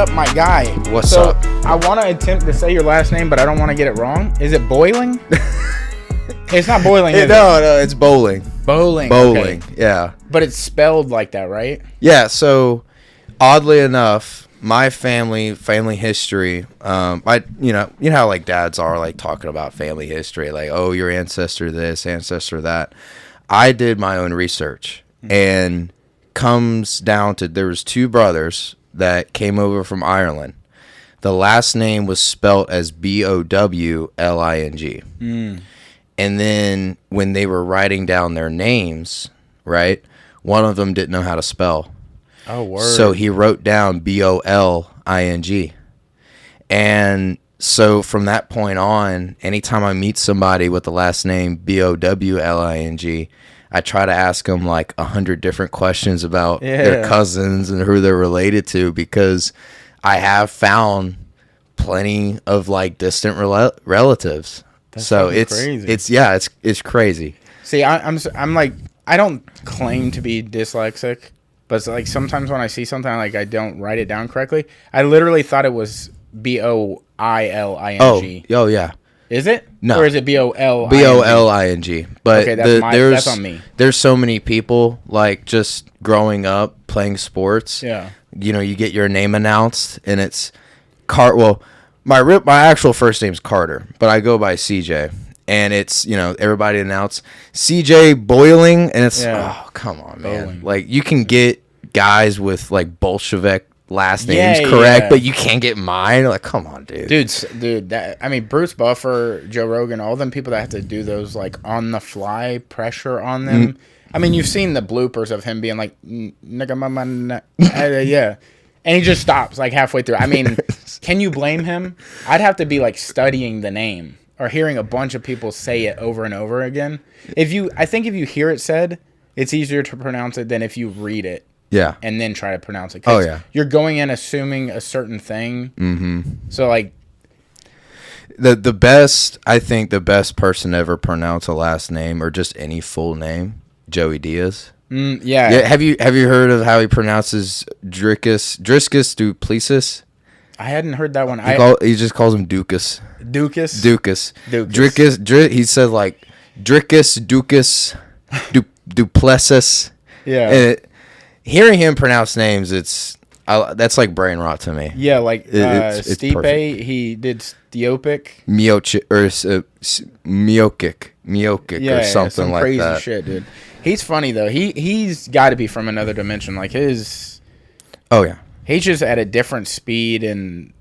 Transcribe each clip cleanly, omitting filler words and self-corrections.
up, my guy? What's up? I want to attempt to say your last name, but I don't want to get it wrong. Is it Boiling? It's not Boiling, is it? No, it's Boling. Bowling. Bowling, Okay. yeah. But it's spelled like that, right? Yeah, so oddly enough, my family history, you know how like dads are like talking about family history, like, oh, your ancestor this, ancestor that. I did my own research, and comes down to there was two brothers that came over from Ireland. The last name was spelt as Bowling. And then when they were writing down their names, right, one of them didn't know how to spell. Oh, word. So he wrote down Boling. And so from that point on, anytime I meet somebody with the last name Bowling, I try to ask them like 100 different questions about their cousins and who they're related to, because I have found plenty of like distant relatives. That's so crazy. It's crazy. See, I'm like, I don't claim to be dyslexic, but it's like sometimes when I see something, like I don't write it down correctly. I literally thought it was Boiling. Oh yeah. Is it? No. Or is it Boling? Boling. But okay, that's on me. There's so many people, like, just growing up playing sports. Yeah. You know, you get your name announced, and it's Well, my actual first name's Carter, but I go by CJ. And it's, you know, everybody announce CJ Boiling, and it's, oh, come on, man. Bowling. Like, you can get guys with, like, Bolshevik last names correct, but you can't get mine. Like, come on, dude. Dude, I mean, Bruce Buffer, Joe Rogan, all them people that have to do those like on the fly pressure on them. I mean, you've seen the bloopers of him being like, nigga, mama, yeah, and he just stops like halfway through. I mean, can you blame him? I'd have to be like studying the name or hearing a bunch of people say it over and over again. I think if you hear it said, it's easier to pronounce it than if you read it. Yeah. And then try to pronounce it. Oh, yeah. You're going in assuming a certain thing. Mm-hmm. So, like... I think the best person to ever pronounce a last name or just any full name, Joey Diaz. Yeah. Have you heard of how he pronounces Driscus Duplessis? I hadn't heard that one. He just calls him Dukas. Dukas. He said, like, Dricus Duplessis. Yeah. And hearing him pronounce names, that's like brain rot to me. Yeah, like it's Stipe, perfect. he did Stiopic. Miocic or something like crazy that. Shit, dude. He's funny though. He's got to be from another dimension. Like his. Oh yeah. He's just at a different speed and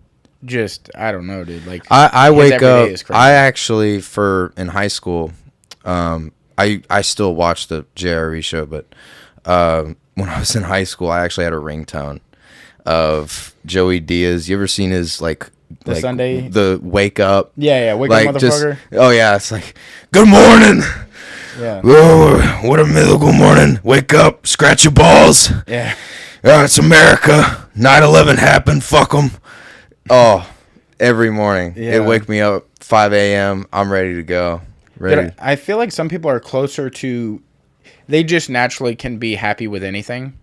just I don't know, dude. Like I wake up. I actually in high school, I still watch the JRE show, but when I was in high school, I actually had a ringtone of Joey Diaz. You ever seen his like Sunday wake up? Yeah, wake up, motherfucker. It's like, good morning. Yeah. Oh, what a good morning. Wake up, scratch your balls. Yeah. It's America. 9/11 happened. Fuck them. Oh, every morning it wake me up 5 a.m. I'm ready to go. Ready. I feel like some people are closer to. They just naturally can be happy with anything.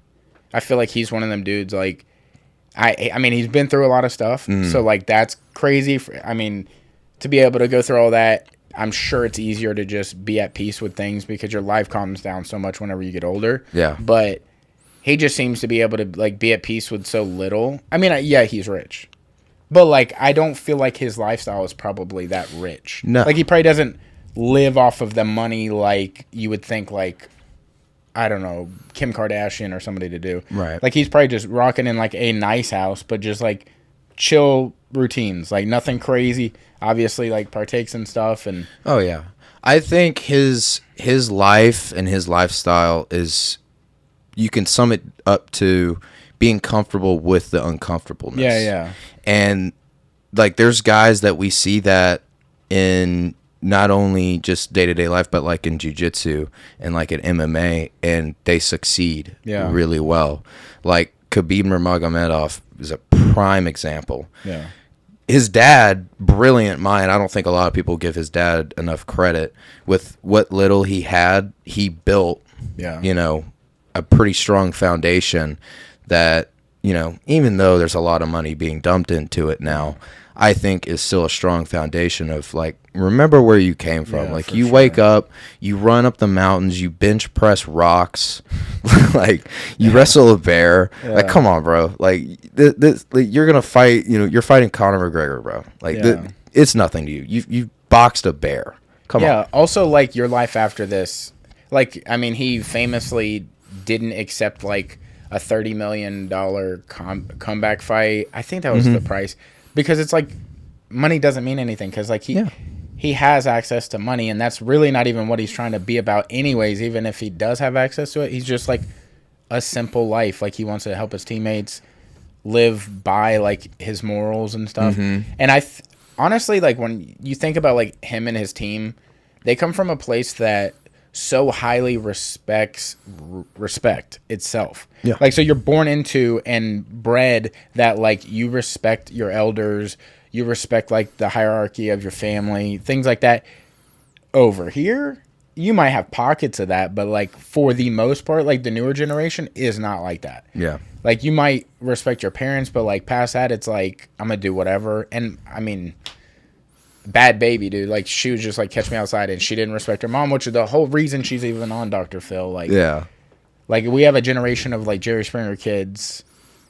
I feel like he's one of them dudes. Like, I mean, he's been through a lot of stuff, so like that's crazy. I mean, to be able to go through all that, I'm sure it's easier to just be at peace with things because your life calms down so much whenever you get older. Yeah. But he just seems to be able to like be at peace with so little. I mean, yeah, he's rich, but like I don't feel like his lifestyle is probably that rich. No. Like he probably doesn't live off of the money like you would think like. I don't know, Kim Kardashian or somebody to do. Right. Like he's probably just rocking in like a nice house, but just like chill routines, like nothing crazy. Obviously, like partakes in stuff and. Oh yeah, I think his life and his lifestyle is, you can sum it up to being comfortable with the uncomfortableness. Yeah. And like, there's guys that we see that in. Not only just day-to-day life, but like in jiu-jitsu and like in MMA, and they succeed really well. Like Khabib Nurmagomedov is a prime example. Yeah. His dad, brilliant mind. I don't think a lot of people give his dad enough credit. With what little he had, he built, you know, a pretty strong foundation that, you know, even though there's a lot of money being dumped into it now, I think is still a strong foundation of like, remember where you came from. Yeah, like for you sure. wake up, you run up the mountains, you bench press rocks, like you wrestle a bear. Yeah. Like, come on, bro. Like this, like, you're gonna fight. You know, you're fighting Conor McGregor, bro. Like Yeah. it's nothing to you. You boxed a bear. Come on. Yeah. Also, like your life after this, like I mean, he famously didn't accept like a $30 million comeback fight. I think that was the price, because it's like money doesn't mean anything, because like he has access to money, and that's really not even what he's trying to be about anyways. Even if he does have access to it, he's just like a simple life. Like he wants to help his teammates live by like his morals and stuff. And honestly, like when you think about like him and his team, they come from a place that so highly respect itself. Yeah. Like, so you're born into and bred that like you respect your elders, you respect like the hierarchy of your family, things like that. Over here, you might have pockets of that, but like for the most part, like the newer generation is not like that. Yeah. Like you might respect your parents, but like past that, it's like I'm gonna do whatever. And I mean, bad baby, dude. Like she was just like catch me outside, and she didn't respect her mom, which is the whole reason she's even on Dr. Phil. Like, Yeah. like we have a generation of like Jerry Springer kids,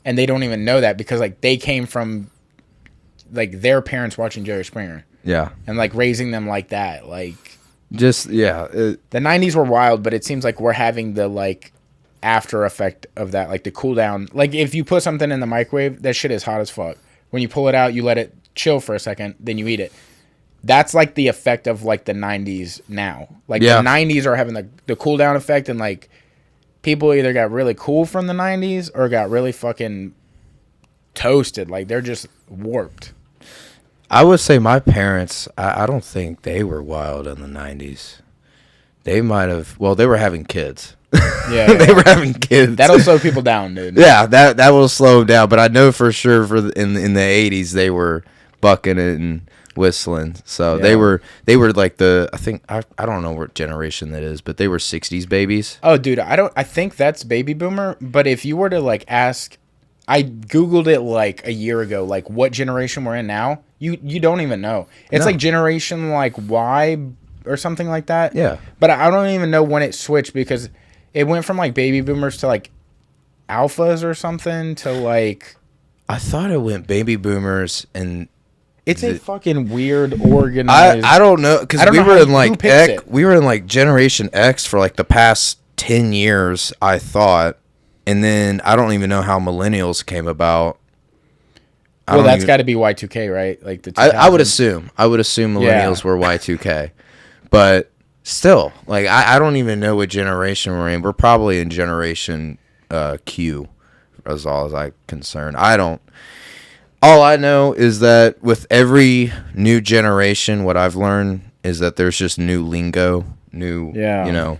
and they don't even know that because like they came from like their parents watching Jerry Springer Yeah. and like raising them like that. Like Just the 90s were wild, but it seems like we're having the like after effect of that, like the cool down. Like if you put something in the microwave, that shit is hot as fuck. When you pull it out, you let it chill for a second, then you eat it. That's like the effect of like the 90s now. Like the 90s are having the cool down effect, and like people either got really cool from the 90s or got really fucking toasted. Like they're just warped. I would say my parents, I don't think they were wild in the 90s. They might have, well, they were having kids. Yeah. They were having kids. That'll slow people down, dude. Yeah, that will slow them down. But I know for sure in the 80s, they were bucking it and whistling. So they were like I don't know what generation that is, but they were 60s babies. Oh, dude, I think that's baby boomer. But if you were to like ask, I Googled it like a year ago, like what generation we're in now, you don't even know. It's like generation like Y or something like that. Yeah. But I don't even know when it switched, because it went from like baby boomers to like alphas or something to like. I thought it went baby boomers and. It's a fucking weird organized. I don't know, because we were in like X, we were in like Generation X for like the past 10 years, I thought, and then I don't even know how millennials came about. Well, that's got to be Y2K, right? Like the. I would assume millennials were Y2K, but still, like I don't even know what generation we're in. We're probably in Generation Q, as all as I'm concerned. All I know is that with every new generation, what I've learned is that there's just new lingo, you know.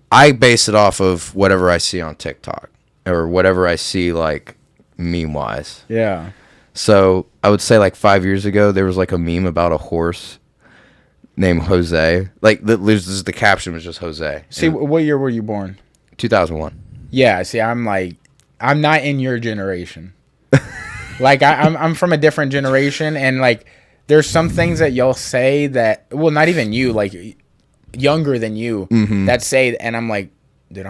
I base it off of whatever I see on TikTok or whatever I see like meme-wise. Yeah. So I would say like 5 years ago, there was like a meme about a horse named Jose. Like the caption was just Jose. See, what year were you born? 2001. Yeah. See, I'm not in your generation. Like I'm from a different generation, and like there's some things that y'all say that, well, not even you, like younger than you, that say, and I'm like, dude,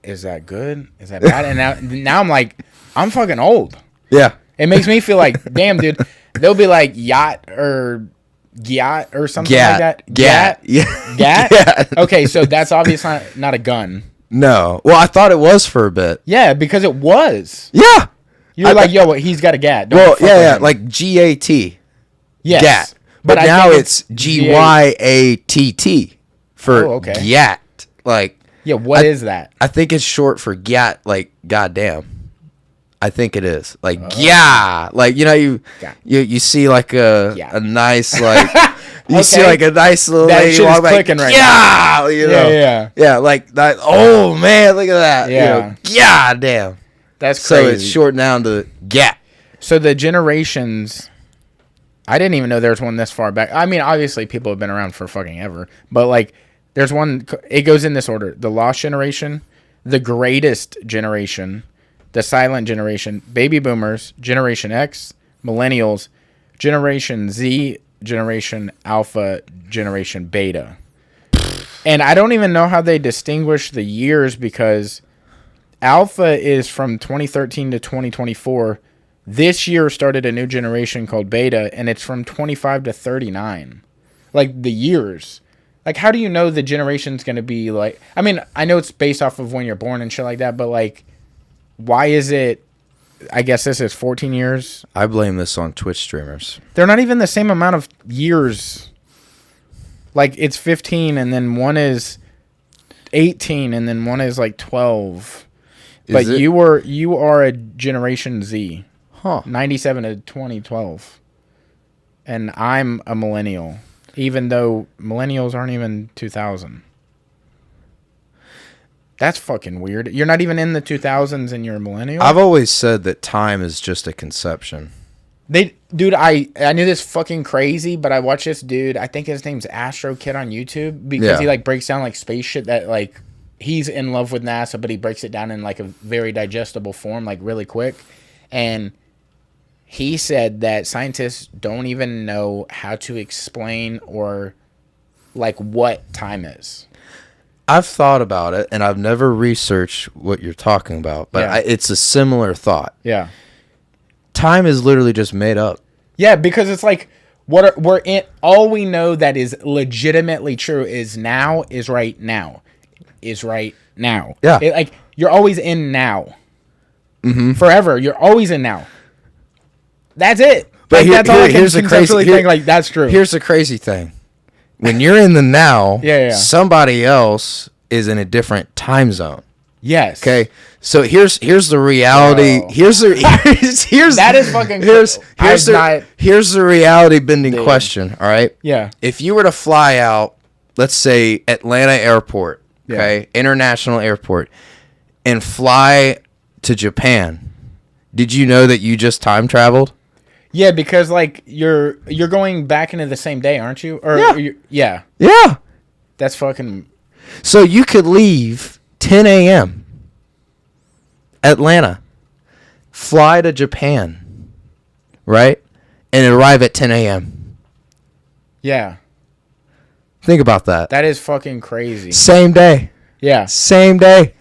is that good? Is that bad? And now I'm like, I'm fucking old. Yeah. It makes me feel like, damn, dude. They'll be like yacht or gyat or something like that. Gat. Yeah. Gat? Gat. Okay, so that's obviously not a gun. No. Well, I thought it was for a bit. Yeah, because it was. Yeah. You're like, yo, he's got a gat. Well, yeah, like GAT. Yes. Gat. But now it's GYATT for Gat. Like, yeah, what is that? I think it's short for Gat, like goddamn. I think it is like yeah, like you know you see like a nice like you see like a nice little that lady walk like right yeah, you know yeah like that. Oh man, look at that. Yeah, you know, god damn. That's crazy. So it's shortened down to Gat. So the generations, I didn't even know there was one this far back. I mean, obviously people have been around for fucking ever, but like there's one. It goes in this order: the Lost generation, the Greatest generation, the silent generation, baby boomers, Generation X, millennials, Generation Z, Generation Alpha, Generation Beta. And I don't even know how they distinguish the years because Alpha is from 2013 to 2024. This year started a new generation called Beta, and it's from 25 to 39. Like, the years. Like, how do you know the generation's going to be like... I mean, I know it's based off of when you're born and shit like that, but, like, why is it... I guess this is 14 years? I blame this on Twitch streamers. They're not even the same amount of years. Like, it's 15, and then one is 18, and then one is, like, 12. But you are a Generation Z. Huh. 97 to 2012. And I'm a millennial. Even though millennials aren't even 2000. That's fucking weird. You're not even in the 2000s and you're a millennial? I've always said that time is just a conception. Dude, I knew this fucking crazy, but I watched this dude. I think his name's Astro Kid on YouTube because he like breaks down like space shit that like he's in love with NASA, but he breaks it down in like a very digestible form, like really quick. And he said that scientists don't even know how to explain or like what time is. I've thought about it, and I've never researched what you're talking about, but it's a similar thought. Yeah. Time is literally just made up. Yeah, because it's like all we know that is legitimately true is now is right now. Is right now. Yeah. Like you're always in now. Mm-hmm. Forever. You're always in now. That's it. But like, that's all I can here's the conceptually crazy think like that's true. Here's the crazy thing. When you're in the now, somebody else is in a different time zone. Yes. Okay. So here's the reality. Here's that is fucking here's the reality bending question. All right. Yeah. If you were to fly out, let's say Atlanta Airport, okay, International Airport, and fly to Japan, did you know that you just time traveled? Yeah, because like you're going back into the same day, aren't you? Or yeah. That's fucking. So you could leave 10 a.m. Atlanta, fly to Japan, right, and arrive at 10 a.m. Yeah. Think about that. That is fucking crazy. Same day. Yeah. Same day.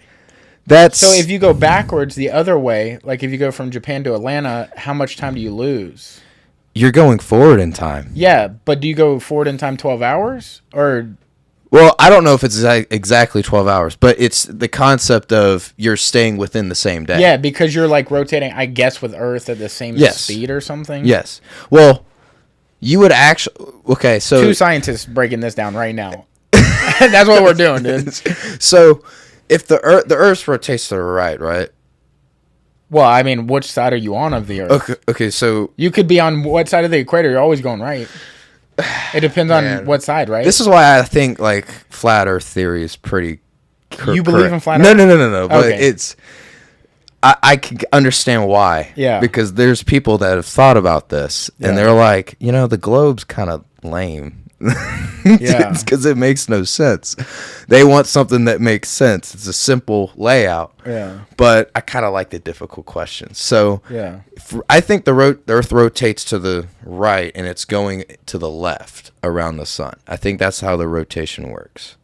So if you go backwards the other way, like if you go from Japan to Atlanta, how much time do you lose? You're going forward in time. Yeah, but do you go forward in time 12 hours? Or... Well, I don't know if it's exactly 12 hours, but it's the concept of you're staying within the same day. Yeah, because you're like rotating, I guess, with Earth at the same speed or something. Yes. Well, you would actually... Okay, so... Two scientists breaking this down right now. That's what we're doing, dude. So... If the Earth rotates to the right? Well, I mean, which side are you on of the Earth? Okay, so... You could be on what side of the equator. You're always going right. It depends on what side, right? This is why I think, like, flat Earth theory is pretty You believe in flat Earth? No. But it's... I can understand why. Yeah. Because there's people that have thought about this, and they're like, the globe's kind of lame. Yeah, because it makes no sense. They want something that makes sense. It's a simple layout. Yeah, but I kind of like the difficult questions. So I think the Earth rotates to the right and it's going to the left around the sun. I think that's how the rotation works,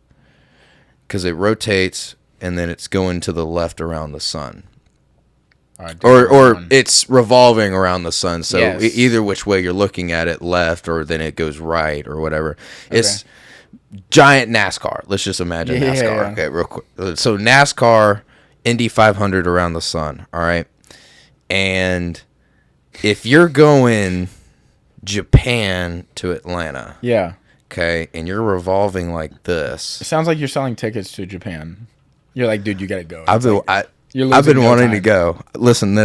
because it rotates and then it's going to the left around the sun. Or it's revolving around the sun, so either which way you're looking at it, left or then it goes right or whatever. Okay. It's giant NASCAR. Let's just imagine NASCAR. Yeah. Okay, real quick. So NASCAR, Indy 500 around the sun. All right, and if you're going Japan to Atlanta, okay, and you're revolving like this, it sounds like you're selling tickets to Japan. You're like, dude, you gotta go. I've been wanting to go. Listen,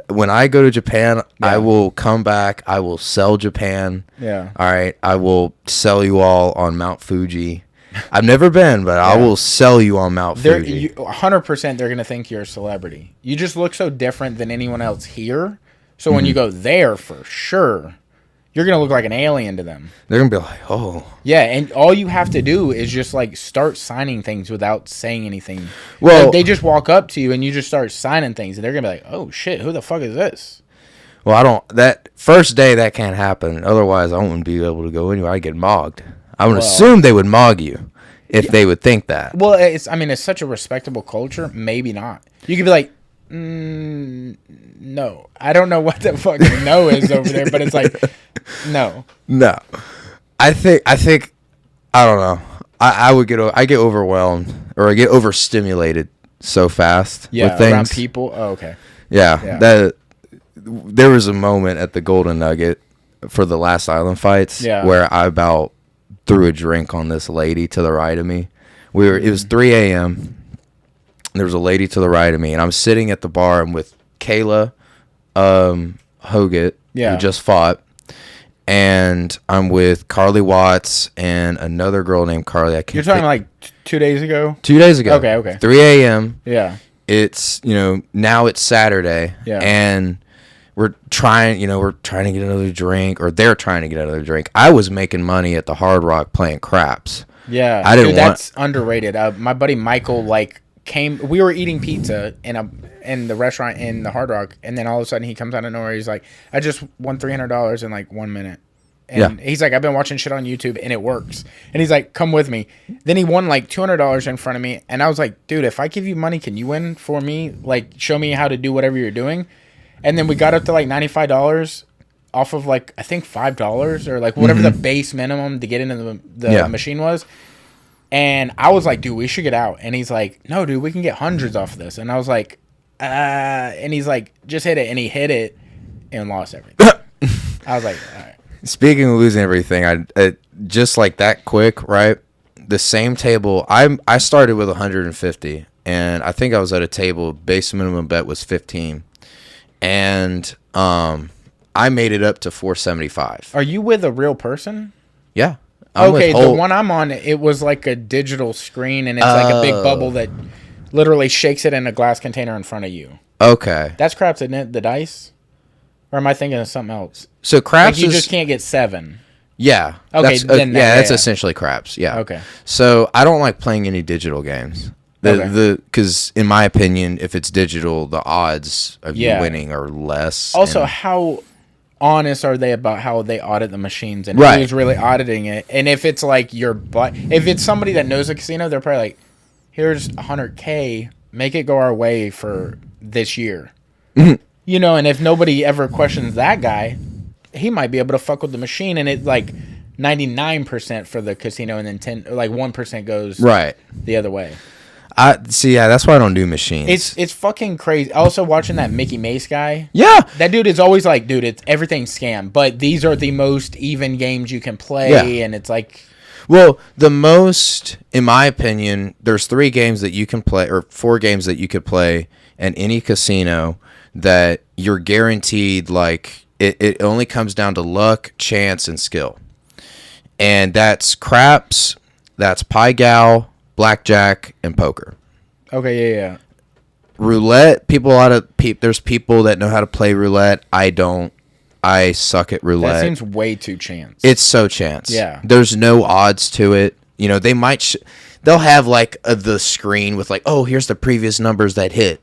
when I go to Japan, I will come back. I will sell Japan. Yeah. All right. I will sell you all on Mount Fuji. I've never been, but I will sell you on Mount Fuji. 100% they're going to think you're a celebrity. You just look so different than anyone else here. So when you go there, for sure, you're gonna look like an alien to them. They're gonna be like, oh. Yeah, and all you have to do is just like start signing things without saying anything. Well, like, they just walk up to you and you just start signing things, and they're gonna be like, oh shit, who the fuck is this? Well, that first day that can't happen. Otherwise, I wouldn't be able to go anywhere. I get mogged. I would assume they would mog you if they would think that. Well, it's such a respectable culture. Maybe not. You could be like, no, I don't know what the fucking no is over there, but it's like, no. I think I don't know. I get overwhelmed, or I get overstimulated so fast with things. Around people. Oh, okay. Yeah. There was a moment at the Golden Nugget for the last Island fights where I about threw a drink on this lady to the right of me. It was 3 a.m. There was a lady to the right of me, and I'm sitting at the bar. I'm with Kayla Hoggett, who just fought, and I'm with Carly Watts and another girl named Carly. You're talking like 2 days ago? 2 days ago. Okay. 3 a.m. Yeah. It's, now it's Saturday, and we're trying to get another drink, or they're trying to get another drink. I was making money at the Hard Rock playing craps. Yeah. That's underrated. My buddy Michael, we were eating pizza in the restaurant in the Hard Rock, and then all of a sudden he comes out of nowhere. He's like, I just won $300 in like 1 minute. And he's like, I've been watching shit on YouTube and it works. And he's like, come with me. Then he won like $200 in front of me. And I was like, dude, if I give you money, can you win for me? Like, show me how to do whatever you're doing. And then we got up to like $95 off of like, I think $5 or like whatever the base minimum to get into the machine was. And I was like, dude, we should get out. And he's like, no, dude, we can get hundreds off of this. And I was like, and he's like, just hit it. And he hit it and lost everything. I was like, all right. Speaking of losing everything, I just like that quick, right? The same table, I started with 150, and I think I was at a table, base minimum bet was 15. And I made it up to 475. Are you with a real person? Yeah. Okay, the one I'm on, it was like a digital screen, and it's like a big bubble that literally shakes it in a glass container in front of you. Okay. That's craps, isn't it? The dice? Or am I thinking of something else? So craps you just can't get 7. Yeah. Okay, that's essentially craps. Yeah. Okay. So I don't like playing any digital games. Because in my opinion, if it's digital, the odds of you winning are less. Also, how honest are they about how they audit the machines and who's really auditing it? And if it's like if it's somebody that knows the casino, they're probably like, here's $100K, make it go our way for this year. And if nobody ever questions that guy, he might be able to fuck with the machine, and it's like 99% for the casino, and then 1% goes the other way. That's why I don't do machines. It's fucking crazy. Also, watching that Mickey Mace guy. Yeah. That dude is always like, dude, it's everything's scam, but these are the most even games you can play, and it's like... Well, the most, in my opinion, there's 3 games that you can play, or 4 games that you could play in any casino that you're guaranteed, like, it only comes down to luck, chance, and skill. And that's craps, that's pie gal, blackjack, and poker. Okay, yeah. Roulette, there's people that know how to play roulette. I don't. I suck at roulette. That seems way too chance. It's so chance. Yeah. There's no odds to it. They might... they'll have, like, the screen with, like, oh, here's the previous numbers that hit.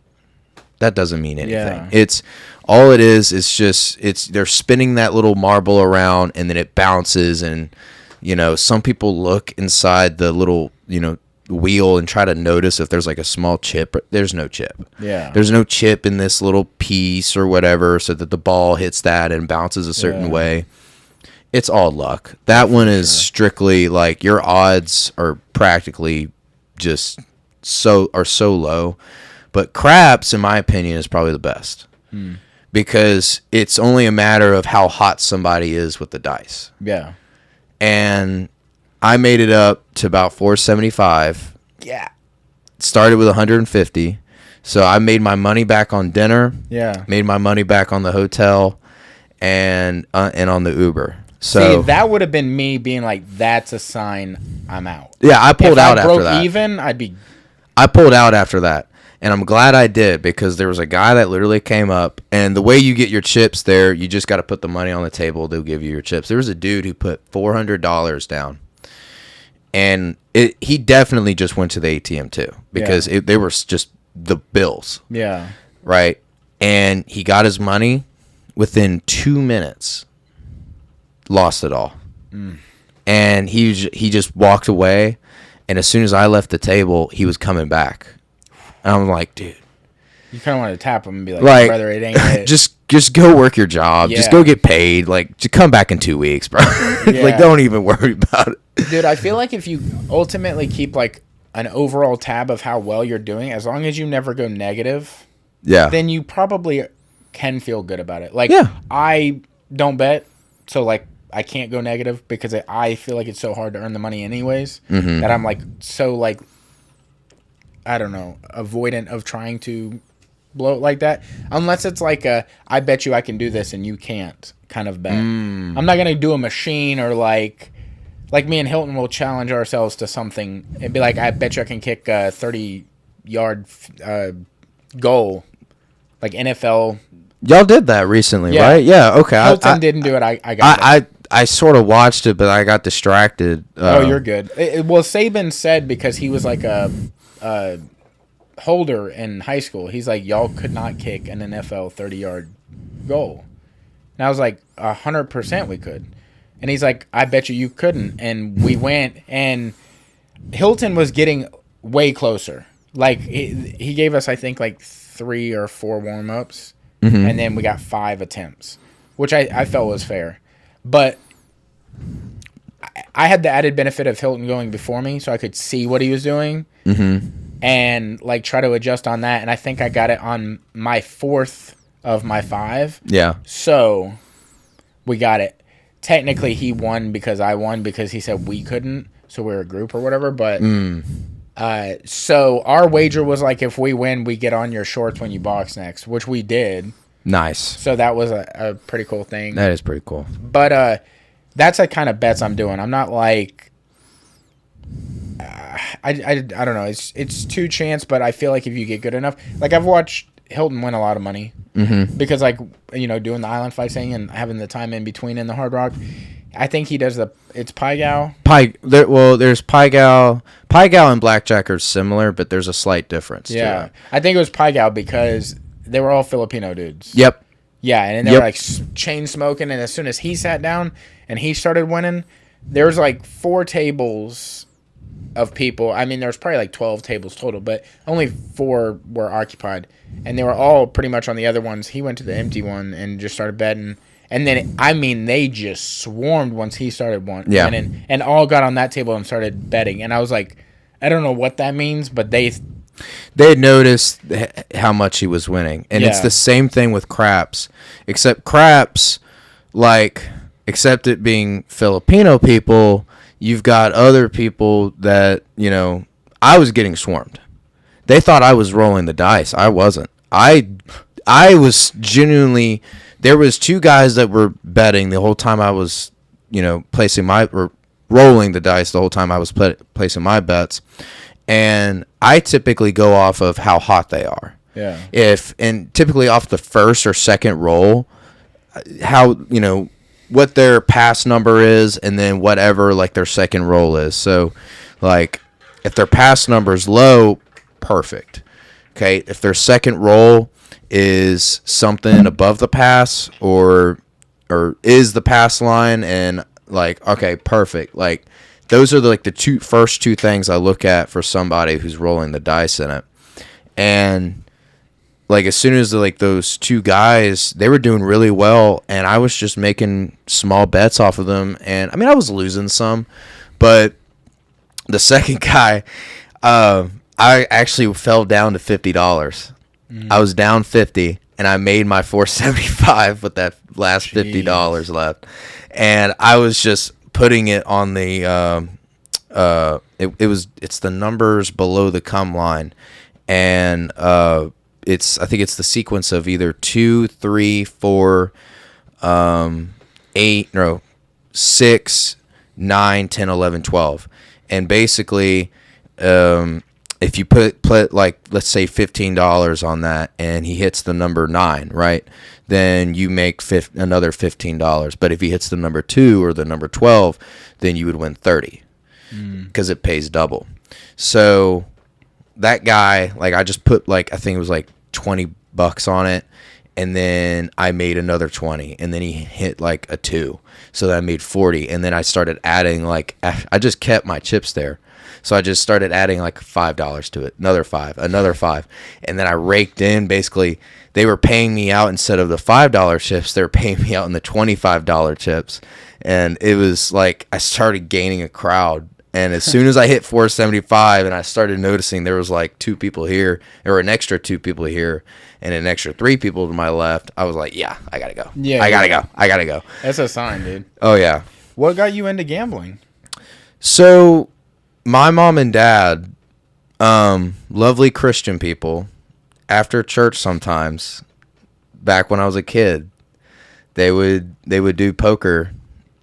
That doesn't mean anything. Yeah. All it is just... they're spinning that little marble around, and then it bounces, and, some people look inside the little, wheel and try to notice if there's like a small chip. There's no chip. Yeah. There's no chip in this little piece or whatever, so that the ball hits that and bounces a certain way. It's all luck. That one is strictly like your odds are practically just so low. But craps, in my opinion, is probably the best. Because it's only a matter of how hot somebody is with the dice. Yeah. And I made it up to about 475. Yeah. Started with 150. So I made my money back on dinner. Yeah. Made my money back on the hotel and on the Uber. So see, that would have been me being like, that's a sign I'm out. Yeah, I pulled out after that. If I broke even, I'd be... I pulled out after that. And I'm glad I did, because there was a guy that literally came up, and the way you get your chips there, you just got to put the money on the table. They'll give you your chips. There was a dude who put $400 down, and he definitely just went to the ATM too, because they were just the bills. Yeah. Right. And he got his money within 2 minutes, lost it all. And he just walked away. And as soon as I left the table, he was coming back. And I'm like, dude. You kind of want to tap him and be like, brother, it ain't it. just go work your job. Yeah. Just go get paid. Like, just come back in 2 weeks, bro. Like, don't even worry about it. Dude, I feel like if you ultimately keep, like, an overall tab of how well you're doing, as long as you never go negative, then you probably can feel good about it. Like, I don't bet, so, like, I can't go negative because I feel like it's so hard to earn the money anyways, that I'm, like, so, like, I don't know, avoidant of trying to blow it like that. Unless it's like I bet you I can do this and you can't kind of bet. I'm not going to do a machine or, like me and Hilton will challenge ourselves to something. It'd be like, I bet you I can kick a 30-yard goal, like NFL. Y'all did that recently, right? Yeah, okay. Hilton didn't do it. I got it. I sort of watched it, but I got distracted. Oh, you're good. Well, Saban said, because he was like a holder in high school, he's like, y'all could not kick an NFL 30-yard goal. And I was like, 100% we could. And he's like, I bet you couldn't. And we went, and Hilton was getting way closer. Like, he gave us, I think, like 3 or 4 warm-ups, and then we got 5 attempts, which I felt was fair. But I had the added benefit of Hilton going before me, so I could see what he was doing and, like, try to adjust on that. And I think I got it on my 4th of my 5. Yeah. So we got it. Technically, he won because I won because he said we couldn't, so we're a group or whatever. But so our wager was like, if we win, we get on your shorts when you box next, which we did. Nice. So that was a pretty cool thing. That is pretty cool. But that's the kind of bets I'm doing. I'm not like I don't know. It's 2 chance, but I feel like if you get good enough, like I've watched Hilton win a lot of money because, like, you know, doing the island fight thing and having the time in between in the Hard Rock. I think he does it's Pai Gow. There's Pai Gow. Pai Gow and Blackjack are similar, but there's a slight difference. Yeah, I think it was Pai Gow because they were all Filipino dudes. Yep. Yeah, and they were like chain smoking, and as soon as he sat down and he started winning, there was like 4 tables of people. I mean, there was probably like 12 tables total, but only 4 were occupied, and they were all pretty much on the other ones. He went to the empty one and just started betting, and then they just swarmed once he started winning, and all got on that table and started betting. And I was like, I don't know what that means, but they had noticed how much he was winning, and it's the same thing with craps, except craps, like, except it being Filipino people, you've got other people that, you know, I was getting swarmed. They thought I was rolling the dice. I wasn't. I was genuinely. There was 2 guys that were betting the whole time I was, you know, rolling the dice the whole time I was placing my bets, and I typically go off of how hot they are. Yeah. And typically off the first or second roll, how, you know, what their pass number is, and then whatever, like, their second roll is. So, like, if their pass number is low, perfect. Okay, if their second roll is something above the pass or is the pass line, and, like, okay, perfect. Like, those are the first two things I look at for somebody who's rolling the dice in it. And, like, as soon as those 2 guys, they were doing really well, and I was just making small bets off of them. And I mean, I was losing some, but the second guy, I actually fell down to $50. I was down 50, and I made my 475 with that last $50 left, and I was just putting it on the it's the numbers below the come line, and I think it's the sequence of either 2, 3, 4, 6, 9, 10, 11, 12. And basically, if you put like, let's say $15 on that, and he hits the number 9, right? Then you make another $15. But if he hits the number 2 or the number 12, then you would win 30 because it pays double. So that guy, like, I just put like, I think it was like $20 on it, and then I made another 20, and then he hit like a 2, so that I made 40, and then I started adding, like, I just kept my chips there. So I just started adding like $5 to it, another 5, another 5. And then I raked in, basically, they were paying me out instead of the $5 chips, they were paying me out in the $25 chips. And it was like, I started gaining a crowd. And as soon as I hit 475 and I started noticing there was like 2 people here, or an extra 2 people here, and an extra 3 people to my left, I was like, yeah, I got to go. Yeah, I got to go. That's a sign, dude. Oh, yeah. What got you into gambling? So my mom and dad, lovely Christian people, after church sometimes, back when I was a kid, they would do poker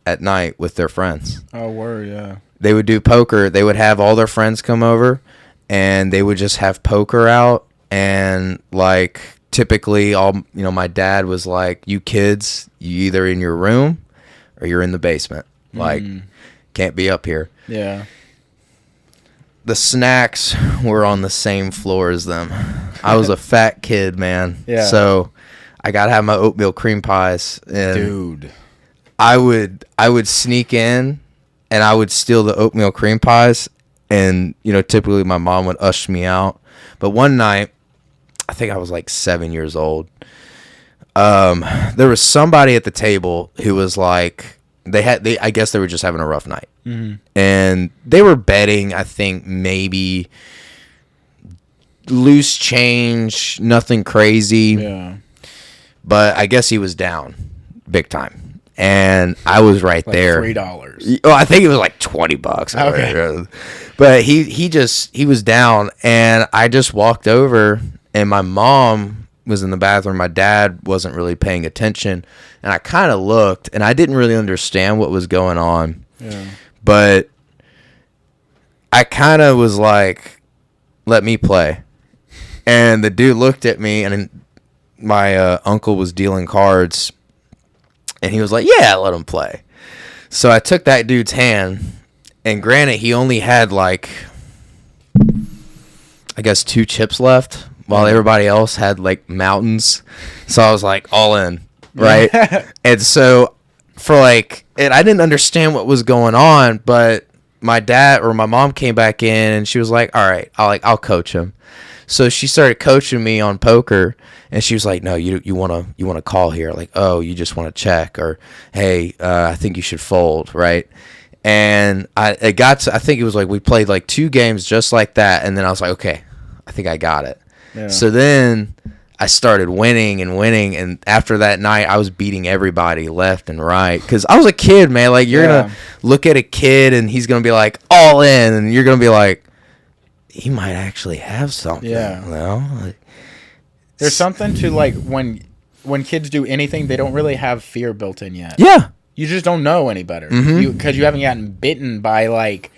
at night with their friends. Oh, word, yeah. They would do poker. They would have all their friends come over, and they would just have poker out. And like, typically, my dad was like, "You kids, you either in your room or you're in the basement. Like, can't be up here." Yeah. The snacks were on the same floor as them. I was a fat kid, man. Yeah. So I gotta have my oatmeal cream pies. And dude, I would sneak in, and I would steal the oatmeal cream pies, and typically my mom would usher me out. But one night, I think I was like 7 years old. There was somebody at the table who was like, I guess they were just having a rough night, and they were betting. I think maybe loose change, nothing crazy. Yeah. But I guess he was down big time. And I was right like there. $3. Oh, I think it was like $20. Okay. But he was down, and I just walked over, and my mom was in the bathroom. My dad wasn't really paying attention, and I kind of looked, and I didn't really understand what was going on. Yeah. But I kind of was like, "Let me play." And the dude looked at me, and my uncle was dealing cards. And he was like, "Yeah, let him play." So I took that dude's hand, and granted, he only had like, I guess, 2 chips left, while everybody else had like mountains. So I was like, all in, right? And so and I didn't understand what was going on, but my dad or my mom came back in, and she was like, "All right, I'll coach him." So she started coaching me on poker, and she was like, "No, you want to call here, like, oh, you just want to check, or hey, I think you should fold, right?" And I think it was like we played like 2 games just like that, and then I was like, okay, I think I got it. Yeah. So then I started winning, and after that night, I was beating everybody left and right, because I was a kid, man. Like, you're gonna look at a kid, and he's gonna be like all in, and you're gonna be like, he might actually have something. Yeah. Well, there's something to like when kids do anything, they don't really have fear built in yet. Yeah. You just don't know any better. Because you haven't gotten bitten by like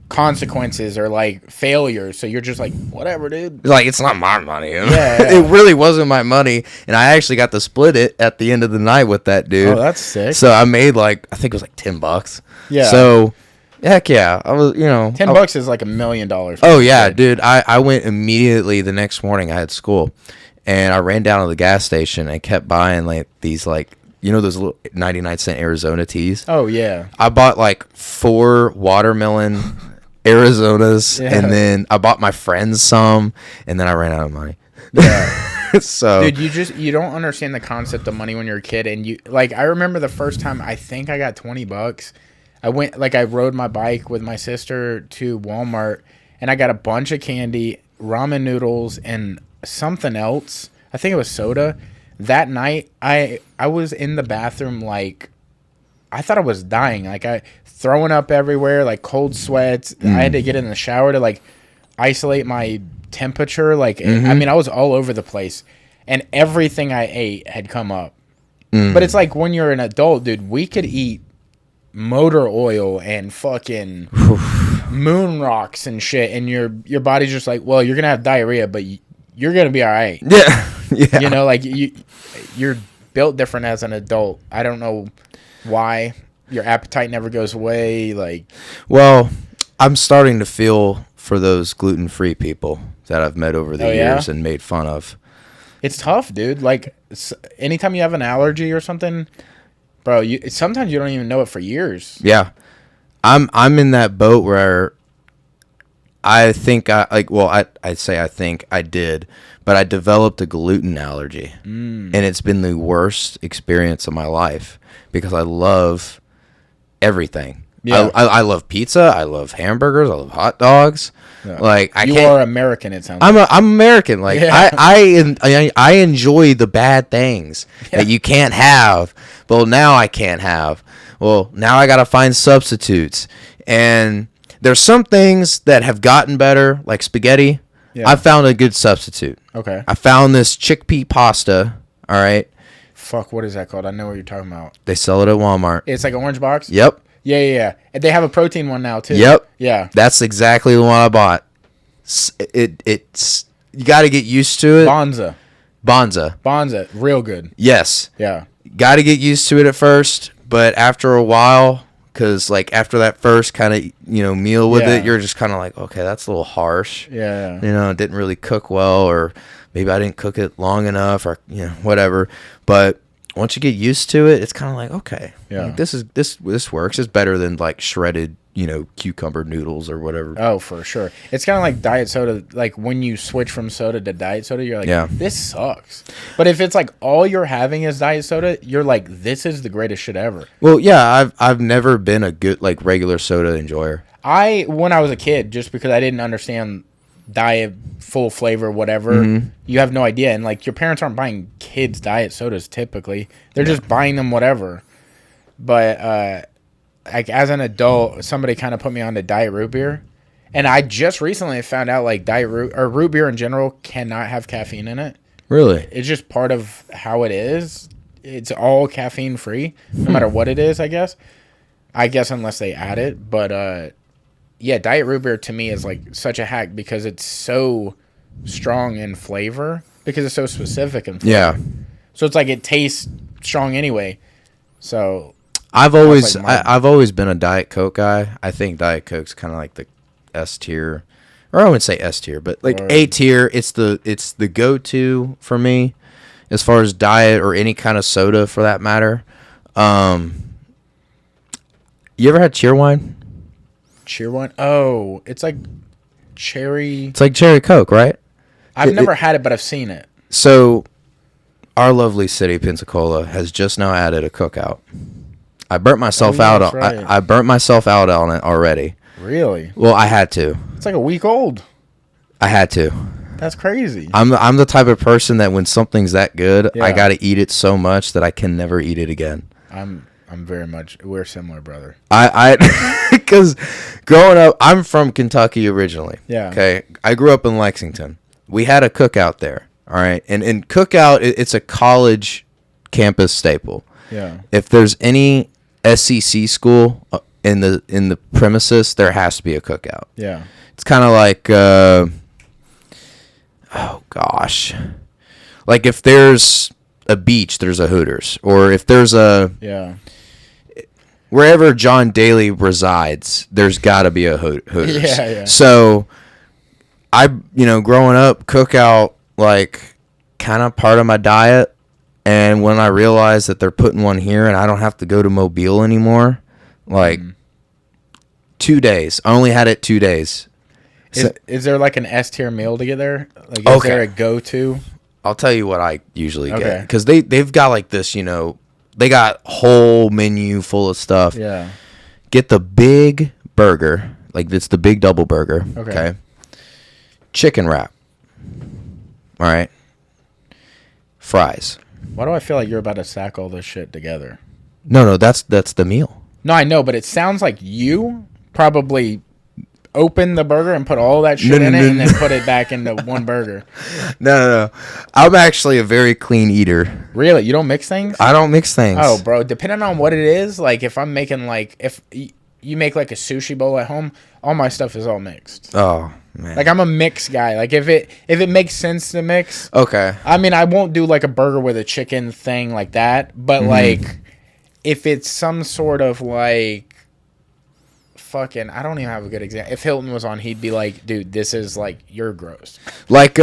consequences or like failures. So you're just like, whatever, dude. Like, it's not my money. Yeah. It really wasn't my money. And I actually got to split it at the end of the night with that dude. Oh, that's sick. So I made like, I think it was like $10. Yeah. So heck yeah, I was, $10 is like $1 million. Oh yeah, dude. I went immediately the next morning. I had school, and I ran down to the gas station and kept buying like these like, those little 99-cent Arizona teas. Oh yeah. I bought like 4 watermelon Arizonas, and then I bought my friends some, and then I ran out of money. Yeah. So, dude, you don't understand the concept of money when you're a kid, and I remember the first time I think I got $20. I rode my bike with my sister to Walmart, and I got a bunch of candy, ramen noodles, and something else. I think it was soda. That night, I was in the bathroom, like, I thought I was dying. Like, throwing up everywhere, like cold sweats. I had to get in the shower to like isolate my temperature. Like, I mean, I was all over the place, and everything I ate had come up. But it's like when you're an adult, dude, we could eat motor oil and fucking moon rocks and shit, and your body's just like, well, you're gonna have diarrhea, but you're gonna be all right. Yeah. Yeah. You know, like you're built different as an adult. I don't know why your appetite never goes away. Like, well, I'm starting to feel for those gluten-free people that I've met over the years and made fun of. It's tough, dude. Like, anytime you have an allergy or something, bro, sometimes you don't even know it for years. Yeah. I'm in that boat where I think I'd say I think I did, but I developed a gluten allergy. And it's been the worst experience of my life because I love everything. Yeah. I love pizza. I love hamburgers. I love hot dogs. Yeah. Like you are American. It sounds. I'm American. Like I enjoy the bad things that you can't have. Well, now I can't have. Well, now I gotta find substitutes. And there's some things that have gotten better, like spaghetti. Yeah. I found a good substitute. Okay. I found this chickpea pasta. All right. Fuck, what is that called? I know what you're talking about. They sell it at Walmart. It's like an orange box? Yep. Yeah. And they have a protein one now, too. Yep. Yeah. That's exactly the one I bought. It's you got to get used to it. Bonza. Real good. Yes. Yeah. Got to get used to it at first, but after a while, because like after that first kind of meal with it, you're just kind of like, okay, that's a little harsh. Yeah. It didn't really cook well, or maybe I didn't cook it long enough, or whatever. But once you get used to it, it's kind of like, okay, like, this works. It's better than like shredded, cucumber noodles or whatever. Oh, for sure. It's kind of like diet soda. Like when you switch from soda to diet soda, you're like, this sucks. But if it's like all you're having is diet soda, you're like, this is the greatest shit ever. Well, yeah, I've never been a good like regular soda enjoyer. When I was a kid, just because I didn't understand diet full flavor, whatever, you have no idea. And like your parents aren't buying kids diet sodas typically. They're just buying them whatever. But like as an adult, somebody kind of put me on to diet root beer, and I just recently found out like root beer in general cannot have caffeine in it. Really? It's just part of how it is. It's all caffeine free, no matter what it is. I guess unless they add it, but yeah, diet root beer to me is like such a hack because it's so strong in flavor because it's so specific in flavor. Yeah. So it's like it tastes strong anyway. So I've always been a Diet Coke guy. I think Diet Coke's kind of like the S tier, or I wouldn't say S tier, but like A tier. It's the go-to for me as far as diet or any kind of soda for that matter. You ever had Cheerwine? Cheerwine? Oh, it's like cherry. It's like cherry Coke, right? I've never had it, but I've seen it. So, our lovely city, Pensacola, has just now added a cookout. I burnt myself out. I burnt myself out on it already. Really? Well, I had to. It's like a week old. I had to. That's crazy. I'm the type of person that when something's that good, I got to eat it so much that I can never eat it again. We're similar, brother. Because growing up, I'm from Kentucky originally. Yeah. Okay. I grew up in Lexington. We had a cookout there. All right. And in cookout, it's a college campus staple. Yeah. If there's any SEC school in the premises, there has to be a cookout. Yeah. It's kind of like, oh gosh, like if there's a beach, there's a Hooters, or if there's wherever John Daly resides, there's got to be a Hooters. Yeah. So growing up, cookout like kind of part of my diet. And when I realized that they're putting one here and I don't have to go to Mobile anymore, like 2 days. I only had it 2 days. Is there like an S tier meal to get there? Like, is there a go-to? I'll tell you what I usually get. Because they've got like this, they got whole menu full of stuff. Yeah. Get the big burger. Like, it's the big double burger. Okay. Chicken wrap. All right. Fries. Why do I feel like you're about to stack all this shit together? No, that's the meal. No, I know, but it sounds like you probably open the burger and put all that shit in it and then put it back into one burger. No. I'm actually a very clean eater. Really? You don't mix things? I don't mix things. Oh, bro, depending on what it is, like if I'm making like, if you make like a sushi bowl at home, all my stuff is all mixed. Oh man. Like I'm a mix guy. Like if it makes sense to mix. Okay. I mean, I won't do like a burger with a chicken thing like that, but like if it's some sort of like fucking, I don't even have a good example. If Hilton was on, he'd be like, dude, this is like, you're gross. Like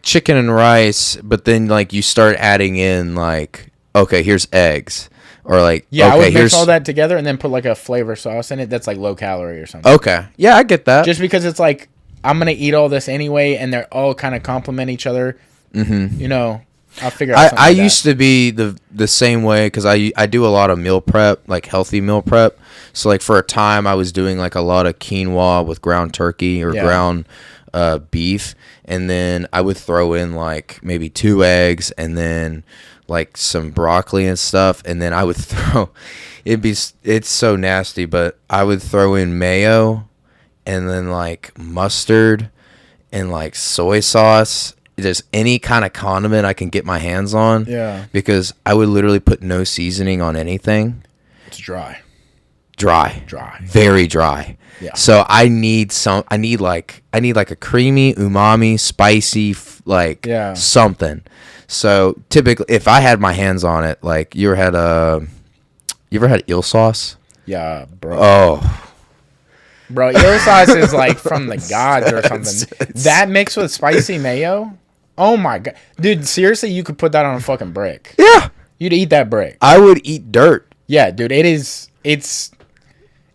chicken and rice, but then like you start adding in like, okay, here's eggs. Or like, yeah, okay, I would mix all that together and then put like a flavor sauce in it that's like low calorie or something. Okay. Yeah, I get that. Just because it's like, I'm going to eat all this anyway and they're all kind of complement each other. Mm-hmm. You know, I'll figure out something I used to be the same way because I do a lot of meal prep, like healthy meal prep. So like for a time I was doing like a lot of quinoa with ground turkey or ground beef. And then I would throw in like maybe 2 eggs and then like some broccoli and stuff, and then I would throw it's so nasty, but I would throw in mayo and then like mustard and like soy sauce, just any kind of condiment I can get my hands on. Yeah. Because I would literally put no seasoning on anything. It's dry. Very dry. Yeah. So I need like a creamy, umami, spicy something. So typically, if I had my hands on it, like you ever had eel sauce? Yeah, bro. Oh, bro, eel sauce is like from the gods or something. That mixed with spicy mayo. Oh my god, dude! Seriously, you could put that on a fucking brick. Yeah, you'd eat that brick. I would eat dirt. Yeah, dude, it is. It's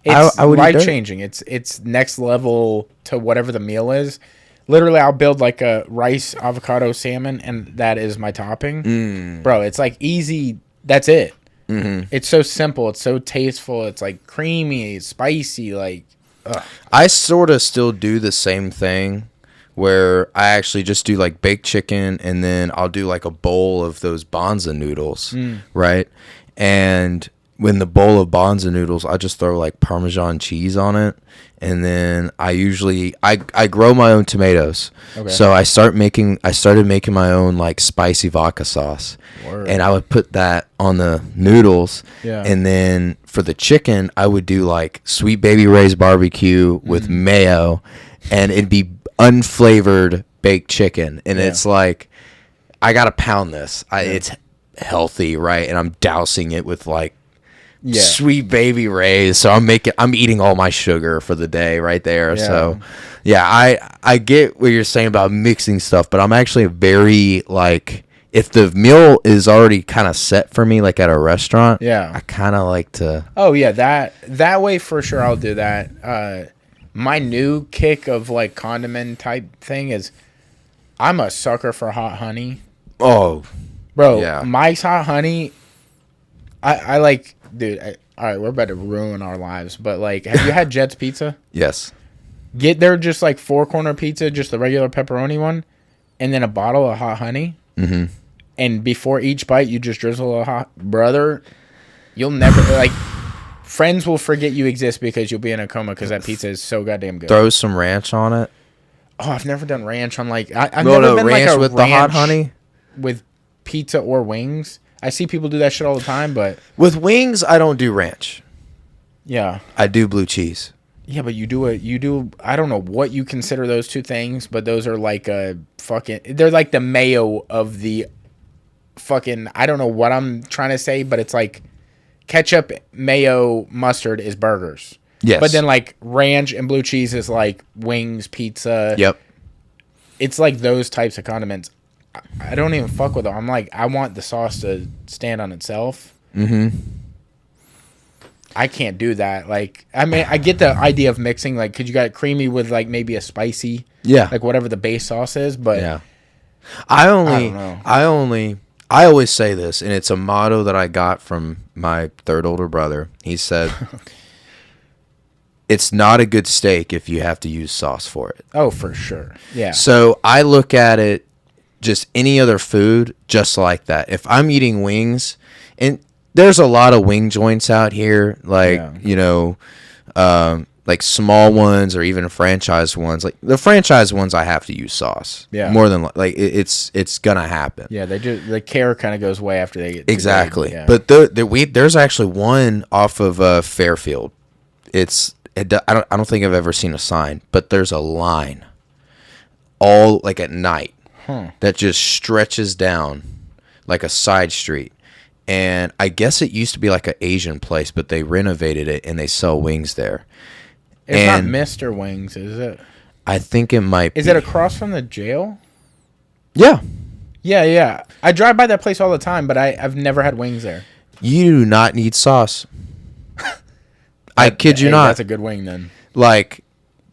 I would life changing. It's next level to whatever the meal is. Literally, I'll build like a rice, avocado, salmon, and that is my topping. Bro, it's like easy. That's it. Mm-hmm. It's so simple. It's so tasteful. It's like creamy, spicy. Like, ugh. I sort of still do the same thing where I actually just do like baked chicken and then I'll do like a bowl of those bonza noodles, right? And when the bowl of bonza noodles, I just throw like Parmesan cheese on it. And then I grow my own tomatoes. Okay. So I started making my own like spicy vodka sauce. Word. And I would put that on the noodles. Yeah. And then for the chicken, I would do like Sweet Baby Ray's barbecue with mayo, and it'd be unflavored baked chicken. And it's like, I gotta pound this. It's healthy, right? And I'm dousing it with like Sweet Baby Ray's, so I'm eating all my sugar for the day right there. Yeah. So I get what you're saying about mixing stuff, but I'm actually very like, if the meal is already kind of set for me, like at a restaurant, I kind of like to. Oh yeah, that way for sure. I'll do that. My new kick of like condiment type thing is, I'm a sucker for hot honey. Oh, bro, Mike's hot honey. I like. Dude, all right, we're about to ruin our lives, but like, have you had Jet's Pizza? Yes. Get there just like 4-corner pizza, just the regular pepperoni one, and then a bottle of hot honey. Mm-hmm. And before each bite, you just drizzle a hot, brother. You'll never like. Friends will forget you exist because you'll be in a coma because that pizza is so goddamn good. Throw some ranch on it. Oh, I've never done ranch on like. I've never been ranch like a with ranch the hot honey with pizza or wings. I see people do that shit all the time, but with wings, I don't do ranch. Yeah, I do blue cheese. Yeah, but you do. I don't know what you consider those two things, but those are like a fucking. They're like the mayo of the fucking. I don't know what I'm trying to say, but it's like ketchup, mayo, mustard is burgers. Yes, but then like ranch and blue cheese is like wings, pizza. Yep, it's like those types of condiments. I don't even fuck with them. I'm like, I want the sauce to stand on itself. Mm-hmm. I can't do that. Like, I mean, I get the idea of mixing, like, because you got it creamy with, like, maybe a spicy. Yeah. Like, whatever the base sauce is, but. Yeah. I always say this, and it's a motto that I got from my third older brother. He said, it's not a good steak if you have to use sauce for it. Oh, for sure. Yeah. So I look at it, just any other food, just like that. If I'm eating wings, and there's a lot of wing joints out here, like, you know, like small ones or even franchise ones. Like the franchise ones, I have to use sauce. Yeah. More than like it's gonna happen. Yeah, they do. The care kind of goes away after they get exactly. Yeah. But there's actually one off of Fairfield. It's I don't think I've ever seen a sign, but there's a line all like at night that just stretches down like a side street. And I guess it used to be like an Asian place, but they renovated it and they sell wings there. It's not Mr. Wings, is it? I think it might be. Is it across from the jail? Yeah. Yeah. I drive by that place all the time, but I've never had wings there. You do not need sauce. I kid you not. That's a good wing then. Like,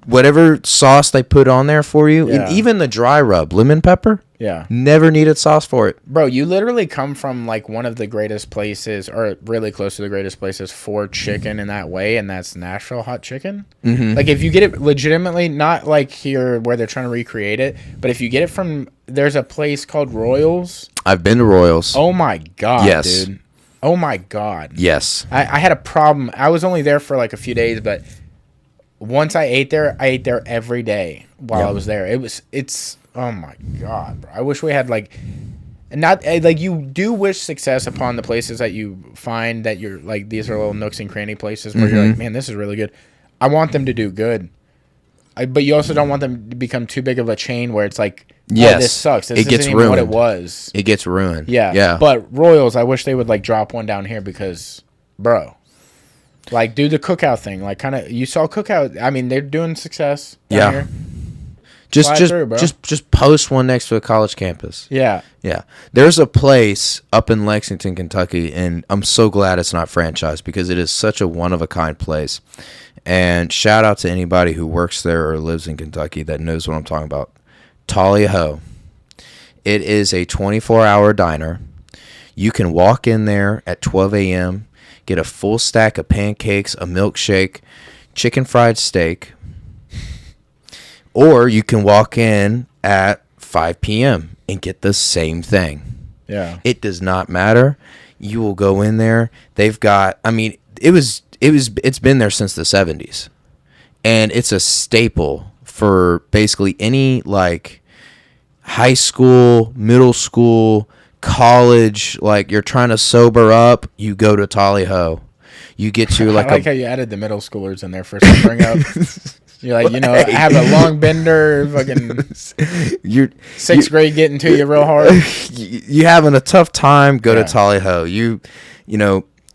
whatever sauce they put on there for you, and even the dry rub, lemon pepper, never needed sauce for it. Bro, you literally come from, like, one of the greatest places, or really close to the greatest places for chicken in that way, and that's Nashville hot chicken. Mm-hmm. Like, if you get it legitimately, not like here where they're trying to recreate it, but if you get it from, there's a place called Royals. I've been to Royals. Oh, my God, dude. Oh, my God. Yes. I had a problem. I was only there for, like, a few days, but once I ate there every day while I was there. It's oh my God, bro. I wish we had like you do wish success upon the places that you find that you're like these are little nooks and cranny places where you're like, man, this is really good. I want them to do good. But you also don't want them to become too big of a chain where it's like, oh, this sucks. This isn't even what it was. It gets ruined. Yeah. But Royals, I wish they would like drop one down here because, bro. Like, do the cookout thing. Like, kind of, you saw cookout. I mean, they're doing success down here. Just post one next to a college campus. Yeah. There's a place up in Lexington, Kentucky, and I'm so glad it's not franchised because it is such a one-of-a-kind place. And shout out to anybody who works there or lives in Kentucky that knows what I'm talking about. Tally Ho. It is a 24-hour diner. You can walk in there at 12 a.m., get a full stack of pancakes, a milkshake, chicken fried steak. Or you can walk in at 5 p.m. and get the same thing. Yeah. It does not matter. You will go in there. They've got, I mean, it's been there since the 70s. And it's a staple for basically any like high school, middle school, college, like you're trying to sober up, you go to Tally Ho. You get to like I like how you added the middle schoolers in there for sobering up. You're like, I have a long bender, fucking you're sixth grade getting to you real hard. You having a tough time, go to Tally Ho. You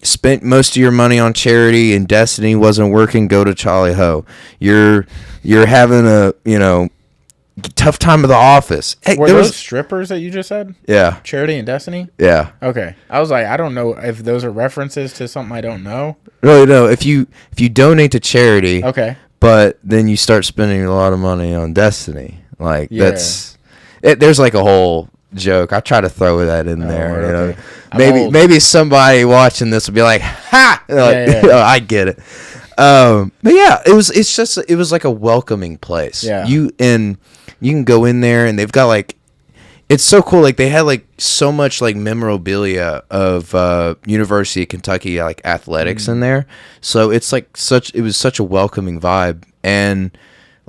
spent most of your money on charity and Destiny wasn't working, go to Tally Ho. You're having a, tough time at the office. Hey, were those strippers that you just said? Yeah. Charity and Destiny? Yeah. Okay. I was like, I don't know if those are references to something I don't know. No. If you donate to charity, okay, but then you start spending a lot of money on Destiny, like there's like a whole joke. I try to throw that in there. Okay. Maybe somebody watching this will be like, ha! I get it. But yeah, it was like a welcoming place. Yeah. You can go in there and they've got like, it's so cool. Like they had like so much like memorabilia of University of Kentucky like athletics in there. So it's like it was such a welcoming vibe, and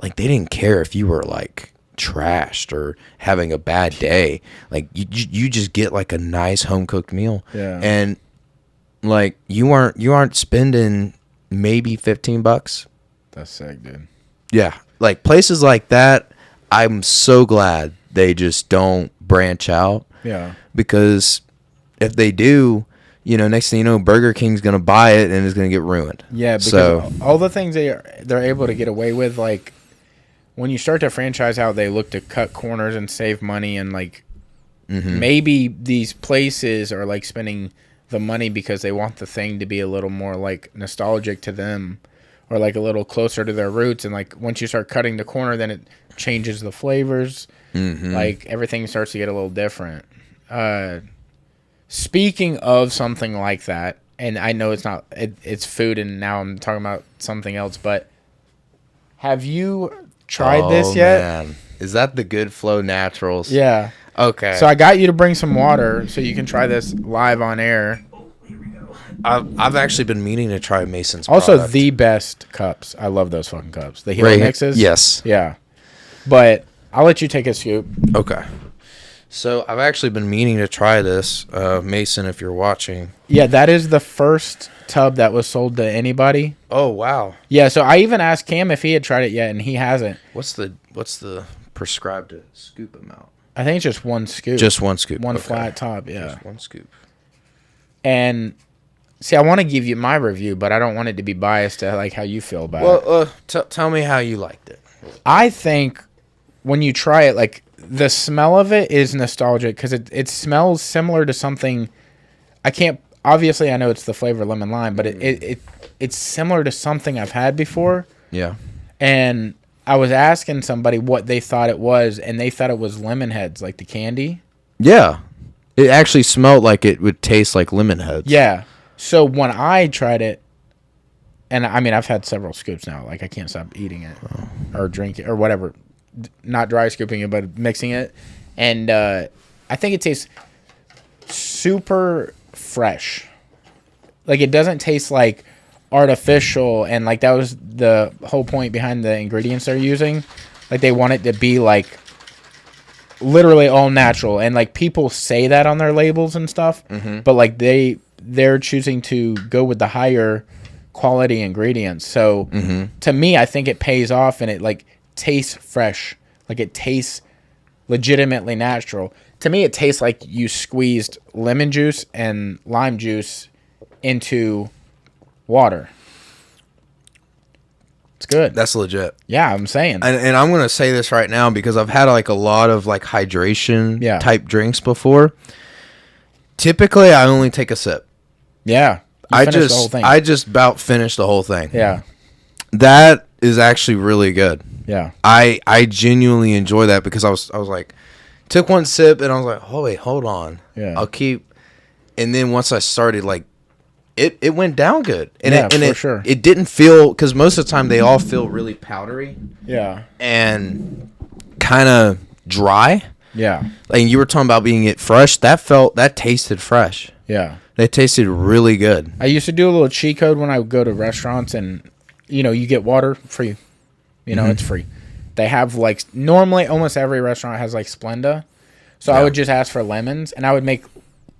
like they didn't care if you were like trashed or having a bad day. Like you just get like a nice home cooked meal. Yeah. And like you aren't spending maybe $15. That's sick, dude. Yeah. Like places like that, I'm so glad they just don't branch out. Yeah. Because if they do, next thing you know, Burger King's going to buy it and it's going to get ruined. Yeah, because all the things they're able to get away with, like when you start to franchise out, they look to cut corners and save money, and like maybe these places are like spending the money because they want the thing to be a little more like nostalgic to them, or like a little closer to their roots. And like once you start cutting the corner, then it changes the flavors. Like everything starts to get a little different. Speaking of something like that, and I know it's food, and now I'm talking about something else, but have you tried this yet? Man. Is that the Good Flow Naturals? Yeah. Okay. So I got you to bring some water so you can try this live on air. I've actually been meaning to try Mason's also product. The best cups. I love those fucking cups. The Hero mixes. Yes. Yeah. But I'll let you take a scoop. Okay. So I've actually been meaning to try this, Mason, if you're watching. Yeah, that is the first tub that was sold to anybody. Oh wow. Yeah, so I even asked Cam if he had tried it yet, and he hasn't. What's the prescribed scoop amount? I think it's just one scoop. Just one scoop. One flat top, yeah. Just one scoop. And see, I want to give you my review, but I don't want it to be biased to like how you feel about it. Well, tell me how you liked it. I think when you try it, like the smell of it is nostalgic because it smells similar to something. Obviously I know it's the flavor lemon lime, but it's similar to something I've had before. Yeah. And I was asking somebody what they thought it was, and they thought it was lemon heads, like the candy. Yeah. It actually smelled like it would taste like lemon heads. Yeah. So when I tried it, and I mean, I've had several scoops now. Like, I can't stop eating it or drinking or whatever. Not dry scooping it, but mixing it. And I think it tastes super fresh. Like, it doesn't taste like artificial. And, like, that was the whole point behind the ingredients they're using. Like, they want it to be, like, literally all natural. And, like, people say that on their labels and stuff. Mm-hmm. But, like, they're choosing to go with the higher quality ingredients. So to me, I think it pays off, and it like tastes fresh. Like it tastes legitimately natural. To me, it tastes like you squeezed lemon juice and lime juice into water. It's good. That's legit. Yeah, I'm saying. And I'm going to say this right now because I've had like a lot of like hydration type drinks before. Typically, I only take a sip. Yeah. I just about finished the whole thing. Yeah. That is actually really good. Yeah. I genuinely enjoy that because I was like, took one sip and I was like, oh wait, hold on. Yeah. I'll keep. And then once I started, like, it went down good. And for sure. It didn't feel, because most of the time they all feel really powdery. Yeah. And kind of dry. Yeah. Like you were talking about being it fresh. That tasted fresh. Yeah. They tasted really good. I used to do a little cheat code when I would go to restaurants, and you get water free. It's free. They have like normally almost every restaurant has like Splenda. So I would just ask for lemons, and I would make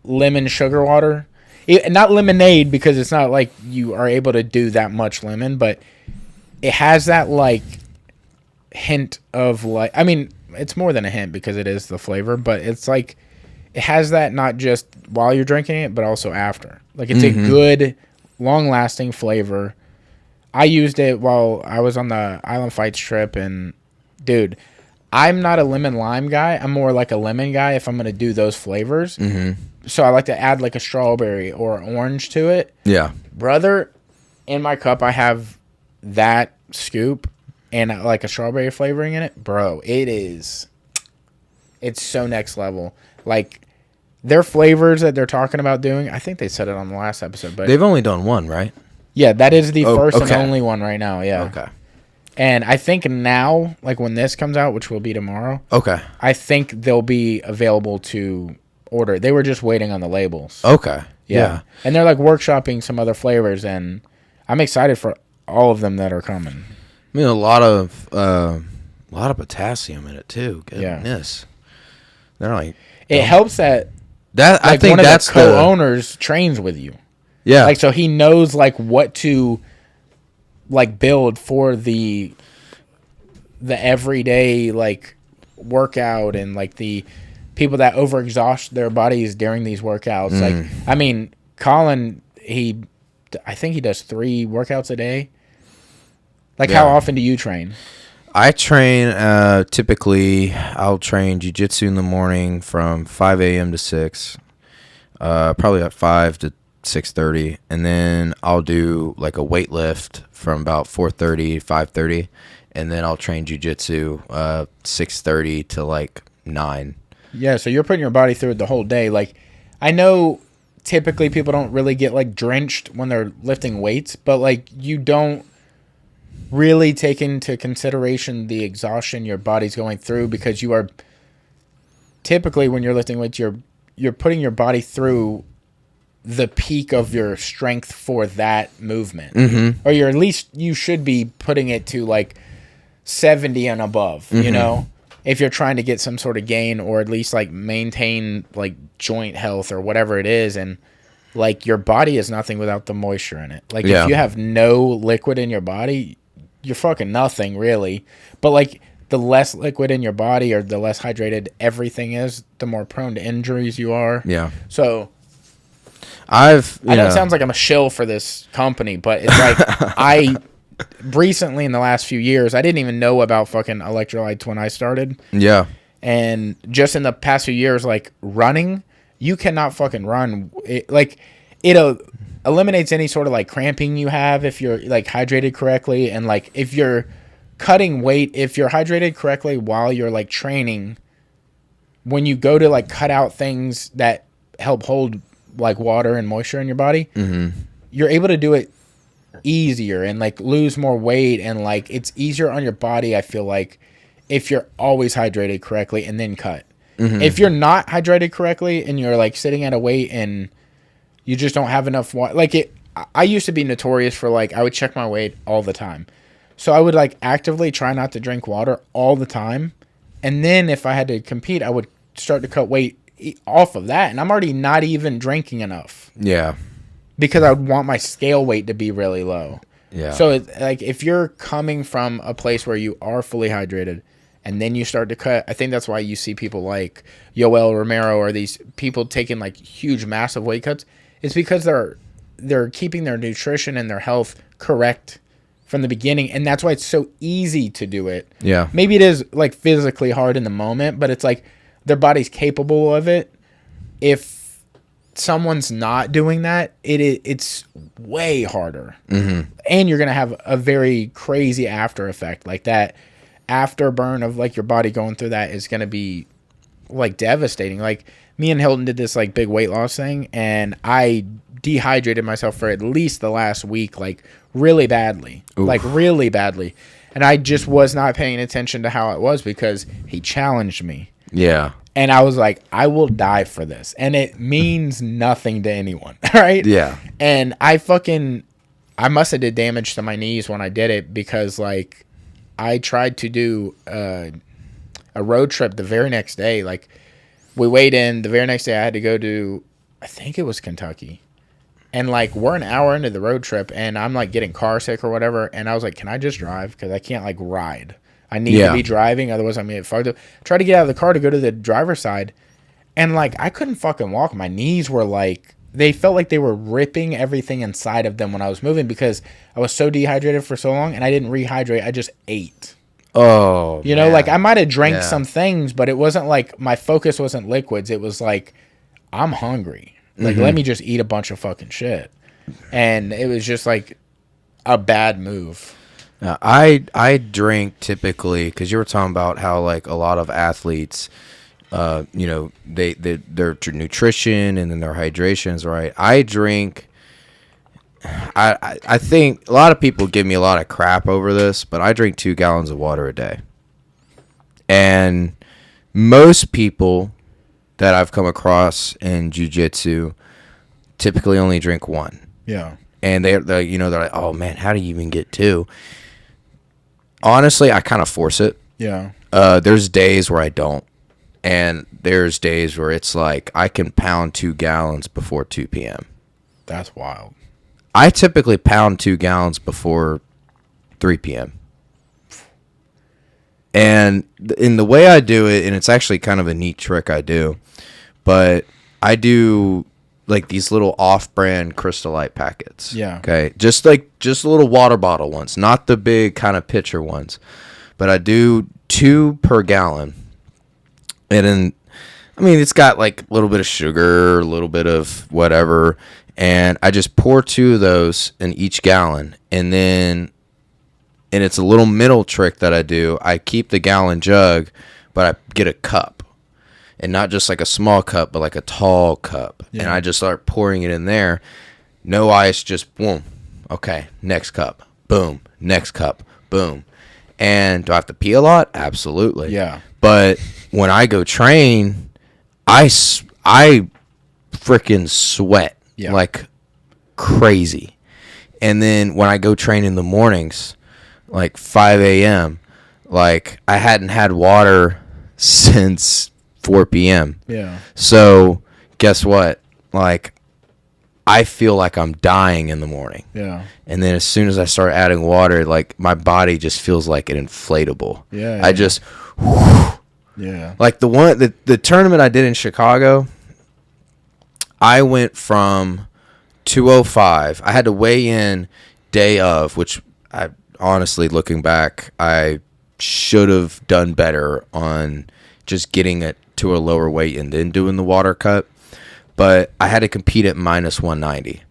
lemon sugar water. Not lemonade, because it's not like you are able to do that much lemon, but it has that like hint of like, I mean, it's more than a hint because it is the flavor, but it's like it has that not just while you're drinking it, but also after. Like it's a good, long-lasting flavor. I used it while I was on the Island Fights trip, and dude, I'm not a lemon lime guy. I'm more like a lemon guy if I'm going to do those flavors. Mm-hmm. So I like to add like a strawberry or orange to it. Yeah. Brother, in my cup, I have that scoop and like a strawberry flavoring in it. Bro, it's so next level. Like, their flavors that they're talking about doing, I think they said it on the last episode, but they've only done one, right? Yeah, that is the first and only one right now. Yeah. Okay. And I think now, like when this comes out, which will be tomorrow. Okay. I think they'll be available to order. They were just waiting on the labels. Okay. Yeah. And they're like workshopping some other flavors, and I'm excited for all of them that are coming. I mean, a lot of potassium in it too. Goodness. They're like, it helps that like I think one of that's the co-owners trains with you. Yeah. Like, so he knows like what to like build for the everyday like workout, and like the people that overexhaust their bodies during these workouts. Like, I mean, Colin, I think he does 3 workouts a day. Like, how often do you train? I train, typically, I'll train jiu-jitsu in the morning from 5 a.m. to 6, probably at 5 to 6:30, and then I'll do like a weight lift from about 4:30, 5:30, and then I'll train jiu-jitsu 6:30 to like 9. Yeah, so you're putting your body through it the whole day. Like, I know typically people don't really get like drenched when they're lifting weights, but like you don't really take into consideration the exhaustion your body's going through, because you are typically, when you're lifting weights, you're putting your body through the peak of your strength for that movement, or you're at least you should be putting it to like 70 and above, you know. if you're trying to get some sort of gain or at least like maintain like joint health or whatever it is. And like your body is nothing without the moisture in it. Like if you have no liquid in your body, you're fucking nothing really. But like the less liquid in your body or the less hydrated everything is, the more prone to injuries you are. Yeah. So I know it sounds like I'm a shill for this company, but it's like I recently in the last few years, I didn't even know about fucking electrolytes when I started. Yeah. And just in the past few years, like running, you cannot fucking run. It eliminates any sort of like cramping you have if you're like hydrated correctly. And like if you're cutting weight, if you're hydrated correctly while you're like training, when you go to like cut out things that help hold like water and moisture in your body, you're able to do it easier and like lose more weight, and like it's easier on your body, I feel like, if you're always hydrated correctly and then cut. If you're not hydrated correctly and you're like sitting at a weight and you just don't have enough water, like I used to be notorious for like I would check my weight all the time, so I would like actively try not to drink water all the time, and then if I had to compete I would start to cut weight off of that, and I'm already not even drinking enough. Yeah. Because I would want my scale weight to be really low. Yeah. So it's like if you're coming from a place where you are fully hydrated and then you start to cut, I think that's why you see people like Yoel Romero or these people taking like huge, massive weight cuts. It's because they're keeping their nutrition and their health correct from the beginning, and that's why it's so easy to do it. Yeah. Maybe it is like physically hard in the moment, but it's like their body's capable of it. If someone's not doing that, it's way harder, and you're gonna have a very crazy after effect. Like that afterburn of like your body going through that is gonna be like devastating. Like me and Hilton did this like big weight loss thing, and I dehydrated myself for at least the last week, like really badly. Oof. Like really badly, and I just was not paying attention to how it was because he challenged me. Yeah. And I was like, I will die for this. And it means nothing to anyone, right? Yeah. And I must have did damage to my knees when I did it, because like I tried to do a road trip the very next day. Like we weighed in the very next day. I had to go to, I think it was Kentucky. And like we're an hour into the road trip and I'm like getting car sick or whatever. And I was like, can I just drive? Because I can't like ride. I need to be driving, otherwise I'm going to get fucked up. Try to get out of the car to go to the driver's side, and like I couldn't fucking walk. My knees were like, they felt like they were ripping everything inside of them when I was moving, because I was so dehydrated for so long, and I didn't rehydrate. I just ate. Oh, you know, like I might have drank some things, but it wasn't like my focus wasn't liquids. It was like, I'm hungry. Like, let me just eat a bunch of fucking shit. And it was just like a bad move. I drink typically, because you were talking about how like a lot of athletes, you know, their nutrition and then their hydration is right. I drink. I think a lot of people give me a lot of crap over this, but I drink 2 gallons of water a day, and most people that I've come across in jiu-jitsu typically only drink 1. Yeah, and they're like, oh man, how do you even get 2? Honestly, I kind of force it. Yeah. There's days where I don't. And there's days where it's like I can pound 2 gallons before 2 p.m. That's wild. I typically pound 2 gallons before 3 p.m. And in the way I do it, and it's actually kind of a neat trick I do, but I do like these little off-brand Crystal Light packets. Yeah. Okay. Just little water bottle ones, not the big kind of pitcher ones. But I do 2 per gallon. And then, I mean, it's got like a little bit of sugar, a little bit of whatever. And I just pour 2 of those in each gallon. And then, and it's a little middle trick that I do. I keep the gallon jug, but I get a cup. And not just like a small cup, but like a tall cup. Yeah. And I just start pouring it in there. No ice, just boom. Okay, next cup. Boom. Next cup. Boom. And do I have to pee a lot? Absolutely. Yeah. But when I go train, I freaking sweat like crazy. And then when I go train in the mornings, like 5 a.m., like I hadn't had water since 4 p.m. Yeah. So guess what? Like, I feel like I'm dying in the morning. Yeah. And then as soon as I start adding water, like, my body just feels like an inflatable. Yeah. I just, yeah. like the tournament I did in Chicago, I went from 205. I had to weigh in day of, which I honestly, looking back, I should have done better on just getting it to a lower weight and then doing the water cut. But I had to compete at minus 190.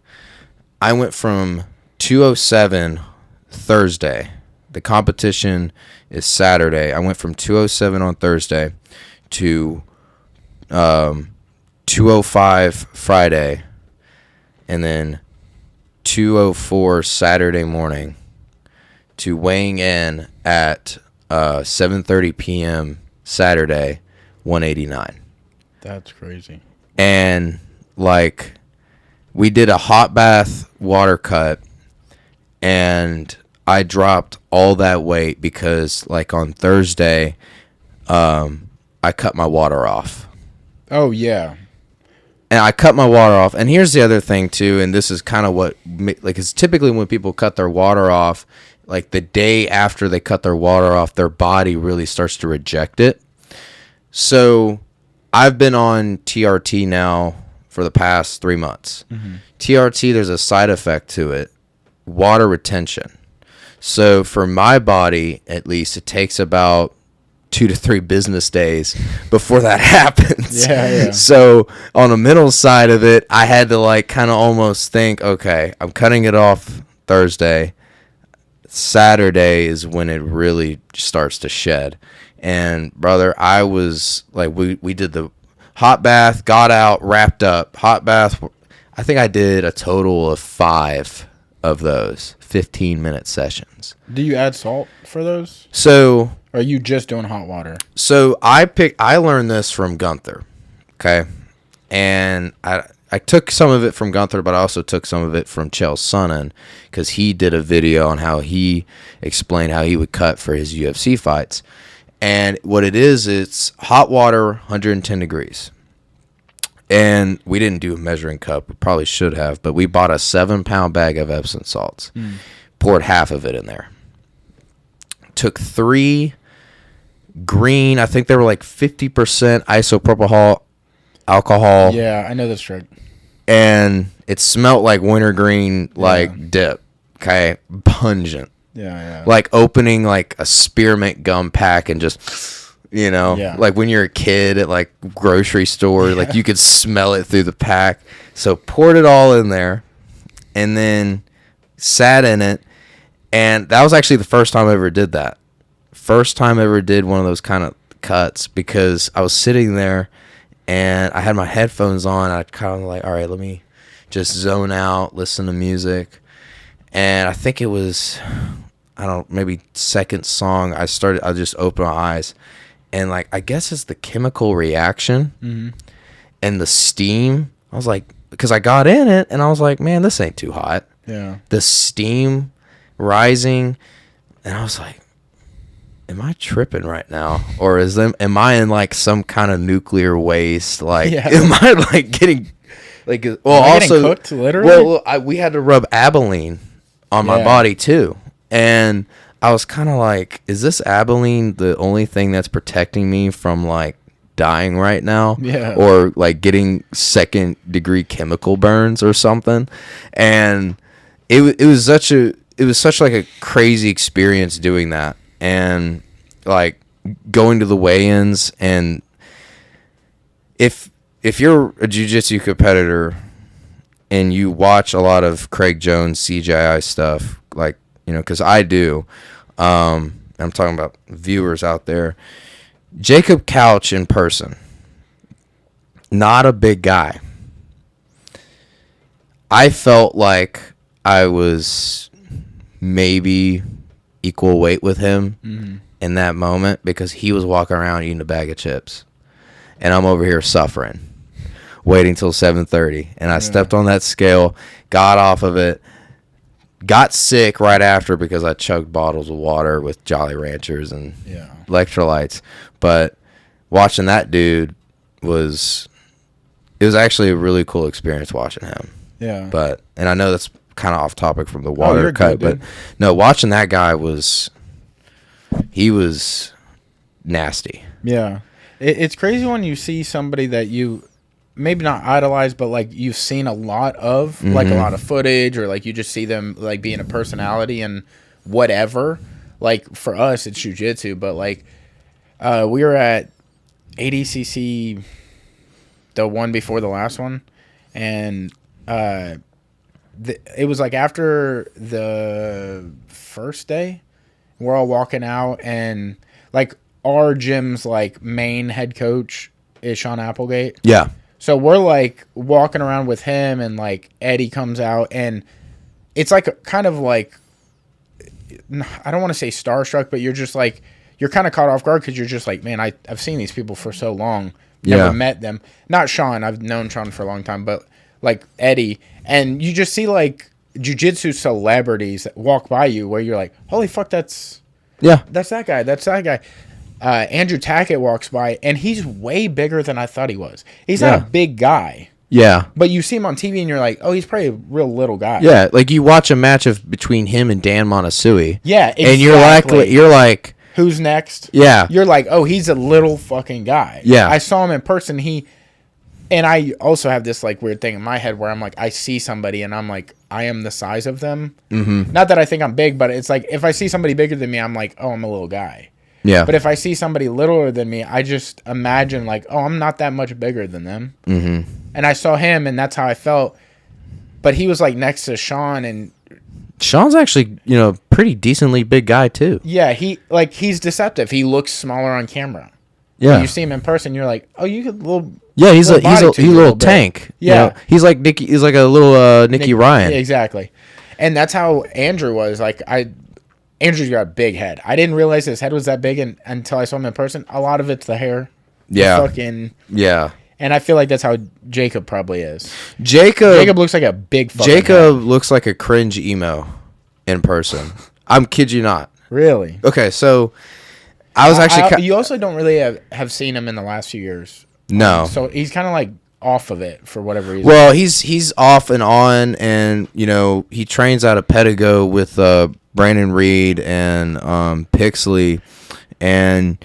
I went from 207 Thursday. The competition is Saturday. I went from 207 on Thursday to 205 Friday, and then 204 Saturday morning, to weighing in at 7:30 p.m. Saturday, 189. That's crazy. And, like, we did a hot bath water cut, and I dropped all that weight because, like, on Thursday, I cut my water off. Oh, yeah. And I cut my water off. And here's the other thing, too, and this is kind of what, like, it's typically when people cut their water off, like, the day after they cut their water off, their body really starts to reject it. So I've been on TRT now for the past 3 months. Mm-hmm. TRT, there's a side effect to it, water retention. So for my body, at least, it takes about 2 to 3 business days before that happens. Yeah. So on the mental side of it, I had to, like, kind of almost think, okay, I'm cutting it off Thursday. Saturday is when it really starts to shed. And, brother, I was, like, we did the hot bath, got out, wrapped up. Hot bath, I think I did a total of 5 of those 15-minute sessions. Do you add salt for those? So, or are you just doing hot water? So I learned this from Gunther, okay? And I took some of it from Gunther, but I also took some of it from Chael Sonnen, because he did a video on how he explained how he would cut for his UFC fights. And what it is, it's hot water, 110 degrees. And we didn't do a measuring cup. We probably should have, but we bought a 7-pound bag of Epsom salts. Poured half of it in there. Took 3 green, I think they were like 50% isopropyl alcohol. Yeah, I know this trick. And it smelled like wintergreen, like, dip. Okay? Pungent. Yeah. Like opening, like, a spearmint gum pack and just, you know, like when you're a kid at, like, grocery store, like, you could smell it through the pack. So poured it all in there and then sat in it. And that was actually the first time I ever did that. First time I ever did one of those kind of cuts, because I was sitting there and I had my headphones on. I kind of like, all right, let me just zone out, listen to music. And I think it was, I don't know, maybe second song, I just opened my eyes. And, like, I guess it's the chemical reaction and the steam. I was like, because I got in it and I was like, man, this ain't too hot. Yeah. The steam rising. And I was like, am I tripping right now? Or am I in, like, some kind of nuclear waste? Like, am I, like, getting, like, well, also, getting cooked, literally? Well, we had to rub Abilene on my body too. And I was kind of like, is this Abilene the only thing that's protecting me from, like, dying right now? Yeah. Or, like, getting 2nd-degree chemical burns or something? And it was such like a crazy experience doing that. And, like, going to the weigh-ins, and if you're a jiu-jitsu competitor and you watch a lot of Craig Jones CGI stuff, like, you know, because I do, I'm talking about viewers out there, Jacob Couch in person, not a big guy. I felt like I was maybe equal weight with him in that moment, because he was walking around eating a bag of chips and I'm over here suffering, waiting till 7:30. And I stepped on that scale, got off of it, got sick right after because I chugged bottles of water with Jolly Ranchers and electrolytes. But watching that dude was actually a really cool experience watching him. Yeah. And I know that's kind of off topic from the water cut, good, but no, watching that guy he was nasty. Yeah. It's crazy when you see somebody that you maybe not idolize, but like you've seen a lot of, like a lot of footage, or like you just see them like being a personality and whatever. Like for us, it's jiu-jitsu, but like we were at ADCC, the one before the last one, and it was like after the first day, we're all walking out, and like our gym's like main head coach is Sean Applegate. Yeah. So we're like walking around with him, and like Eddie comes out, and it's like kind of like, I don't want to say starstruck, but you're just like, you're kind of caught off guard because you're just like, man, I've seen these people for so long, never met them. Not Sean, I've known Sean for a long time, but like Eddie, and you just see like jiu-jitsu celebrities that walk by you where you're like, holy fuck, that's that guy. Andrew Tackett walks by, and he's way bigger than I thought he was. He's not a big guy. Yeah. But you see him on TV, and you're like, oh, he's probably a real little guy. Yeah, like you watch a match between him and Dan Montesui. Yeah, exactly. And you're like, who's next? Yeah. You're like, oh, he's a little fucking guy. Yeah. I saw him in person. And I also have this like weird thing in my head where I'm like, I see somebody and I'm like, I am the size of them. Mm-hmm. Not that I think I'm big, but it's like if I see somebody bigger than me, I'm like, oh, I'm a little guy. Yeah. But if I see somebody littler than me, I just imagine like, oh, I'm not that much bigger than them. Mm-hmm. And I saw him, and that's how I felt. But he was like next to Sean, and Sean's actually, pretty decently big guy too. Yeah, he's deceptive. He looks smaller on camera. Yeah. When you see him in person, you're like, oh, you could little. Yeah, he's a little tank. Yeah, he's like Nicky. He's like a little Nicky Ryan. Yeah, exactly. And that's how Andrew was. Like Andrew's got a big head. I didn't realize his head was that big until I saw him in person. A lot of it's the hair. Yeah. Yeah. And I feel like that's how Jacob probably is. Jacob looks like a big fucking Jacob head. Looks like a cringe emo in person. I'm kid you not. Really? Okay, so I was actually... you also don't really have seen him in the last few years. No. So he's kind of like off of it for whatever reason. Well, he's off and on, and, he trains out of Pedigo with Brandon Reed and Pixley, and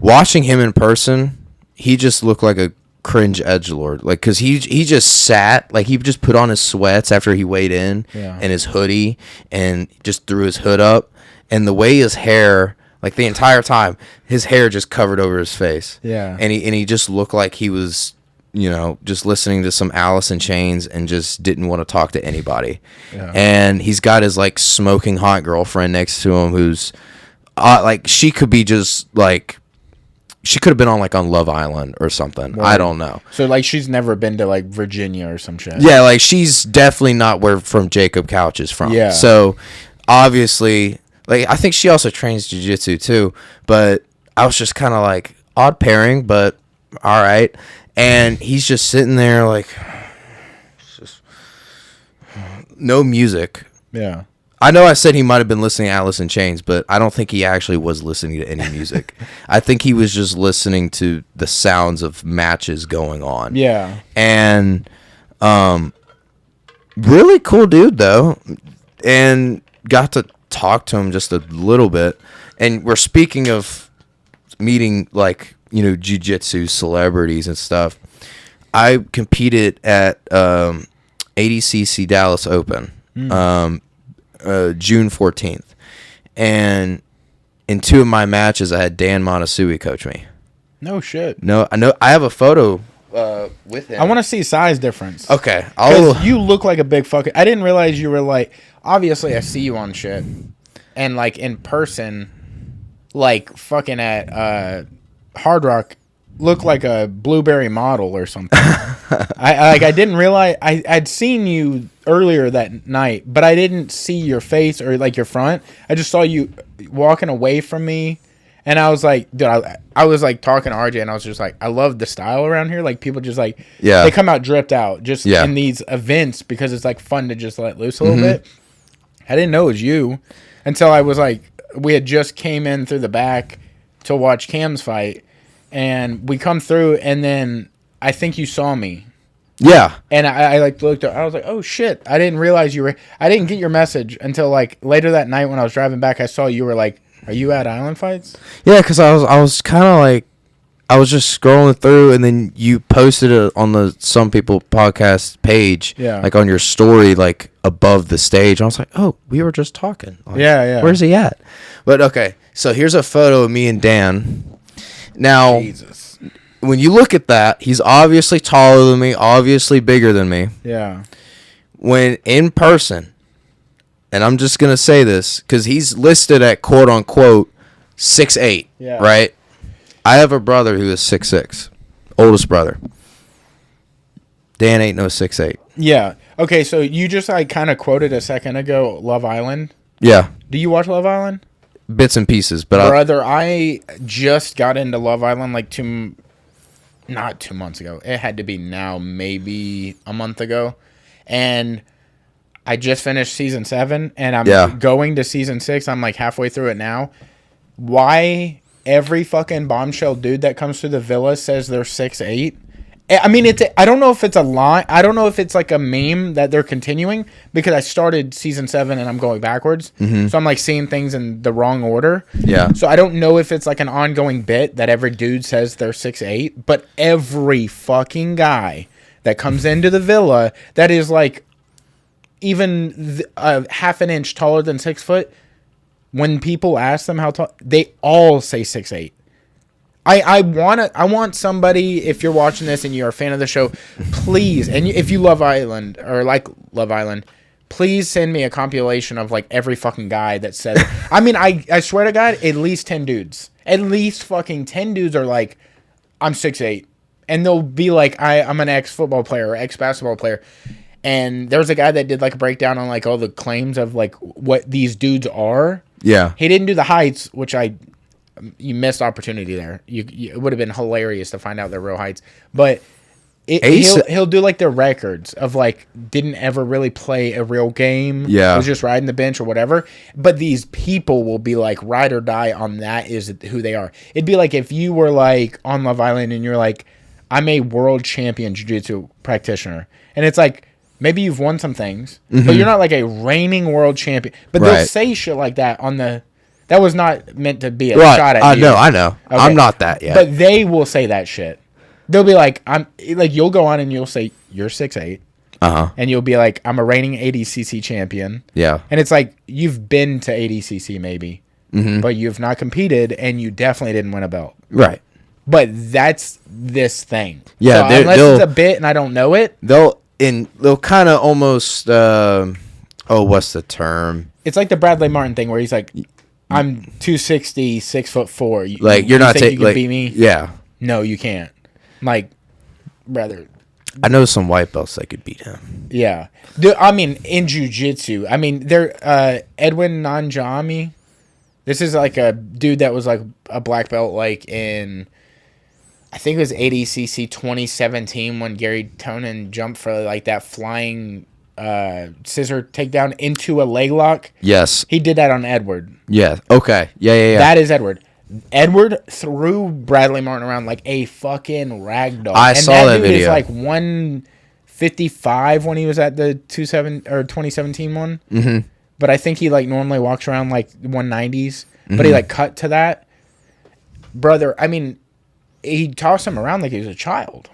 watching him in person, he just looked like a cringe edgelord. Like, because he just sat, like, he just put on his sweats after he weighed in and his hoodie and just threw his hood up. And the way his hair, like, the entire time, his hair just covered over his face. Yeah. And he just looked like he was, just listening to some Alice in Chains and just didn't want to talk to anybody. Yeah. And he's got his, like, smoking hot girlfriend next to him who's, like, she could be just, like, she could have been on Love Island or something. Right. I don't know. So, like, she's never been to, like, Virginia or some shit. Yeah, like, she's definitely not where from Jacob Couch is from. Yeah. So, obviously, like, I think she also trains jiu-jitsu, too. But I was just kind of, like, odd pairing, but all right. And he's just sitting there, like, just no music. Yeah. I know I said he might have been listening to Alice in Chains, but I don't think he actually was listening to any music. I think he was just listening to the sounds of matches going on. Yeah. And really cool dude, though. And got to talk to him just a little bit. And we're speaking of meeting, like, jiu-jitsu celebrities and stuff. I competed at ADCC Dallas Open. June 14th, and in 2 of my matches, I had Dan Montesui coach me. No shit. No, I know. I have a photo with him. I want to see size difference. Okay, because you look like a big fucking. I didn't realize you were like. Obviously, I see you on shit, and like in person, like fucking at Hard Rock, look like a Blueberry model or something. I didn't realize I'd seen you earlier that night, but I didn't see your face or like your front. I just saw you walking away from me, and I was like, dude, I was like talking to RJ, and I was just like, I love the style around here. Like people just like, they come out dripped out just in these events because it's like fun to just let loose a little bit. I didn't know it was you until I was like, we had just came in through the back to watch Cam's fight. and we come through, and then I think you saw me. Yeah. And I like looked up. I was like, "Oh shit! I didn't realize you were." I didn't get your message until like later that night when I was driving back. I saw you were like, "Are you at Island Fights?" Yeah, because I was kind of like, I was just scrolling through, and then you posted it on the Some People podcast page, like on your story, like above the stage. I was like, "Oh, we were just talking." Like, yeah. Where's he at? But okay, so here's a photo of me and Dan. Now, Jesus. When you look at that, he's obviously taller than me, obviously bigger than me. Yeah. When in person, and I'm just going to say this because he's listed at quote unquote 6'8", right? I have a brother who is 6'6", oldest brother. Dan ain't no 6'8". Yeah. Okay, so you just like kind of quoted a second ago Love Island. Yeah. Do you watch Love Island? Bits and pieces, but Brother, I just got into Love Island like not 2 months ago. It had to be now, maybe a month ago. And I just finished season 7, and I'm going to season 6. I'm like halfway through it now. Why every fucking bombshell dude that comes to the villa says they're 6'8"? I mean, I don't know if it's a line. I don't know if it's like a meme that they're continuing, because I started season 7 and I'm going backwards. Mm-hmm. So I'm like seeing things in the wrong order. Yeah. So I don't know if it's like an ongoing bit that every dude says they're 6'8", but every fucking guy that comes into the villa that is like even half an inch taller than 6 foot, when people ask them how tall, they all say 6'8". I want somebody, if you're watching this and you're a fan of the show, please, and if you love Island or like Love Island, please send me a compilation of like every fucking guy that says. I mean, I swear to God, at least 10 dudes, at least fucking 10 dudes are like, I'm 6'8", and they'll be like, I'm an ex-football player or ex-basketball player. And there's a guy that did like a breakdown on like all the claims of like what these dudes are. Yeah. He didn't do the heights, which you missed opportunity there. It would have been hilarious to find out their real heights, but he'll do like their records of like didn't ever really play a real game. Yeah, was just riding the bench or whatever. But these people will be like ride or die on that is who they are. It'd be like if you were like on Love Island and you're like, I'm a world champion jiu-jitsu practitioner, and it's like maybe you've won some things, but you're not like a reigning world champion. But they'll say shit like that on the. That was not meant to be a shot at you. I know. Okay. I'm not that yet. But they will say that shit. They'll be like, you'll go on and you'll say, you're 6'8". And you'll be like, I'm a reigning ADCC champion. Yeah. And it's like, you've been to ADCC maybe, but you've not competed, and you definitely didn't win a belt. Right. But that's this thing. Yeah. So unless it's a bit and I don't know it. They'll kind of almost, what's the term? It's like the Bradley Martin thing where he's like, I'm 260, 6'4". Like you're not taking. You can beat me? Yeah. No, you can't. Like, brother. I know some white belts that could beat him. Yeah. I mean, in jiu-jitsu. I mean, Edwin Nanjami. This is like a dude that was like a black belt like in, I think it was ADCC 2017 when Gary Tonin jumped for like that flying scissor takedown into a leg lock. Yes. He did that on Edward. Yeah. Okay. Yeah. That is Edward. Edward threw Bradley Martin around like a fucking ragdoll. I saw that video. He was like 155 when he was at the 2017 one. Mm-hmm. But I think he like normally walks around like 190s. But he like cut to that. Brother, I mean, he tossed him around like he was a child.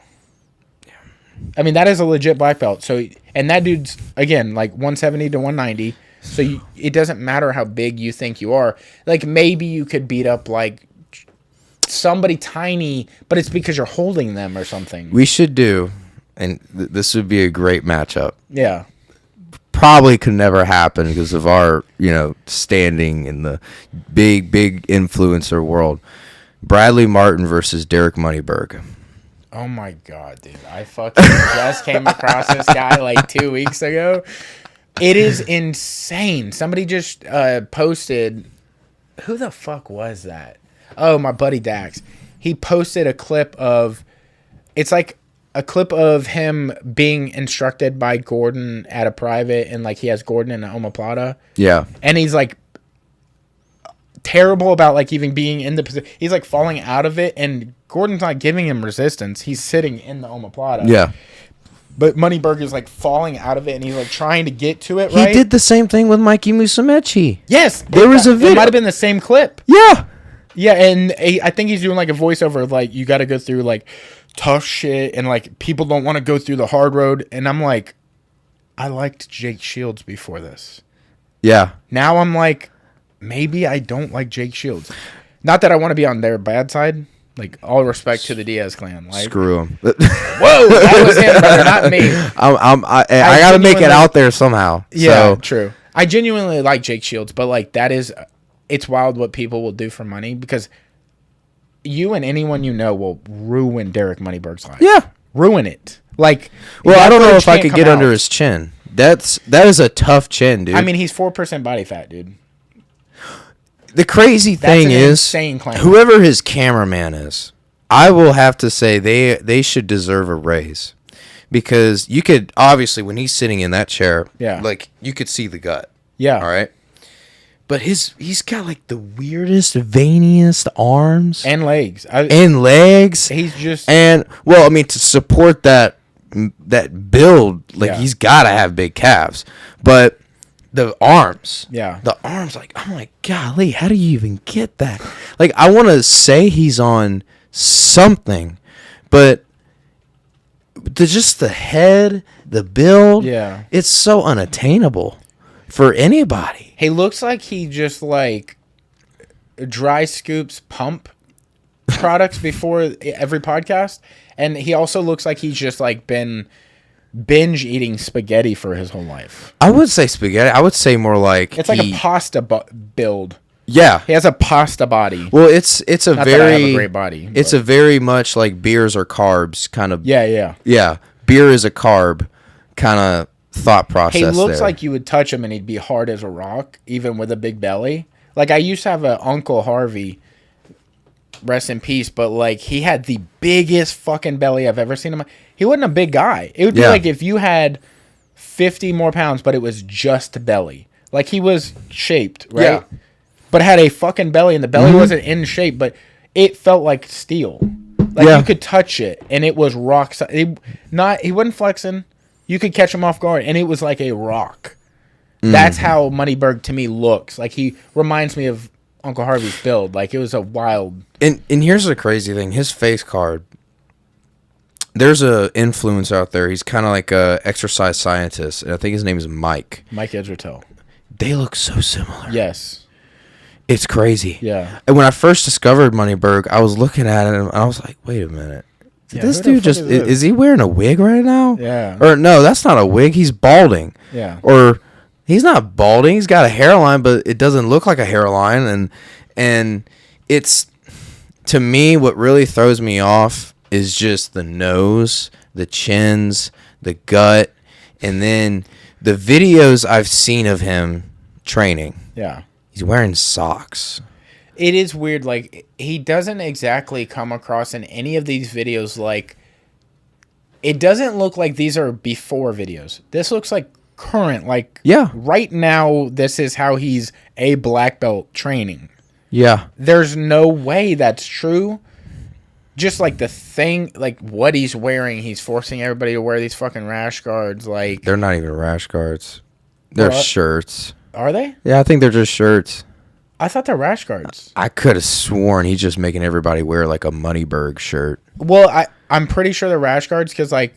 I mean, that is a legit black belt. So, and that dude's, again, like 170 to 190. So it doesn't matter how big you think you are. Like, maybe you could beat up, like, somebody tiny, but it's because you're holding them or something. We should do, and this would be a great matchup. Yeah. Probably could never happen because of our, standing in the big influencer world. Bradley Martin versus Derek Moneyberg. Oh my God, dude. I fucking just came across this guy like 2 weeks ago. It is insane. Somebody just posted. Who the fuck was that? Oh, my buddy Dax. He posted a clip of. It's like a clip of him being instructed by Gordon at a private, and like he has Gordon in an omoplata. Yeah. And he's like terrible about like even being in the position. He's like falling out of it, and Gordon's not giving him resistance. He's sitting in the omoplata. Yeah. But Moneyberg is like falling out of it, and he's like trying to get to it. Right? He did the same thing with Mikey Musumeci. Yes, there was a video. It might have been the same clip. Yeah. Yeah, and I think he's doing like a voiceover of like, you got to go through like tough shit, and like people don't want to go through the hard road. And I'm like, I liked Jake Shields before this. Yeah. Now I'm like, maybe I don't like Jake Shields. Not that I want to be on their bad side. Like, all respect to the Diaz clan. Like, screw him. Whoa, that was him, brother, not me. I got to make it out there somehow. Yeah, so. True. I genuinely like Jake Shields, but like it's wild what people will do for money, because you and anyone you know will ruin Derek Moneyberg's life. Yeah. Ruin it. Like, well, I don't know if I could get under his chin. That is a tough chin, dude. I mean, he's 4% body fat, dude. The crazy thing is, whoever his cameraman is, I will have to say they should deserve a raise, because you could obviously, when he's sitting in that chair, like you could see the gut. Yeah. All right. But he's got like the weirdest, veiniest arms and legs. He's just well, I mean, to support that build, like he's got to have big calves, but. The arms. Like, I'm like, golly, how do you even get that? Like, I want to say he's on something, but just the head, the build, it's so unattainable for anybody. He looks like he just, like, dry scoops pump products before every podcast, and he also looks like he's just, like, been binge eating spaghetti for his whole life. I would say spaghetti. I would say more like it's like a pasta build. Yeah, he has a pasta body. Well, it's a Not very that I have a great body. It's a very much like beers or carbs kind of. Yeah. Beer is a carb kind of thought process. He looks like you would touch him and he'd be hard as a rock, even with a big belly. Like, I used to have an Uncle Harvey. Rest in peace, but like he had the biggest fucking belly I've ever seen him. He wasn't a big guy. It would be like if you had 50 more pounds, but it was just belly. Like, he was shaped, right? Yeah. But had a fucking belly, and the belly wasn't in shape, but it felt like steel. Like you could touch it, and it was rock. He wasn't flexing. You could catch him off guard, and it was like a rock. That's how Moneyberg to me looks. Like, he reminds me of Uncle Harvey's build. Like, it was a wild. And here's the crazy thing: his face card. There's a influencer out there. He's kind of like a exercise scientist, and I think his name is Mike. Mike Edgertel. They look so similar. Yes. It's crazy. Yeah. And when I first discovered Moneyberg, I was looking at him and I was like, "Wait a minute, this dude is he wearing a wig right now? Yeah. Or no, that's not a wig. He's balding. Yeah. Or he's not balding. He's got a hairline, but it doesn't look like a hairline. And it's, to me, what really throws me off is just the nose, the chins, the gut, and then the videos I've seen of him training. Yeah. He's wearing socks. It is weird. Like, he doesn't exactly come across in any of these videos like, it doesn't look like these are before videos. This looks like current. Like, right now, this is how he's a black belt training. Yeah. There's no way that's true. Just like the thing, like what he's wearing, he's forcing everybody to wear these fucking rash guards. Like, they're not even rash guards. They're shirts. Are they? Yeah, I think they're just shirts. I thought they're rash guards. I could have sworn he's just making everybody wear like a Moneyberg shirt. Well, I'm pretty sure they're rash guards because like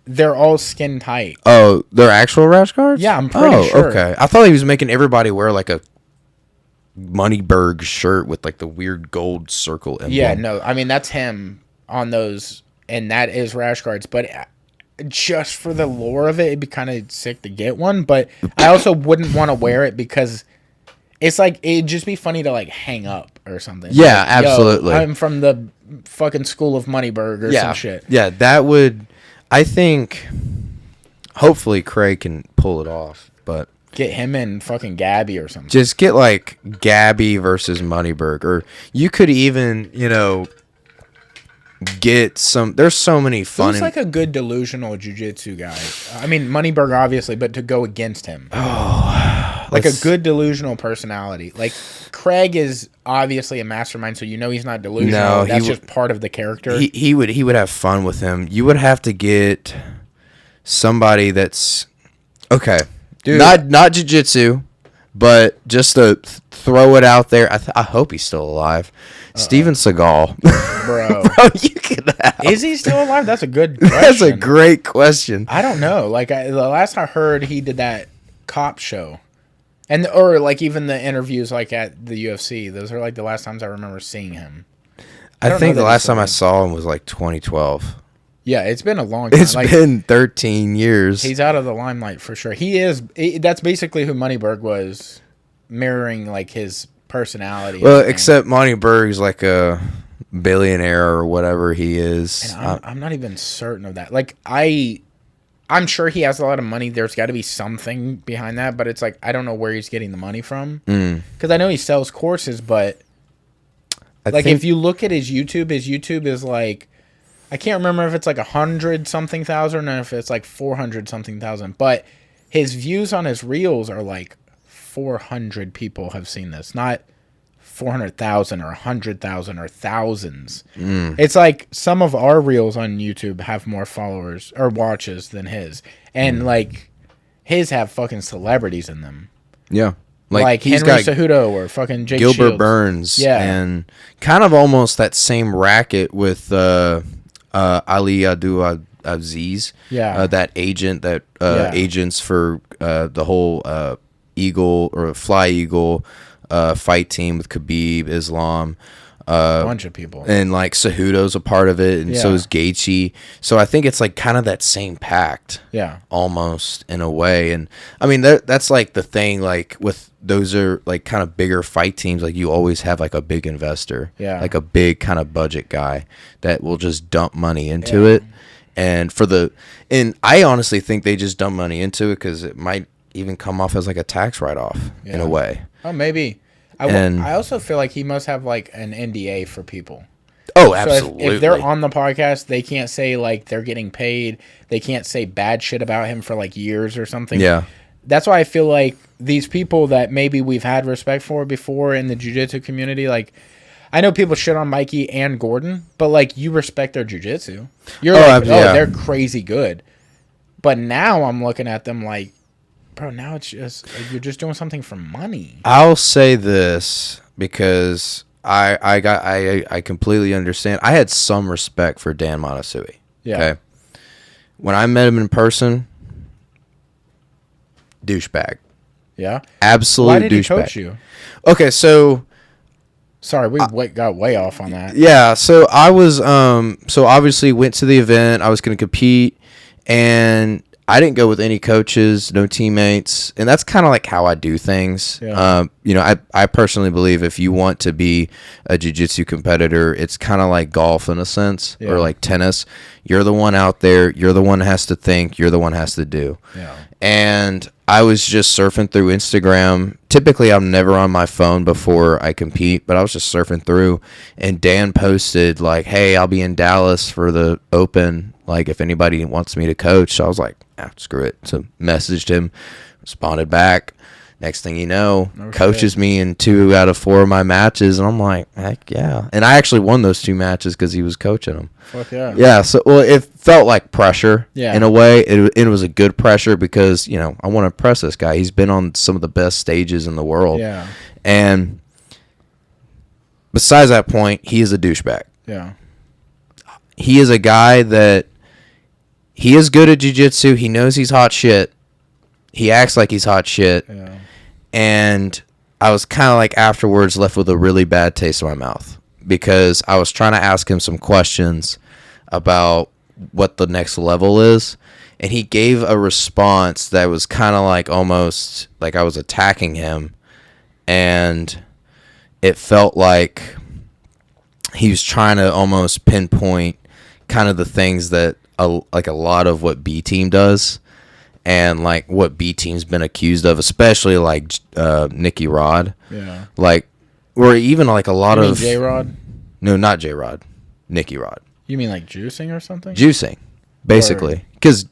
they're all skin tight. Oh, they're actual rash guards? Yeah, I'm pretty sure. Okay. I thought he was making everybody wear like a Moneyberg shirt with like the weird gold circle emblem. Yeah, no, I mean that's him on those, and that is rash guards. But just for the lore of it, it'd be kind of sick to get one. But I also wouldn't want to wear it because it's like it'd just be funny to like hang up or something. Yeah, like, absolutely. I'm from the fucking school of Moneyberg or some shit. Yeah, that would. I think. Hopefully, Craig can pull it off, but. Get him and fucking Gabby or something. Just get like Gabby versus Moneyberg, or you could even, get some. There's so many fun. Who's like a good delusional jiu-jitsu guy? I mean, Moneyberg obviously, but to go against him. Oh, Like a good delusional personality. Like Craig is obviously a mastermind, so you know he's not delusional. No, That's just part of the character. He would have fun with him. You would have to get somebody that's okay. Dude. Not jiu-jitsu, but just to throw it out there. I hope he's still alive. Steven Seagal. Bro, you can have. Is he still alive? That's a good question. That's a great question. I don't know. Like the last I heard, he did that cop show. Or like even the interviews like at the UFC. Those are like the last times I remember seeing him. I think the last time I saw him was like 2012. Yeah, it's been a long time. It's been 13 years. He's out of the limelight for sure. That's basically who Moneyberg was, mirroring like his personality. Well, except Moneyberg's like a billionaire or whatever he is. And I'm not even certain of that. Like I'm sure he has a lot of money. There's got to be something behind that, but it's like I don't know where he's getting the money from. Because I know he sells courses, but if you look at his YouTube is like, I can't remember if it's like 100 something thousand or if it's like 400 something thousand. But his views on his reels are like 400 people have seen this, not 400,000 or 100,000 or thousands. It's like some of our reels on YouTube have more followers or watches than his, and like his have fucking celebrities in them. Yeah, like he's Henry got Cejudo or fucking Jake Gilbert Shields. Burns. Yeah, and kind of almost that same racket with Ali Aziz. Yeah, that agent that agents for the whole Eagle or Fly Eagle fight team with Khabib, Islam, a bunch of people, and like Cejudo's a part of it, and so is Gaethje. So I think it's like kind of that same pact, almost in a way. And I mean that's like the thing, like with those are like kind of bigger fight teams. Like you always have like a big investor, like a big kind of budget guy that will just dump money into it. And I honestly think they just dump money into it because it might even come off as like a tax write-off in a way. Oh, maybe. I also feel like he must have like an NDA for people. Oh, absolutely. So if they're on the podcast, they can't say like they're getting paid. They can't say bad shit about him for like years or something. Yeah. That's why I feel like these people that maybe we've had respect for before in the jiu-jitsu community, like I know people shit on Mikey and Gordon, but like you respect their jiu-jitsu. You're they're crazy good. But now I'm looking at them like, bro, now it's just like, you're just doing something for money. I'll say this because I completely understand. I had some respect for Dan Montesui. Yeah. Okay. When I met him in person, douchebag. Yeah. Absolute douchebag. Why did he coach you? Okay, so sorry, we got way off on that. Yeah, so I was so obviously went to the event. I was going to compete, and I didn't go with any coaches, no teammates, and that's kind of like how I do things. Yeah. I personally believe if you want to be a jiu-jitsu competitor, it's kind of like golf in a sense, or like tennis. You're the one out there. You're the one that has to think. You're the one that has to do. Yeah. And I was just surfing through Instagram. Typically, I'm never on my phone before I compete, but I was just surfing through, and Dan posted like, "Hey, I'll be in Dallas for the Open. Like, if anybody wants me to coach." So I was like, screw it. So messaged him, responded back. Next thing you know, coaches me in 2 out of 4 of my matches, and I'm like, heck yeah. And I actually won those 2 matches because he was coaching them. Fuck yeah. Yeah, so well, it felt like pressure in a way. It was a good pressure because, I want to impress this guy. He's been on some of the best stages in the world. Yeah. And besides that point, he is a douchebag. Yeah. He is a guy that he is good at jiu-jitsu. He knows he's hot shit. He acts like he's hot shit. Yeah. And I was kind of like afterwards left with a really bad taste in my mouth because I was trying to ask him some questions about what the next level is. And he gave a response that was kind of like almost like I was attacking him. And it felt like he was trying to almost pinpoint kind of the things that like a lot of what B Team does. And like what B Team's been accused of, especially like Nicky Rod. Yeah. Like, or even like a lot of J Rod? No, not J Rod. Nicky Rod. You mean like juicing or something? Juicing, basically. Because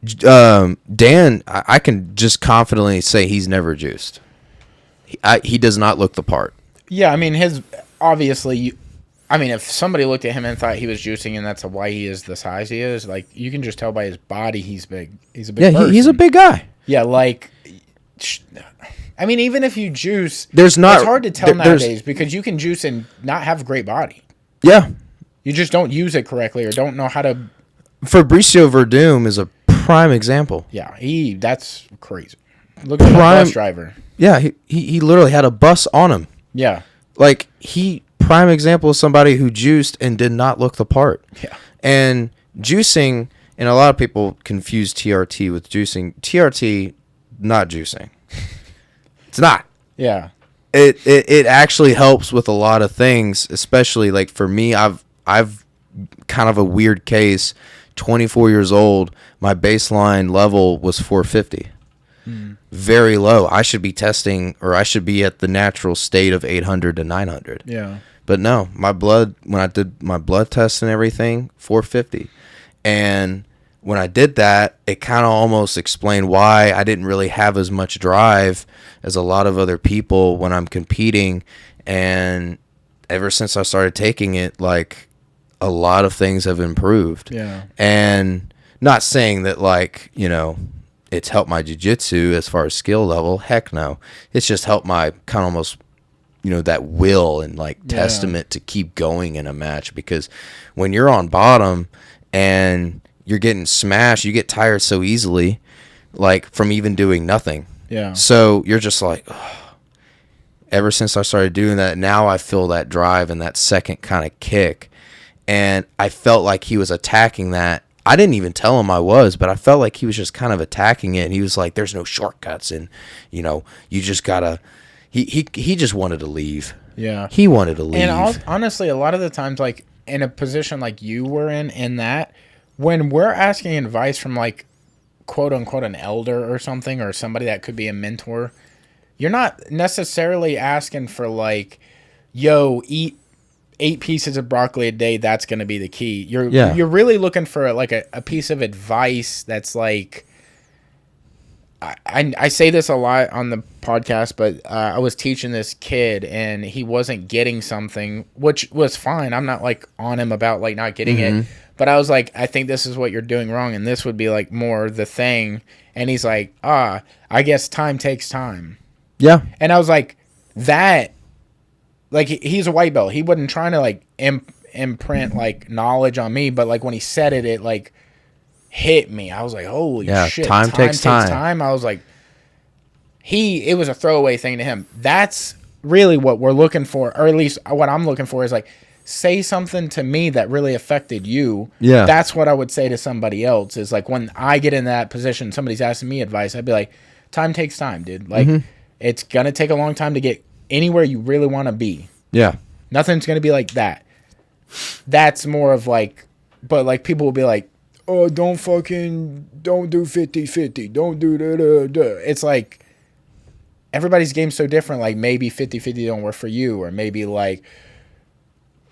Dan, I can just confidently say he's never juiced. He does not look the part. Yeah, I mean, if somebody looked at him and thought he was juicing and that's why he is the size he is, like, you can just tell by his body he's big. He's a big person. He's a big guy. Yeah, like, I mean, even if you juice, it's hard to tell nowadays because you can juice and not have a great body. Yeah. You just don't use it correctly or don't know how to. Fabricio Verdum is a prime example. Yeah, that's crazy. Look at the bus driver. Yeah, he literally had a bus on him. Yeah. Like, prime example of somebody who juiced and did not look the part. Yeah. And juicing, and a lot of people confuse TRT with juicing. TRT, not juicing. It's not. Yeah. It actually helps with a lot of things, especially like for me, I've kind of a weird case. 24 years old, my baseline level was 450. Very low. I should be testing, or I should be at the natural state of 800 to 900. Yeah. But no, my blood, when I did my blood tests and everything, 450. And when I did that, it kind of almost explained why I didn't really have as much drive as a lot of other people when I'm competing. And ever since I started taking it, like, a lot of things have improved. Yeah. And not saying that, like, you know, it's helped my jiu-jitsu as far as skill level. Heck no. It's just helped my kind of almost, you know, that will and, like, testament to keep going in a match. Because when you're on bottom and you're getting smashed, you get tired so easily, like, from even doing nothing. Yeah. So you're just like, oh. Ever since I started doing that, now I feel that drive and that second kind of kick. And I felt like he was attacking that. I didn't even tell him I was, but I felt like he was just kind of attacking it. And he was like, there's no shortcuts. And, you know, you just got to... He just wanted to leave. Yeah. He wanted to leave. And honestly, a lot of the times, like, in a position like you were in that, when we're asking advice from, like, quote-unquote an elder or something, or somebody that could be a mentor, you're not necessarily asking for, like, yo, eat 8 pieces of broccoli a day, that's going to be the key. You're really looking for, like, a piece of advice that's, like... I say this a lot on the podcast, but I was teaching this kid, and he wasn't getting something, which was fine. I'm not, like, on him about, like, not getting it. But I was like, I think this is what you're doing wrong, and this would be, like, more the thing. And he's like, I guess time takes time. Yeah. And I was like, that... Like, he's a white belt. He wasn't trying to, like, imprint, like, knowledge on me. But, like, when he said it, it, like, hit me. I was like, holy shit. Time takes time. I was like, it was a throwaway thing to him. That's really what we're looking for. Or at least what I'm looking for is, like, say something to me that really affected you. Yeah. That's what I would say to somebody else. Is, like, when I get in that position, somebody's asking me advice, I'd be like, time takes time, dude. Like, it's going to take a long time to get anywhere you really want to be. Yeah. Nothing's going to be like that. That's more of like, but like people will be like, oh, don't do 50-50. Don't do da. It's like everybody's game's so different. Like maybe 50-50 don't work for you, or maybe like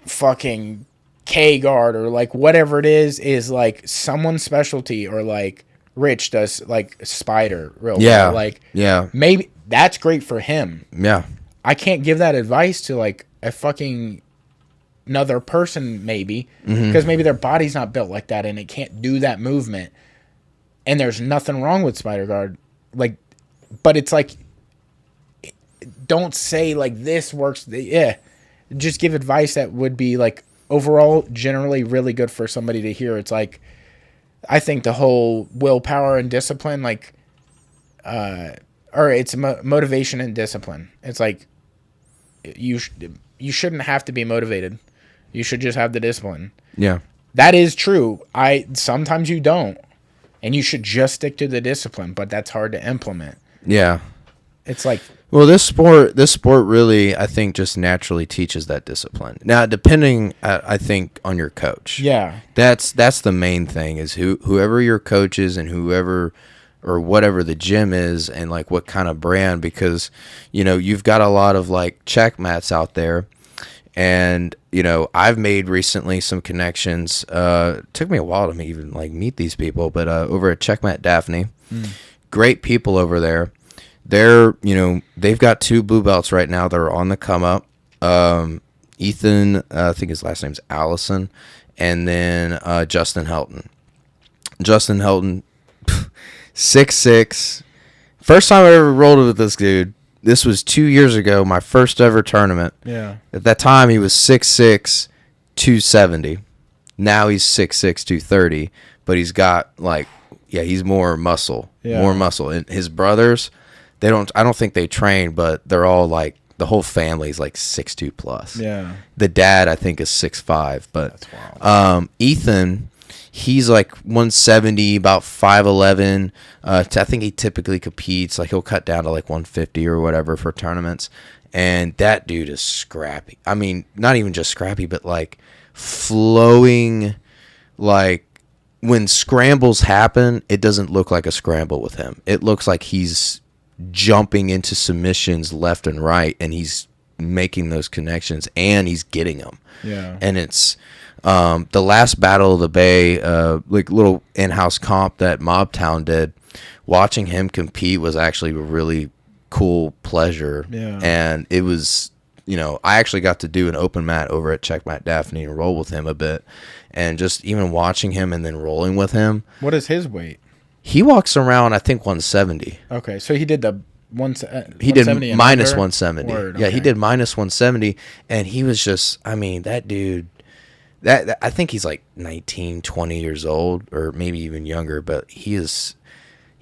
fucking K-guard or like whatever it is like someone's specialty, or like Rich does like spider real well. Like maybe that's great for him. Yeah. I can't give that advice to like a fucking another person maybe, because maybe their body's not built like that and it can't do that movement. And there's nothing wrong with spider guard, like, but it's like, don't say like this works. Just give advice that would be like overall generally really good for somebody to hear. It's like, I think the whole willpower and discipline, like, or it's motivation and discipline. It's like you shouldn't have to be motivated. You should just have the discipline. Yeah, that is true. Sometimes you don't, and you should just stick to the discipline. But that's hard to implement. Yeah, it's like, well, this sport really, I think, just naturally teaches that discipline. Now, depending, I think, on your coach. Yeah, that's the main thing is whoever your coach is and whoever or whatever the gym is and like what kind of brand, because, you know, you've got a lot of like check mats out there And, you know, I've made recently some connections. It took me a while to even like meet these people, but over at Checkmate Daphne, great people over there. They're, you know, they've got 2 blue belts right now that are on the come up. Ethan, I think his last name's Allison, and then Justin Helton. Justin Helton, 6'6". First time I ever rolled with this dude. This was 2 years ago, my first ever tournament. Yeah. At that time, he was 6'6", 270. Now he's 6'6", 230. But he's got, like, yeah, he's more muscle. Yeah. More muscle. And his brothers, I don't think they train, but they're all, like, the whole family's, like, 6'2 plus. Yeah. The dad, I think, is 6'5. But that's wild. Ethan, he's like 170, about 5'11". I think he typically competes. Like, he'll cut down to like 150 or whatever for tournaments. And that dude is scrappy. I mean, not even just scrappy, but like flowing. Like, when scrambles happen, it doesn't look like a scramble with him. It looks like he's jumping into submissions left and right, and he's making those connections, and he's getting them. Yeah. And it's the last Battle of the Bay, like little in-house comp that Mobtown did. Watching him compete was actually a really cool pleasure. Yeah. And it was, you know, I actually got to do an open mat over at Checkmate Daphne and roll with him a bit. And just even watching him and then rolling with him. What is his weight? He walks around, I think, 170. Okay, so he did the he did minus 170. Word, yeah, okay. he did minus 170, and he was just, I mean, that dude, that I think he's like 19, 20 years old, or maybe even younger, but he's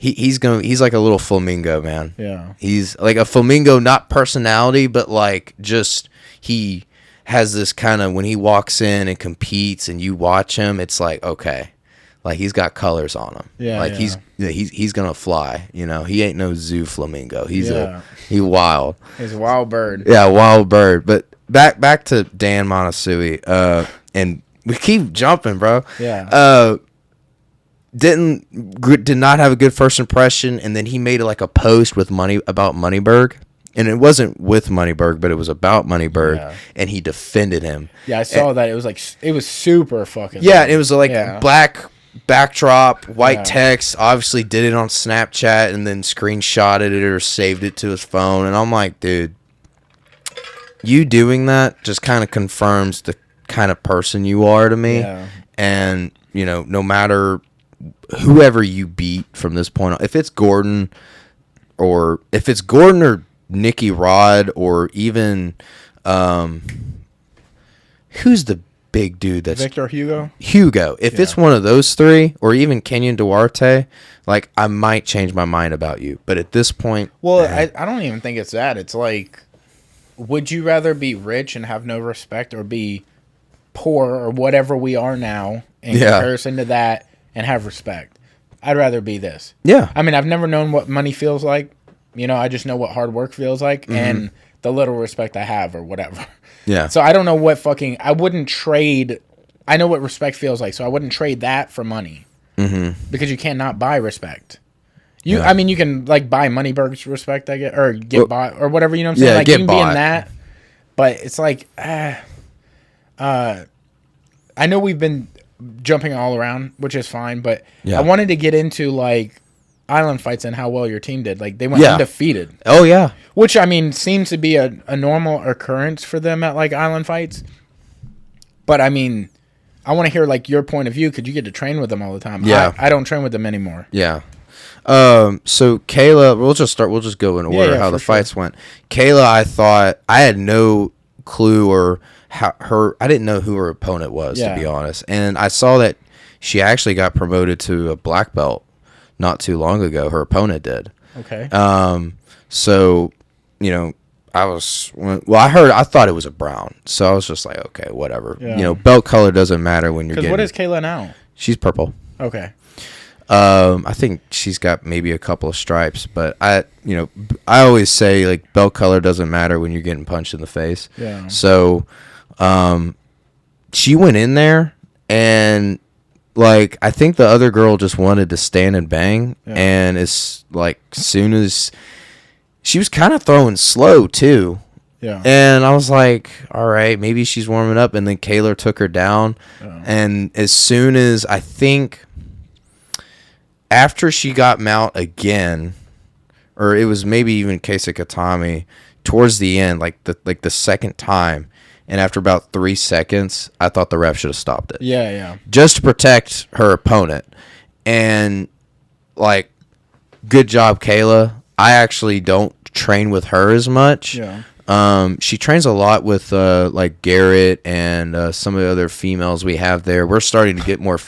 like a little flamingo, man. Yeah. He's like a flamingo, not personality, but like just he has this kind of, when he walks in and competes and you watch him, it's like, okay. Like, he's got colors on him. Yeah, like yeah. he's gonna fly. You know, he ain't no zoo flamingo. He's wild. He's a wild bird. Yeah, wild bird. But back to Dan Monasui. And we keep jumping, bro. Yeah. Did not have a good first impression, and then he made like a post with about Moneyberg. And it wasn't with Moneyberg, but it was about Moneyberg, and he defended him. Yeah, I saw that. It was super fucking. Yeah, it was like black backdrop, white text. Obviously did it on Snapchat and then screenshotted it or saved it to his phone. And I'm like, dude, you doing that just kind of confirms the kind of person you are to me. Yeah. And, you know, no matter whoever you beat from this point on, if it's Gordon or Nicky Rod or even who's the big dude that's Victor Hugo? If it's one of those three or even Kenyon Duarte, like, I might change my mind about you. But at this point, I don't even think it's that. It's like, would you rather be rich and have no respect or be poor or whatever we are now in comparison to that and have respect? I'd rather be this. Yeah. I mean, I've never known what money feels like. You know, I just know what hard work feels like and the little respect I have or whatever. Yeah. So I don't know what I wouldn't trade. I know what respect feels like, so I wouldn't trade that for money. Mm-hmm. Because you cannot buy respect. I mean, you can, like, buy Moneyberg's respect, I guess, or get bought or whatever, you know what I'm saying? Yeah, like, get you can bought. be in that, but it's like, I know we've been jumping all around, which is fine, but I wanted to get into, like, island fights and how well your team did. Like, they went undefeated. Oh, yeah. Which, I mean, seems to be a normal occurrence for them at, like, island fights. But, I mean, I want to hear, like, your point of view because you get to train with them all the time. Yeah. I don't train with them anymore. Yeah. So Kayla, we'll just go in order how the fights went. Kayla, I thought, I had no clue or I didn't know who her opponent was, to be honest. And I saw that she actually got promoted to a black belt not too long ago. Her opponent did. Okay. So, you know, I thought it was a brown. So I was just like, okay, whatever. Yeah. You know, belt color doesn't matter when you're getting. Because what is Kayla now? She's purple. Okay. I think she's got maybe a couple of stripes, but I always say, like, belt color doesn't matter when you're getting punched in the face. Yeah. So, she went in there and, like, I think the other girl just wanted to stand and bang, and it's like, soon as she was kind of throwing slow too, Yeah. And I was like, all right, maybe she's warming up. And then Kayla took her down. Oh. And as soon as I think after she got mount again, or it was maybe even Keisa Katami, towards the end, like the second time, and after about 3 seconds, I thought the ref should have stopped it. Yeah, yeah. Just to protect her opponent. And, like, good job, Kayla. I actually don't train with her as much. Yeah. She trains a lot with, like, Garrett and some of the other females we have there. We're starting to get more...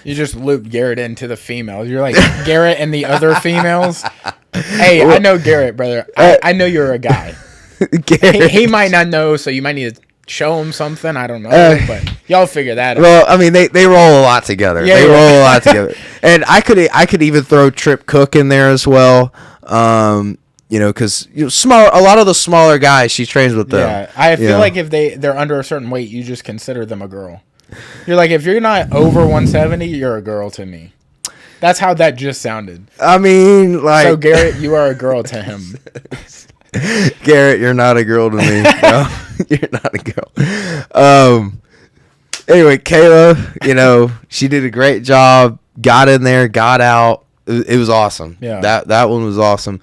You just looped Garrett into the females. You're like, Garrett and the other females? Hey, I know Garrett, brother. I know you're a guy. He might not know, so you might need to show him something. I don't know, but y'all figure that out. Well, I mean, they roll a lot together. Yeah, they yeah. roll a lot together. And I could even throw Trip Cook in there as well. You know, because a lot of the smaller guys, she trains with them. Yeah, I feel like if they're under a certain weight, you just consider them a girl. You're like, if you're not over 170, you're a girl to me. That's how that just sounded. I mean, like... So, Garrett, you are a girl to him. Garrett, you're not a girl to me. No, you're not a girl. Anyway, Kayla, you know, she did a great job. Got in there, got out. It was awesome. Yeah. That one was awesome.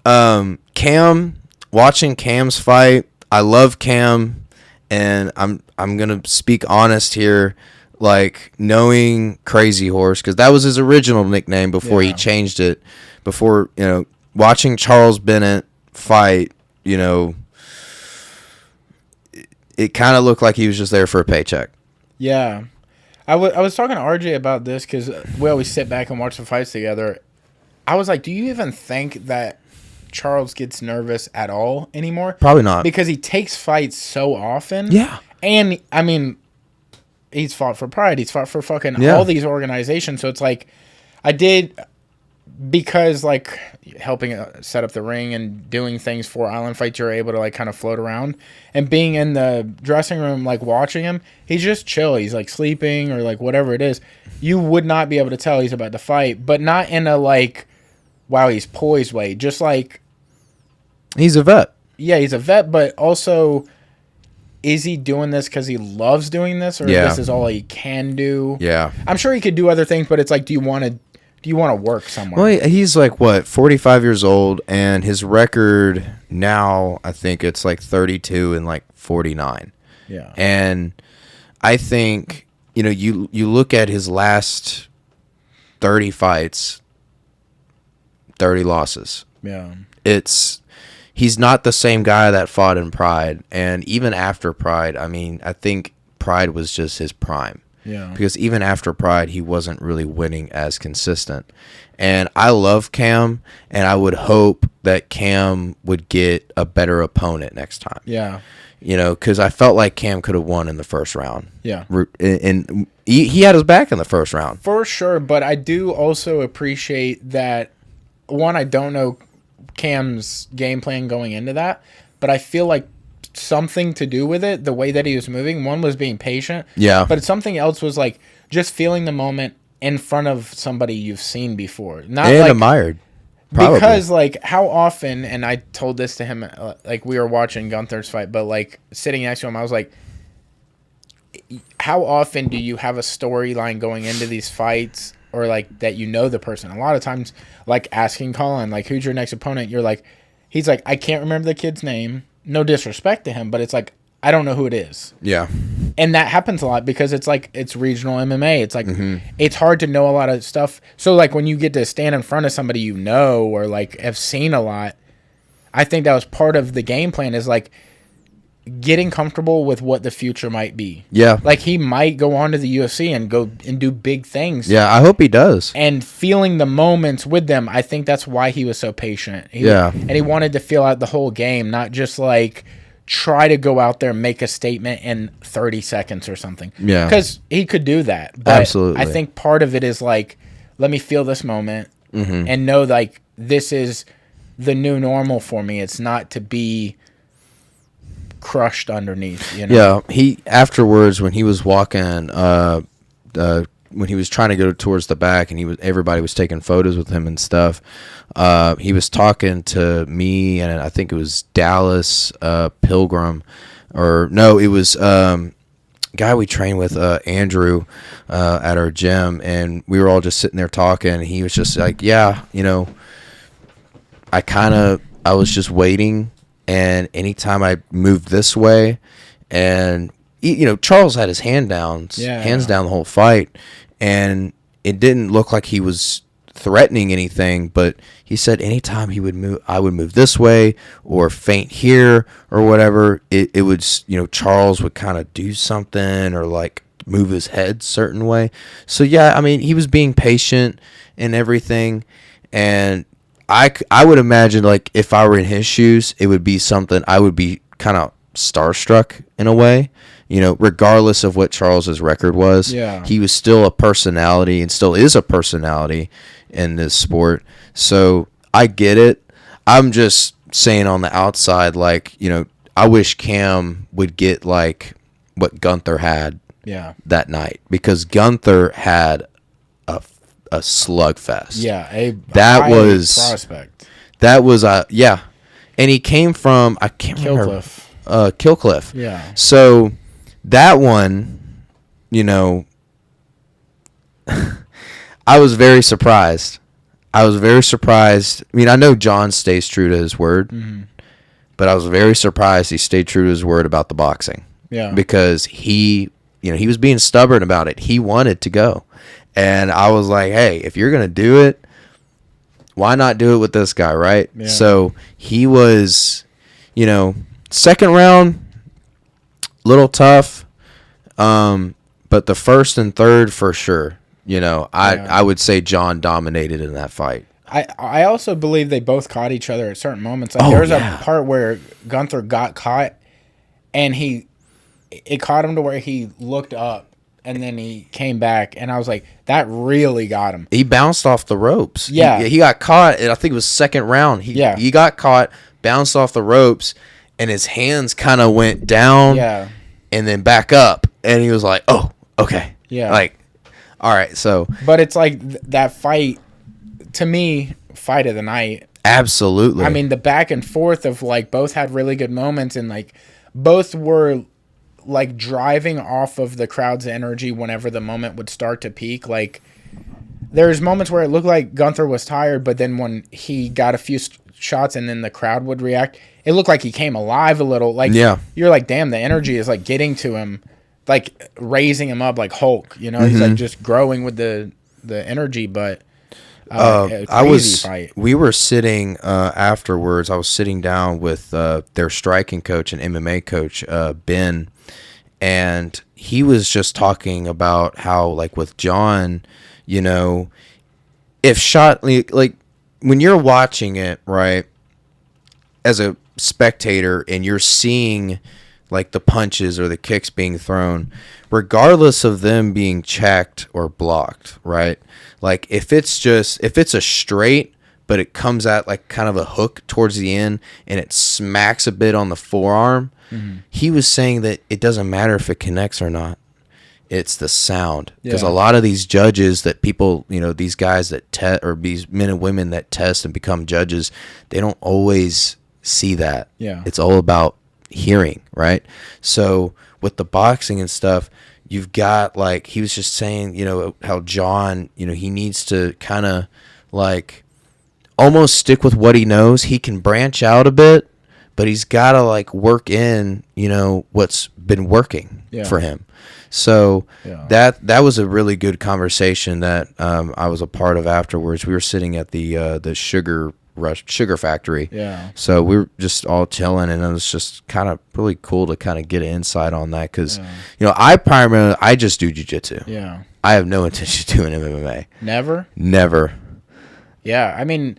Cam, watching Cam's fight, I love Cam, and I'm gonna speak honest here. Like, knowing Crazy Horse, because that was his original nickname before he changed it. Before, you know, watching Charles Bennett fight, you know, it kind of looked like he was just there for a paycheck. Yeah. I was talking to RJ about this because we always sit back and watch the fights together. I was like, do you even think that Charles gets nervous at all anymore? Probably not. Because he takes fights so often. Yeah. And, I mean, he's fought for Pride. He's fought for fucking all these organizations. So it's like, I did, because, like, helping set up the ring and doing things for Island Fights, you're able to, like, kind of float around. And being in the dressing room, like, watching him, he's just chill. He's, like, sleeping or, like, whatever it is. You would not be able to tell he's about to fight, but not in a, like, wow, he's poised way. Just, like... He's a vet. Yeah, he's a vet, but also... Is he doing this because he loves doing this, or this is all he can do? Yeah, I'm sure he could do other things, but it's like, do you want to work somewhere? Well, he's like, what, 45 years old, and his record now, I think it's like 32 and like 49. Yeah, and I think, you know, you look at his last 30 fights, 30 losses. Yeah, he's not the same guy that fought in Pride. And even after Pride, I mean, I think Pride was just his prime. Yeah. Because even after Pride, he wasn't really winning as consistent. And I love Cam, and I would hope that Cam would get a better opponent next time. Yeah. You know, because I felt like Cam could have won in the first round. Yeah. And he had his back in the first round. For sure, but I do also appreciate that, one, I don't know Cam's game plan going into that, but I feel like something to do with it, the way that he was moving, one was being patient, but something else was like just feeling the moment in front of somebody you've seen before, not and like, admired, probably. Because like how often, and I told this to him, like we were watching Gunther's fight, but like sitting next to him, I was like, how often do you have a storyline going into these fights, or like that, you know, the person? A lot of times, like asking Colin, like, who's your next opponent? You're like, he's like, I can't remember the kid's name. No disrespect to him, but it's like, I don't know who it is. Yeah. And that happens a lot because it's like, it's regional MMA. It's like, it's hard to know a lot of stuff. So like when you get to stand in front of somebody you know, or like have seen a lot, I think that was part of the game plan, is like getting comfortable with what the future might be. Yeah. Like he might go on to the UFC and go and do big things. Yeah, I hope he does. And feeling the moments with them, I think that's why he was so patient. And he wanted to feel out the whole game, not just like try to go out there and make a statement in 30 seconds or something. Yeah. Because he could do that. But absolutely. I think part of it is like, let me feel this moment and know like this is the new normal for me. It's not to be crushed underneath, you know? Yeah, he afterwards, when he was walking when he was trying to go towards the back, and everybody was taking photos with him and stuff. He was talking to me, and I think it was Dallas Pilgrim, or no, it was guy we trained with, Andrew, at our gym, and we were all just sitting there talking. And he was just like, yeah, I was just waiting, and anytime I moved this way, and Charles had his hands down the whole fight, and it didn't look like he was threatening anything, but he said anytime he would move, I would move this way or feint here or whatever, it would, Charles would kind of do something or like move his head certain way. So yeah, I mean, he was being patient and everything, and I would imagine, like, if I were in his shoes, it would be something I would be kind of starstruck in a way. Regardless of what Charles's record was, he was still a personality and still is a personality in this sport. So I get it. I'm just saying on the outside, like, I wish Cam would get like what Gunther had that night, because Gunther had a slugfest. Yeah, a prospect. That was and he came from, I can't remember, Killcliff. Yeah. So that one, I was very surprised. I mean, I know John stays true to his word, but I was very surprised he stayed true to his word about the boxing. Yeah. Because he was being stubborn about it. He wanted to go. And I was like, hey, if you're going to do it, why not do it with this guy, right? Yeah. So he was, second round, little tough, but the first and third for sure. I would say John dominated in that fight. I also believe they both caught each other at certain moments. Like, there's a part where Gunther got caught, and it caught him to where he looked up, and then he came back, and I was like, that really got him. He bounced off the ropes. Yeah. He got caught, and I think it was second round. He got caught, bounced off the ropes, and his hands kind of went down and then back up, and he was like, oh, okay. Yeah. Like, all right, so. But it's like that fight, to me, fight of the night. Absolutely. I mean, the back and forth of, like, both had really good moments, and, like, both were, like, driving off of the crowd's energy whenever the moment would start to peak. Like, there's moments where it looked like Gunther was tired, but then when he got a few shots and then the crowd would react, it looked like he came alive a little. Like, you're like, damn, the energy is, like, getting to him, like, raising him up like Hulk. He's, like, just growing with the energy, but... we were sitting afterwards. I was sitting down with their striking coach and MMA coach, Ben, and he was just talking about how, like, with John, if shot, like when you're watching it, right, as a spectator, and you're seeing, like, the punches or the kicks being thrown, regardless of them being checked or blocked, right? Like, if it's a straight, but it comes at, like, kind of a hook towards the end, and it smacks a bit on the forearm, he was saying that it doesn't matter if it connects or not. It's the sound. Because a lot of these judges that people, these guys that or these men and women that test and become judges, they don't always see that. Yeah. It's all about hearing, right? So with the boxing and stuff, you've got, like, he was just saying, how John, he needs to kind of, like, almost stick with what he knows. He can branch out a bit, but he's got to, like, work in, what's been working for him. So that was a really good conversation that I was a part of afterwards. We were sitting at the Sugar Factory. Yeah. So we were just all chilling, and it was just kind of really cool to kind of get an insight on that, because I just do jiu-jitsu. Yeah. I have no intention of doing MMA. Never. Yeah, I mean,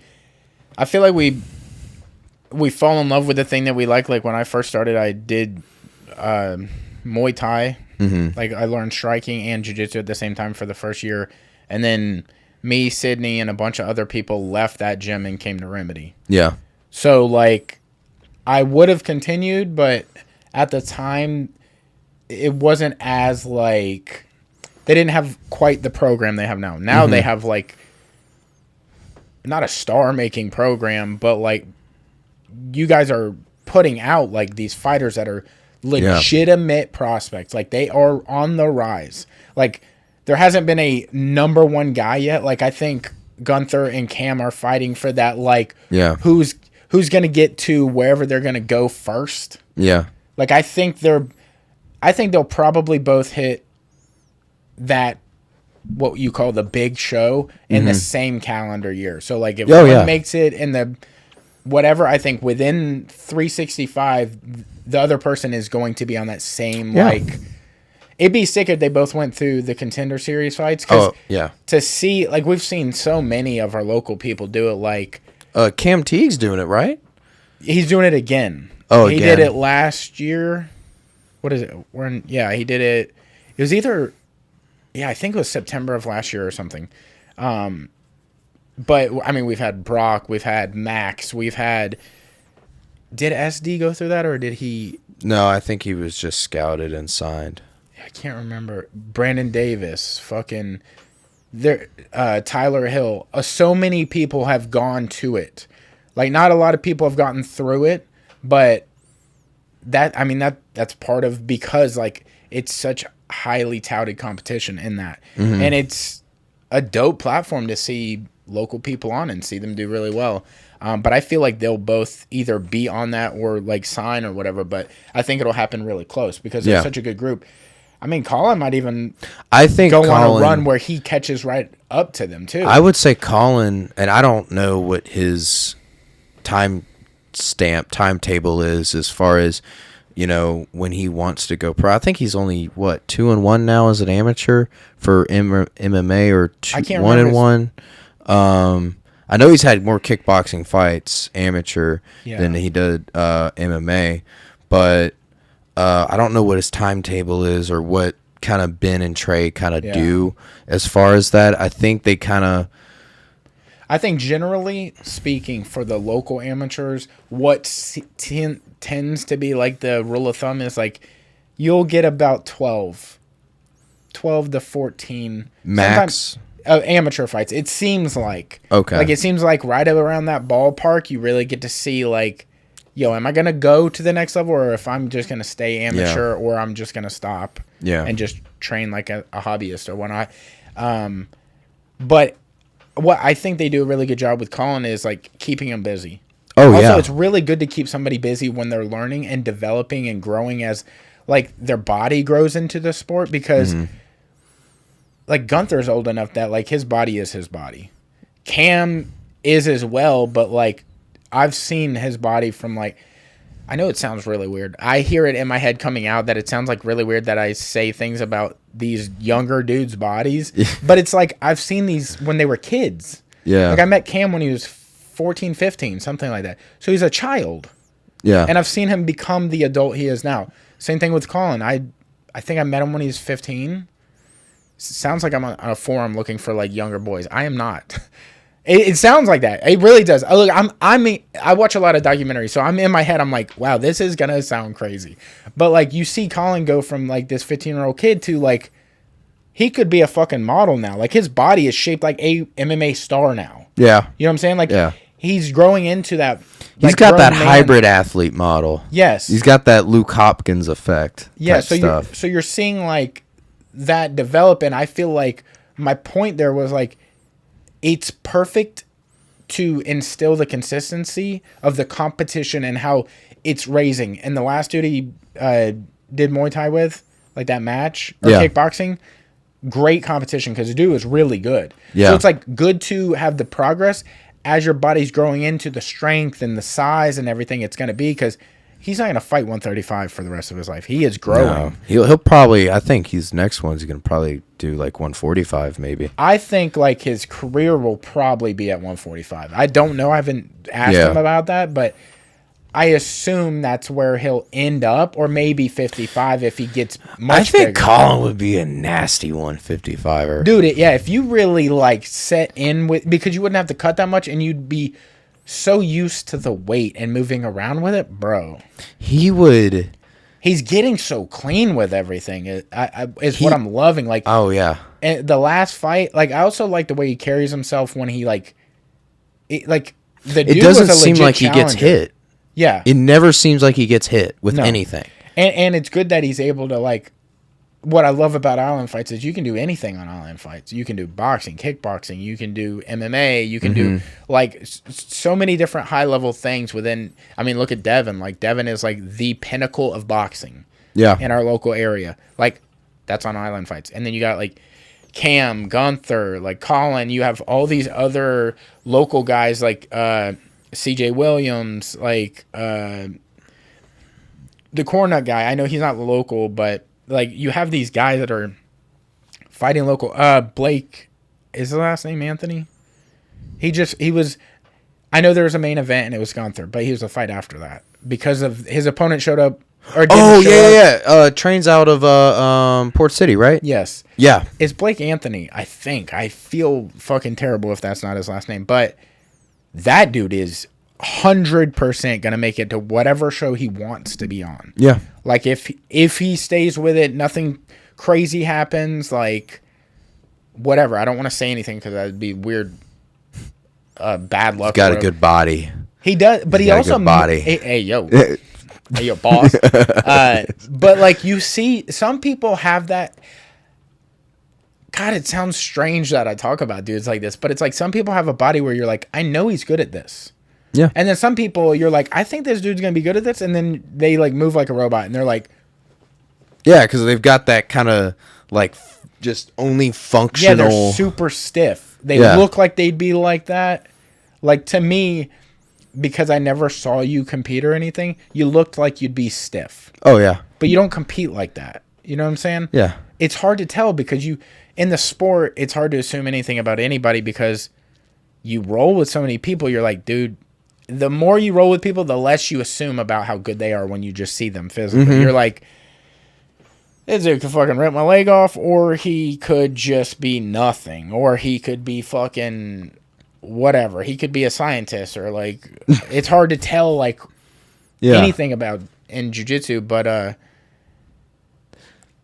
I feel like we fall in love with the thing that we like. Like, when I first started, I did Muay Thai. Like, I learned striking and jiu-jitsu at the same time for the first year, and then me, Sydney, and a bunch of other people left that gym and came to Remedy. Yeah. So, like, I would have continued, but at the time, it wasn't as, like, they didn't have quite the program they have now. Now they have like not a star making program, but like you guys are putting out like these fighters that are legitimate prospects. Like they are on the rise. Like there hasn't been a number one guy yet. Like I think Gunther and Cam are fighting for that. Like who's going to get to wherever they're going to go first. Yeah. Like I think they'll probably both hit that what you call the big show in the same calendar year. So like if one makes it in the whatever, I think within 365 the other person is going to be on that same like it'd be sick if they both went through the Contender Series fights. To see like we've seen so many of our local people do it. Like Cam Teague's doing it, right? He's doing it again. He did it last year. What is it? He did it. It was either, I think it was September of last year or something. But I mean, we've had Brock, we've had Max, we've had. Did SD go through that or did he? No, I think he was just scouted and signed. I can't remember. Brandon Davis, fucking, there, Tyler Hill. So many people have gone to it. Like, not a lot of people have gotten through it, but that's part of because like it's such highly touted competition in that, and it's a dope platform to see local people on and see them do really well. But I feel like they'll both either be on that or like sign or whatever. But I think it'll happen really close because it's such a good group. I mean, Colin might even go on a run where he catches right up to them too. I would say Colin, and I don't know what his timetable is as far as when he wants to go pro. I think he's only 2-1 now as an amateur for MMA or 1-1. I know he's had more kickboxing fights amateur than he did MMA, but I don't know what his timetable is or what kind of Ben and Trey kind of do as far as that. I think they kind of. I think generally speaking, for the local amateurs, what tends to be like the rule of thumb is like you'll get about 12 to 14 max amateur fights. It seems like it seems like right around that ballpark, you really get to see like, am I gonna go to the next level, or if I'm just gonna stay amateur, or I'm just gonna stop and just train like a hobbyist or whatnot. But what I think they do a really good job with Colin is like keeping him busy. Also, it's really good to keep somebody busy when they're learning and developing and growing as like their body grows into the sport, because like Gunther's old enough that like his body is his body. Cam is as well, but like I've seen his body from like, I know it sounds really weird. I hear it in my head coming out that it sounds like really weird that I say things about these younger dudes' bodies. But it's like I've seen these when they were kids. Yeah. Like I met Cam when he was 14, 15, something like that. So he's a child. Yeah. And I've seen him become the adult he is now. Same thing with Colin. I think I met him when he was 15. Sounds like I'm on a forum looking for like younger boys. I am not. It sounds like that. It really does. Look, I watch a lot of documentaries, so I'm in my head. I'm like, wow, this is gonna sound crazy, but like you see Colin go from like this 15-year-old kid to like he could be a fucking model now. Like his body is shaped like a MMA star now. Yeah, you know what I'm saying? Like he's growing into that. He's got that hybrid athlete model. Yes, he's got that Luke Hopkins effect. Yeah, so you're seeing like that develop, and I feel like my point there was like, it's perfect to instill the consistency of the competition and how it's raising. And the last dude he did Muay Thai with, like that match, or kickboxing, great competition because the dude was really good. Yeah. So it's like good to have the progress as your body's growing into the strength and the size and everything it's going to be, because he's not going to fight 135 for the rest of his life. He is growing. No. He'll probably, I think his next one's going to probably do like 145 maybe. I think like his career will probably be at 145. I don't know. I haven't asked him about that, but I assume that's where he'll end up, or maybe 55 if he gets much bigger. I think Colin would be a nasty 155er. Dude, if you really like set in with, because you wouldn't have to cut that much and you'd be so used to the weight and moving around with it, bro. He would he's getting so clean with everything. Is what I'm loving. Like, oh yeah, and the last fight, like I also like the way he carries himself when he like the dude it doesn't was a seem legit like he gets challenger. hit. Yeah, It never seems like he gets hit with anything. and it's good that he's able to like. What I love about island fights is you can do anything on island fights. You can do boxing, kickboxing, you can do MMA, you can do like so many different high level things within. I mean, look at Devin. Like Devin is like the pinnacle of boxing. Yeah. In our local area, like that's on island fights, and then you got like Cam, Gunther, like Colin. You have all these other local guys like CJ Williams, like the Cornut guy. I know he's not local, but like you have these guys that are fighting local. Blake, is the last name Anthony? He was. I know there was a main event and it was Gunther, but he was a fight after that because of his opponent showed up. Or didn't show up. Trains out of Port City, right? Yes. Yeah. It's Blake Anthony, I think. I feel fucking terrible if that's not his last name, but that dude is 100% gonna make it to whatever show he wants to be on. Yeah. Like if he stays with it, nothing crazy happens. Like whatever. I don't want to say anything because that'd be weird. Bad luck. He's got a good body. He does, but he also body. Hey yo, hey yo, boss. But like you see, some people have that. God, it sounds strange that I talk about dudes like this, but it's like some people have a body where you're like, I know he's good at this. Yeah. And then some people, you're like, I think this dude's gonna be good at this, and then they like move like a robot, and they're like, yeah, because they've got that kind of like just only functional. Yeah, they're super stiff. They look like they'd be like that. Like to me, because I never saw you compete or anything, you looked like you'd be stiff. Oh yeah. But you don't compete like that. You know what I'm saying? Yeah. It's hard to tell because in the sport, it's hard to assume anything about anybody because you roll with so many people. You're like, dude, the more you roll with people, the less you assume about how good they are when you just see them physically. Mm-hmm. You're like, this dude could fucking rip my leg off, or he could just be nothing, or he could be fucking whatever. He could be a scientist, or like, it's hard to tell like anything about in jiu-jitsu, but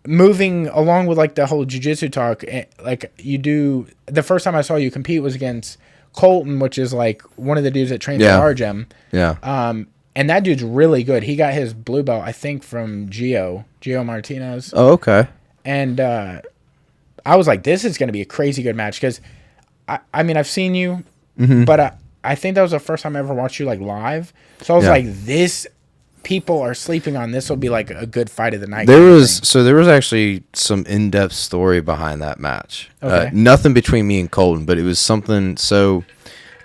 moving along with like the whole jiu-jitsu talk, like you do, the first time I saw you compete was against Colton, which is like one of the dudes that trains at our gym. Yeah. And that dude's really good. He got his blue belt, I think, from Gio Martinez. Oh, okay. And I was like, this is going to be a crazy good match because, I mean, I've seen you, but I think that was the first time I ever watched you like live. So I was like, people are sleeping on this will be like a good fight of the night. There was actually some in-depth story behind that match. Okay. Nothing between me and Colton, but it was something. So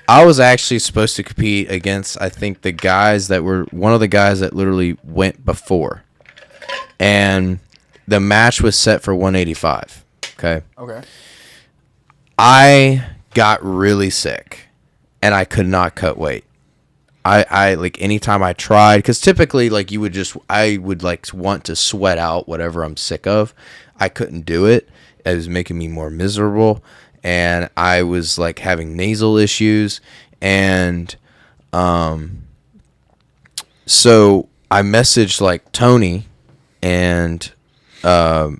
I was actually supposed to compete against, I think, one of the guys that literally went before, and the match was set for 185. Okay. I got really sick, and I could not cut weight. I like anytime I tried, because typically like I would like want to sweat out whatever I'm sick of. I couldn't do it. It was making me more miserable, and I was like having nasal issues, and so I messaged like Tony, and I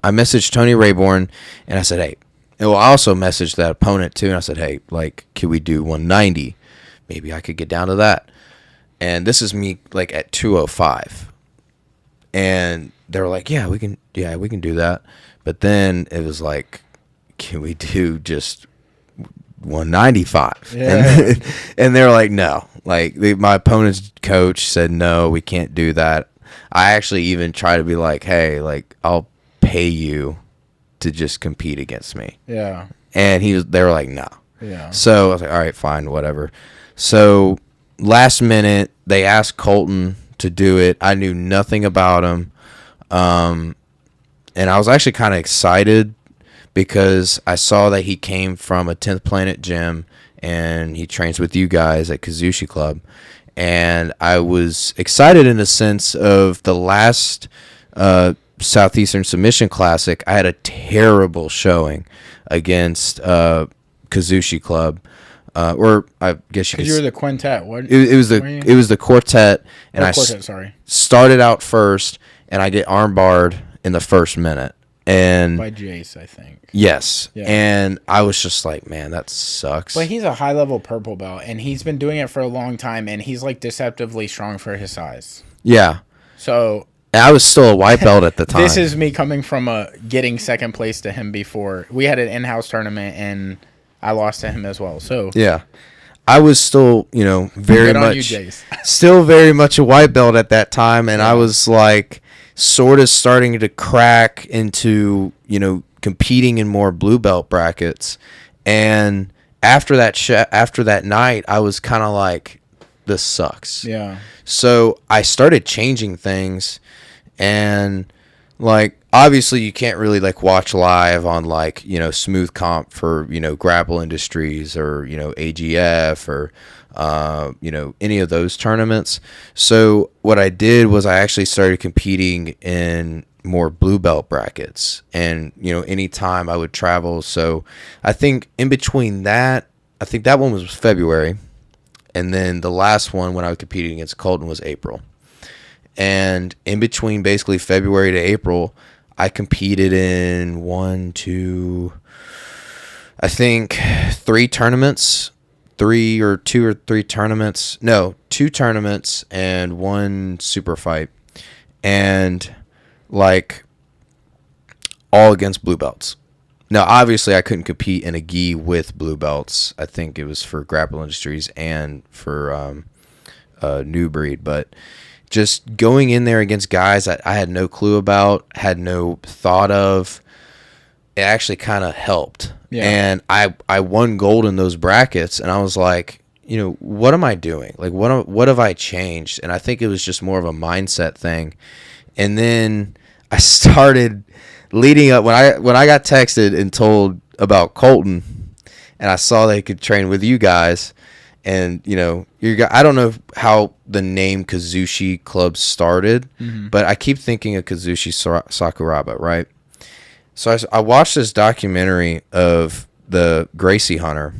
messaged Tony Rayborn, and I said, hey, and I also messaged that opponent too, and I said, hey, like, can we do 190? Maybe I could get down to that. And this is me like at 205. And they were like, we can do that. But then it was like, can we do just 195? Yeah. And they were like, no. Like my opponent's coach said, no, we can't do that. I actually even tried to be like, hey, like I'll pay you to just compete against me. Yeah. And they were like, no. Yeah. So I was like, all right, fine, whatever. So last minute, they asked Colton to do it. I knew nothing about him. And I was actually kind of excited because I saw that he came from a 10th Planet gym and he trains with you guys at Kazushi Club. And I was excited in the sense of the last Southeastern Submission Classic. I had a terrible showing against Kazushi Club. or I guess you could. You were the quintet. What? It was the quartet, and quartet. Sorry. Started out first, and I get armbarred in the first minute, and by Jace, I think. Yes, yeah. And I was just like, man, that sucks. But he's a high level purple belt, and he's been doing it for a long time, and he's like deceptively strong for his size. Yeah. So. And I was still a white belt at the time. This is me coming from getting second place to him before. We had an in-house tournament, and I lost to him as well. So yeah, I was still, very much, still very much a white belt at that time, and I was like, sort of starting to crack into, competing in more blue belt brackets. And after that night, I was kind of like, this sucks. Yeah. So I started changing things, and like obviously you can't really like watch live on like Smooth Comp for Grapple Industries or AGF or any of those tournaments. So what I did was I actually started competing in more blue belt brackets, and anytime I would travel. So I think in between that, I think that one was February, and then the last one when I was competing against Colton was April. And in between basically February to April, I competed in two tournaments. Two tournaments and one super fight, and like all against blue belts. Now, obviously, I couldn't compete in a gi with blue belts. I think it was for Grapple Industries and for New Breed, but just going in there against guys that I had no clue about, had no thought of, it actually kind of helped. Yeah. And I won gold in those brackets, and I was like, what am I doing? Like, what have I changed? And I think it was just more of a mindset thing. And then I started leading up when I got texted and told about Colton, and I saw they could train with you guys. And, I don't know how the name Kazushi Club started, but I keep thinking of Kazushi Sakuraba, right? So I watched this documentary of the Gracie Hunter,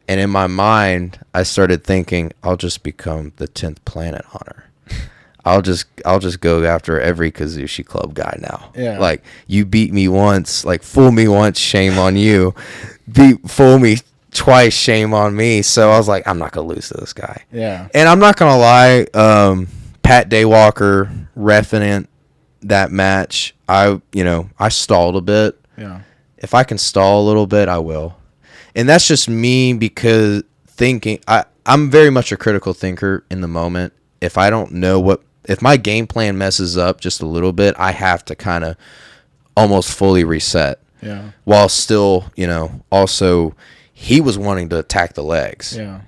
and in my mind, I started thinking, I'll just become the 10th Planet Hunter. I'll just go after every Kazushi Club guy now. Yeah. Like, you beat me once, like, fool me once, shame on you. Fool me twice, shame on me. So I was like, I'm not gonna lose to this guy. Yeah. And I'm not gonna lie, Pat Daywalker reffing that match, I stalled a bit. Yeah. If I can stall a little bit, I will. And that's just me because I'm very much a critical thinker in the moment. If I don't know if my game plan messes up just a little bit, I have to kind of almost fully reset. Yeah. While still, also he was wanting to attack the legs. Yeah.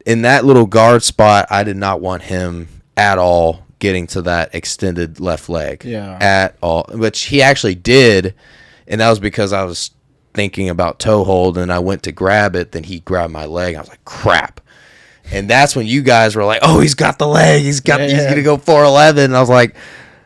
In that little guard spot, I did not want him at all getting to that extended left leg. Yeah. At all. Which he actually did, and that was because I was thinking about toe hold, and I went to grab it, then he grabbed my leg. I was like, crap. And that's when you guys were like, oh, he's got the leg. He's going to go 411. And I was like,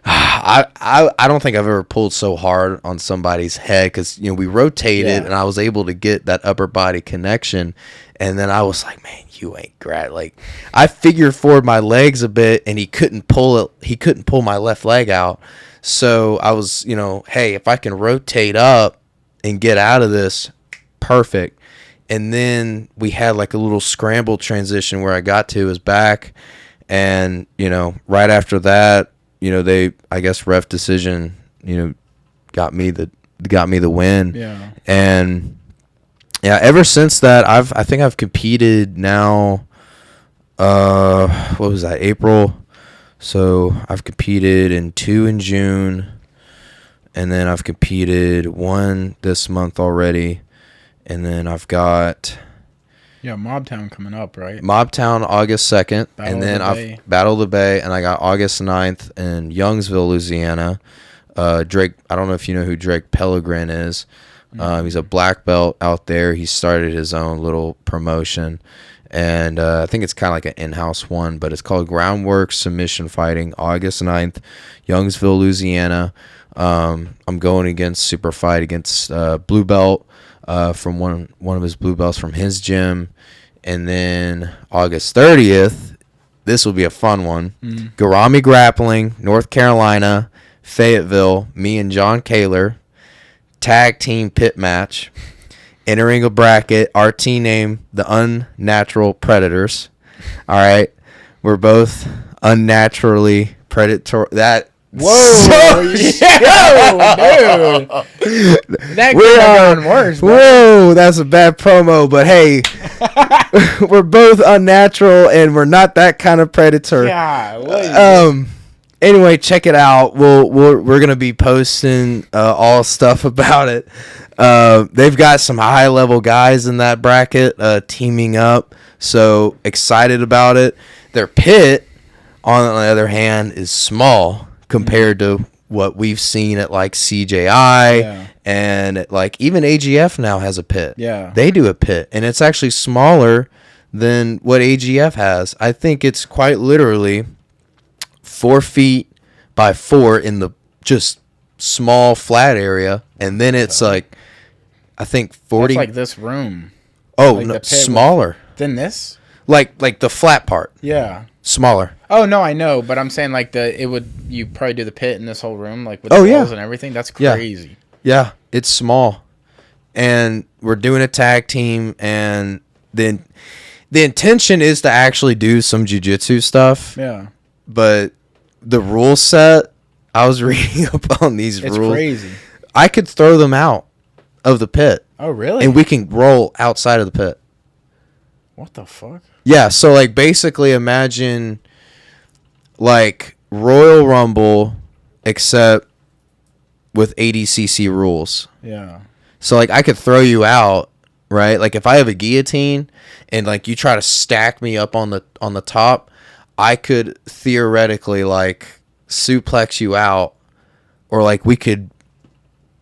I don't think I've ever pulled so hard on somebody's head because, we rotated and I was able to get that upper body connection. And then I was like, man, you ain't grad. Like, I figured forward my legs a bit and he couldn't pull it. He couldn't pull my left leg out. So I was, hey, if I can rotate up and get out of this, perfect. And then we had like a little scramble transition where I got to his back. And, right after that, they, I guess, ref decision, got me the win. Yeah. And yeah, ever since that, I think I've competed now. What was that? April. So I've competed in 2 in June, and then I've competed 1 this month already, and then I've got. Yeah, Mobtown coming up, right? Mobtown August 2nd, and then I've Battle of the Bay, and I got August 9th in Youngsville, Louisiana. Drake, I don't know if you know who Drake Pellegrin is. He's a black belt out there. He started his own little promotion, and I think it's kind of like an in-house one, but it's called Groundwork Submission Fighting, August 9th, Youngsville, Louisiana. I'm going against super fight against blue belt from one of his blue belts from his gym. And then August 30th, this will be a fun one. Garami Grappling, North Carolina, Fayetteville, me and John Kaler, tag team pit match. Entering a bracket, our team name, the Unnatural Predators. All right. We're both unnaturally predatory. That Whoa, yo, dude. That could have gone worse, bro. Whoa, that's a bad promo, but hey, we're both unnatural and we're not that kind of predator. Yeah. Anyway, check it out. We're gonna be posting all stuff about it. They've got some high level guys in that bracket teaming up, so excited about it. Their pit, on the other hand, is small compared to what we've seen at like CJI and at, like even AGF now has a pit. Yeah. They do a pit and it's actually smaller than what AGF has. I think it's quite literally 4 feet by 4 in the just small flat area. And then it's like, I think 40. That's like this room. Oh, like no, smaller. Than this? Like the flat part. Yeah. Smaller. Oh no, I know, but I'm saying like you probably do the pit in this whole room, like with the walls and everything. That's crazy. Yeah, it's small, and we're doing a tag team, and then the intention is to actually do some jiu-jitsu stuff. Yeah, but the rule set, I was reading up on these rules. It's crazy. I could throw them out of the pit. Oh really? And we can roll outside of the pit. What the fuck? Yeah, so like basically imagine like Royal Rumble except with 80cc rules. Yeah. So like I could throw you out, right? Like if I have a guillotine and like you try to stack me up on the top, I could theoretically like suplex you out, or like we could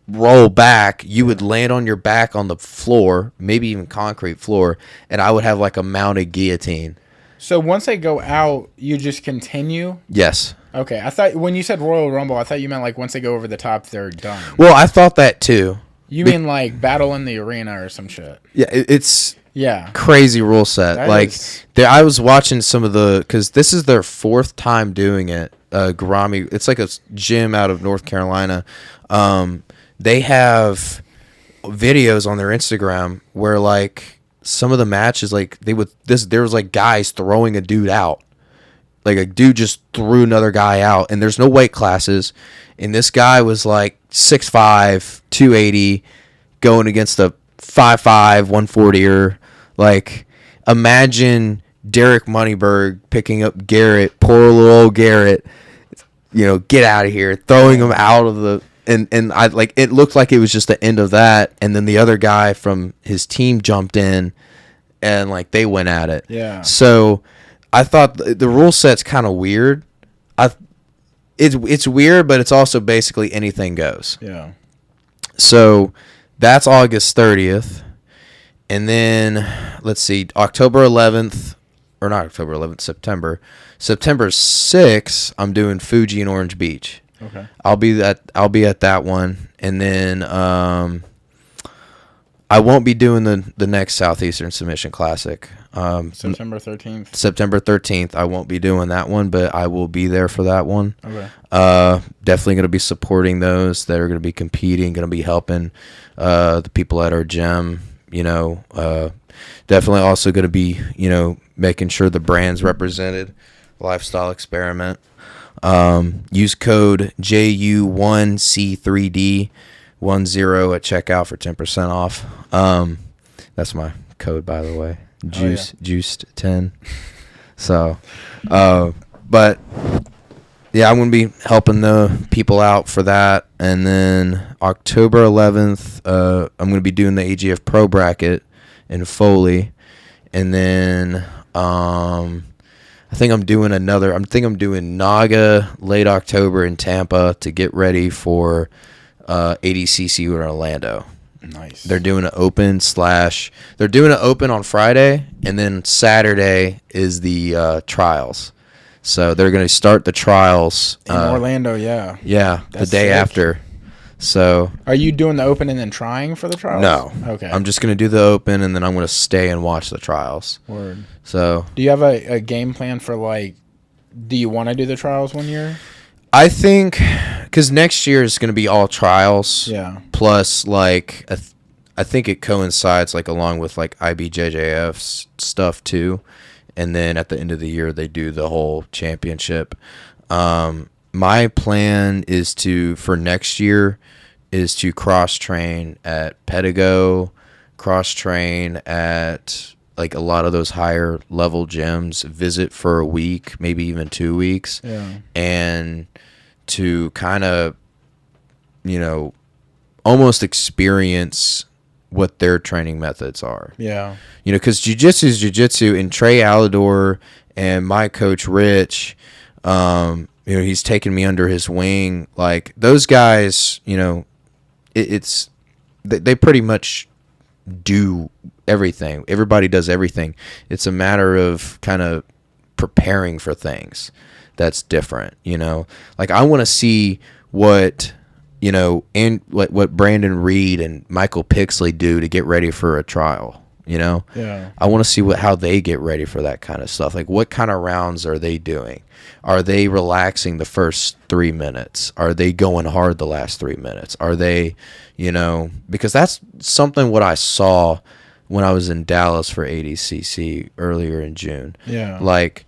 roll back, you would land on your back on the floor, maybe even concrete floor, and I would have like a mounted guillotine. So once they go out, you just continue? Yes. Okay. I thought when you said Royal Rumble, I thought you meant like once they go over the top, they're done. Well, I thought that too. You mean like battle in the arena or some shit? Yeah, it's yeah, crazy rule set. That like is... I was watching some of because this is their 4th time doing it. Garami, it's like a gym out of North Carolina. They have videos on their Instagram where like some of the matches, like there was like guys throwing a dude out, like a dude just threw another guy out, and there's no weight classes, and this guy was like 6'5", 280, going against a 5'5", 140er. Like imagine Derek Moneyberg picking up Garrett, poor little old Garrett, get out of here, throwing him out of the. And I like it looked like it was just the end of that, and then the other guy from his team jumped in, and like they went at it. Yeah. So I thought the rule set's kind of weird. It's weird, but it's also basically anything goes. Yeah. So that's August 30th, and then let's see, October 11th, or not October 11th, September 6th. I'm doing Fuji in Orange Beach. Okay. I'll be at that one, and then I won't be doing the next Southeastern Submission Classic. September 13th. September 13th. I won't be doing that one, but I will be there for that one. Okay. Definitely going to be supporting those that are going to be competing. Going to be helping the people at our gym. Definitely also going to be making sure the brand's represented. Lifestyle Experiment. Use code JU1C3D10 at checkout for 10% off. That's my code, by the way. Juiced 10. So, but yeah, I'm going to be helping the people out for that. And then October 11th, I'm going to be doing the AGF Pro bracket in Foley. And then, I think I'm doing Naga late October in Tampa to get ready for 80cc in Orlando. Nice. They're doing an open on Friday, and then Saturday is the trials. So they're going to start the trials in Orlando, yeah. Yeah, That's the day sick. after. So Are you doing the open and then trying for the trials? no. Okay. I'm just going to do the open, and then I'm going to stay and watch the trials. Word. So Do you have a game plan for, like, do you want to do the trials 1 year? I think because next year is going to be all trials. Yeah. Plus, like, I think it coincides, like, along with, like, IBJJF's stuff, too. And then at the end of the year, they do the whole championship. My plan is for next year, is to cross-train at Pedigo, cross-train at, like, a lot of those higher-level gyms, visit for a week, maybe even 2 weeks. Yeah. And to kind of, almost experience what their training methods are. Yeah. Because jiu-jitsu is jiu-jitsu, and Trey Alidor and my coach Rich, he's taken me under his wing. Like, those guys, they pretty much do everything. Everybody does everything. It's a matter of kind of preparing for things that's different, Like, I want to see what and what Brandon Reed and Michael Pixley do to get ready for a trial, Yeah. I want to see how they get ready for that kind of stuff. Like, what kind of rounds are they doing? Are they relaxing the first 3 minutes? Are they going hard the last 3 minutes? Are they, because that's something what I saw when I was in Dallas for ADCC earlier in June. Yeah. Like,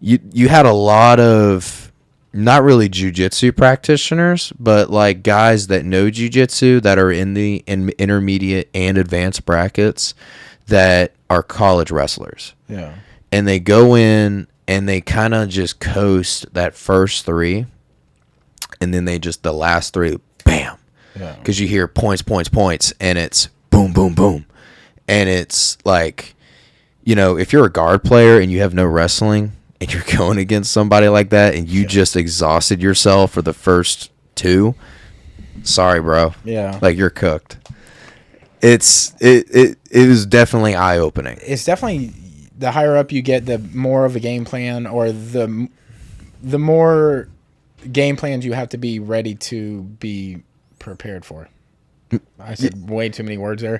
you had a lot of not really jiu-jitsu practitioners, but like guys that know jiu-jitsu that are in the intermediate and advanced brackets that are college wrestlers. Yeah. And they go in and they kind of just coast that first 3, and then the last 3, bam. Yeah. Because you hear points, and it's boom, boom, boom. And it's like, if you're a guard player and you have no wrestling, and you're going against somebody like that, and you just exhausted yourself for the first 2, sorry, bro. Yeah. Like, you're cooked. It was definitely eye-opening. It's definitely, the higher up you get, the more of a game plan, or the more game plans you have to be ready to be prepared for. I said way too many words there.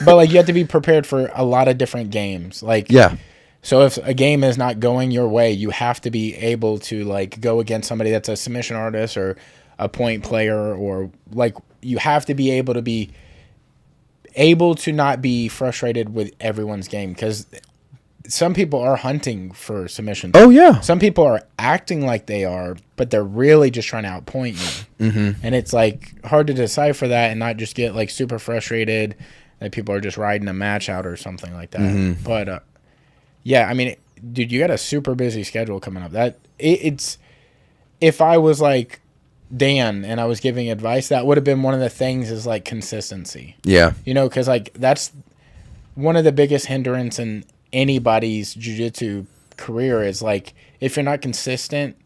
But, like, you have to be prepared for a lot of different games. Like, Yeah. So if a game is not going your way, you have to be able to, like, go against somebody that's a submission artist or a point player, or, like, you have to be able to not be frustrated with everyone's game, because some people are hunting for submissions. Oh, yeah. Some people are acting like they are, but they're really just trying to outpoint you. Mm-hmm. And it's, like, hard to decipher that and not just get, like, super frustrated that people are just riding a match out or something like that. Mm-hmm. But, yeah, I mean, dude, you got a super busy schedule coming up. It's if I was like Dan and I was giving advice, that would have been one of the things, is like consistency. Yeah. Because like that's one of the biggest hindrance in anybody's jiu-jitsu career, is like, if you're not consistent,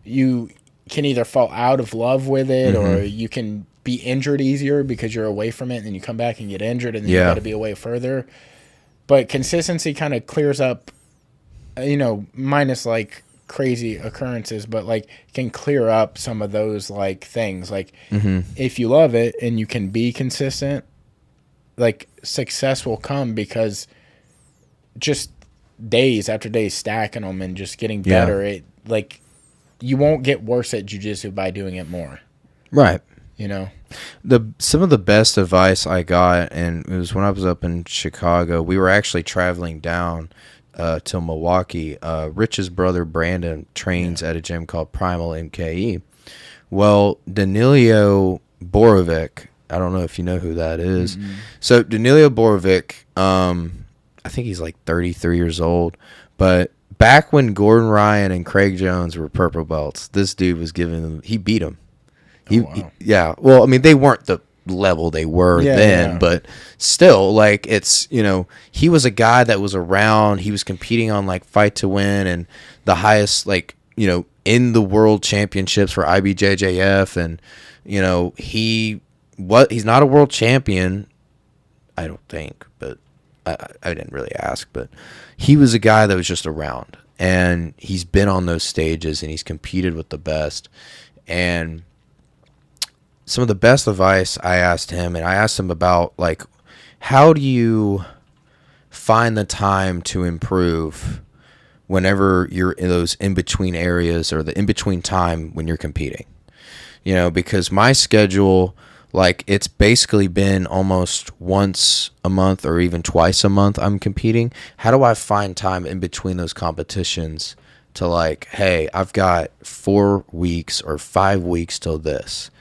you can either fall out of love with it, or you can be injured easier because you're away from it, and then you come back and get injured, and then you got to be away further. But consistency kind of clears up, minus like crazy occurrences, but like can clear up some of those like things. Like, if you love it and you can be consistent, like, success will come, because just days after days stacking them and just getting better, it, like, you won't get worse at jiu-jitsu by doing it more. Right. Some of the best advice I got, and it was when I was up in Chicago. We were actually traveling down to Milwaukee. Rich's brother Brandon trains at a gym called Primal MKE. Well, Danilio Borovic, I don't know if you know who that is. Mm-hmm. So Danilio Borovic, I think he's like 33 years old, but back when Gordon Ryan and Craig Jones were purple belts, this dude was giving them, he beat them. Yeah. Well, I mean, they weren't the level they were then, but still, like, it's, he was a guy that was around. He was competing on like Fight to Win and the highest, like, in the world championships for IBJJF, and he's not a world champion, I don't think, but I didn't really ask, but he was a guy that was just around, and he's been on those stages and he's competed with the best. And some of the best advice I asked him, and I asked him about, like, how do you find the time to improve whenever you're in those in-between areas, or the in-between time when you're competing? You know, because my schedule, like, it's basically been almost once a month or even twice a month I'm competing. How do I find time in between those competitions to, like, hey, I've got 4 weeks or 5 weeks till this.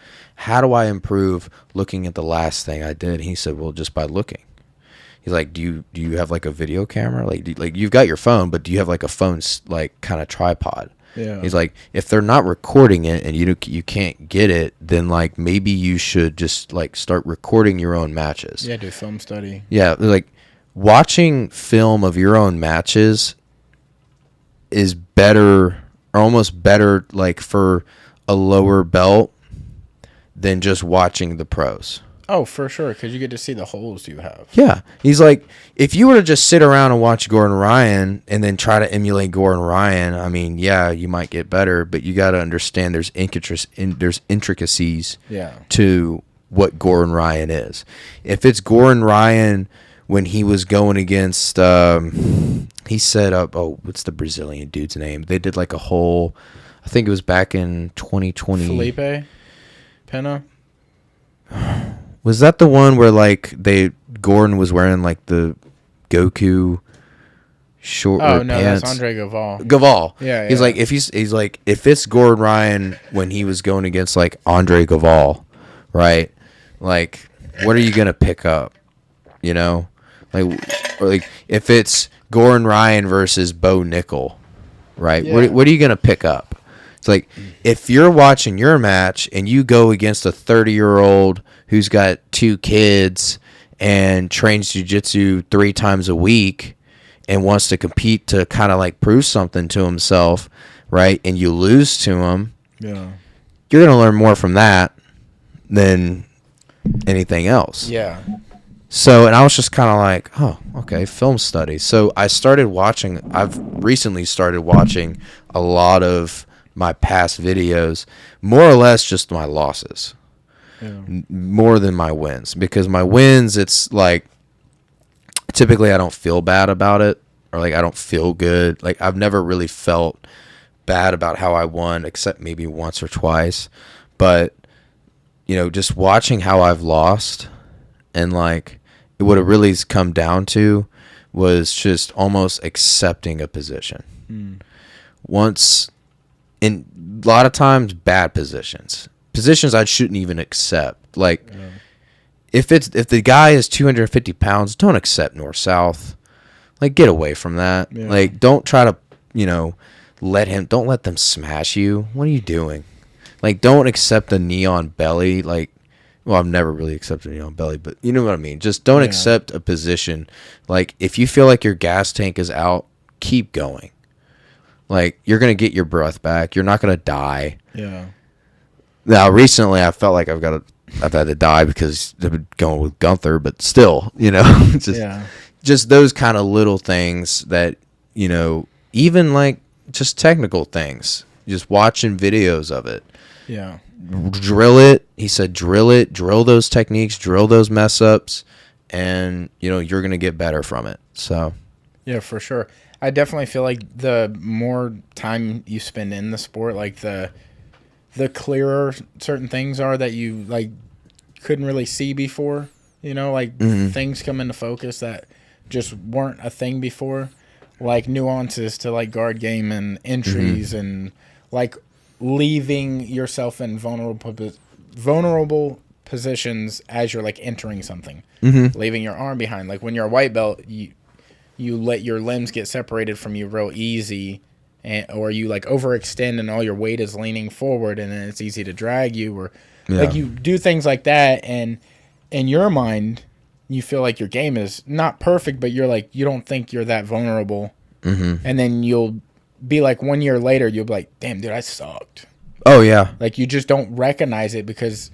How do I improve looking at the last thing I did? He said, well, just by looking. He's like, do you have, like, a video camera? Like, you've got your phone, but do you have, like, a phone, like, kind of tripod? Yeah. He's like, if they're not recording it and you can't get it, then, like, maybe you should just, like, start recording your own matches. Yeah, do film study. Yeah, like, watching film of your own matches is better, or almost better, like, for a lower belt than just watching the pros. Oh, for sure, because you get to see the holes you have. Yeah. He's like, if you were to just sit around and watch Gordon Ryan and then try to emulate Gordon Ryan, I mean, yeah, you might get better, but you got to understand there's intricacies to what Gordon Ryan is. If it's Gordon Ryan when he was going against, he said, what's the Brazilian dude's name? They did, like, a whole, I think it was back in 2020. Felipe Pena? Was that the one where, like, Gordon was wearing, like, the Goku short pants? That's Andre Gaval. Gaval. Yeah. He's like, if it's Gordon Ryan when he was going against, like, Andre Gaval, right? Like, what are you gonna pick up? You know, like, or, like, if it's Gordon Ryan versus Bo Nickel, right? Yeah. What are you gonna pick up? It's like, if you're watching your match and you go against a 30-year-old who's got 2 kids and trains jiu-jitsu 3 times a week and wants to compete to kind of, like, prove something to himself, right? And you lose to him, yeah, you're going to learn more from that than anything else. Yeah. So, and I was just kind of like, oh, okay, film studies. So I've recently started watching a lot of my past videos, more or less just my losses. Yeah. More than my wins, because my wins, it's like, typically I don't feel bad about it, or, like, I don't feel good. Like, I've never really felt bad about how I won, except maybe once or twice. But, you know, just watching how I've lost, and, like, what it really has come down to was just almost accepting a position. Once, in a lot of times, bad positions I shouldn't even accept. Like, if the guy is 250 pounds, don't accept north-south. Like, get away from that. Yeah. Like, don't try to, you know, don't let them smash you. What are you doing? Like, don't accept a knee on belly. Like, well, I've never really accepted a knee on belly, but you know what I mean. Just don't accept a position. Like, if you feel like your gas tank is out, keep going. Like, you're gonna get your breath back. You're not gonna die. Yeah. Now, recently, I felt like I've had to die because I've been going with Gunther, but still, you know, just those kind of little things that, you know, even, like, just technical things, just watching videos of it. Yeah. Drill it. He said, drill it, drill those techniques, drill those mess ups, and, you know, you're going to get better from it. So, yeah, for sure. I definitely feel like the more time you spend in the sport, like, the clearer certain things are that you, like, couldn't really see before, you know, like, things come into focus that just weren't a thing before, like nuances to, like, guard game and entries and, like, leaving yourself in vulnerable positions as you're, like, entering something, leaving your arm behind. Like, when you're a white belt, you let your limbs get separated from you real easy, or you, like, overextend and all your weight is leaning forward, and then it's easy to drag you, or like, you do things like that, and in your mind you feel like your game is not perfect, but you're like, you don't think you're that vulnerable, and then you'll be like, 1 year later you'll be like, damn, dude, I sucked. Oh yeah. Like, you just don't recognize it because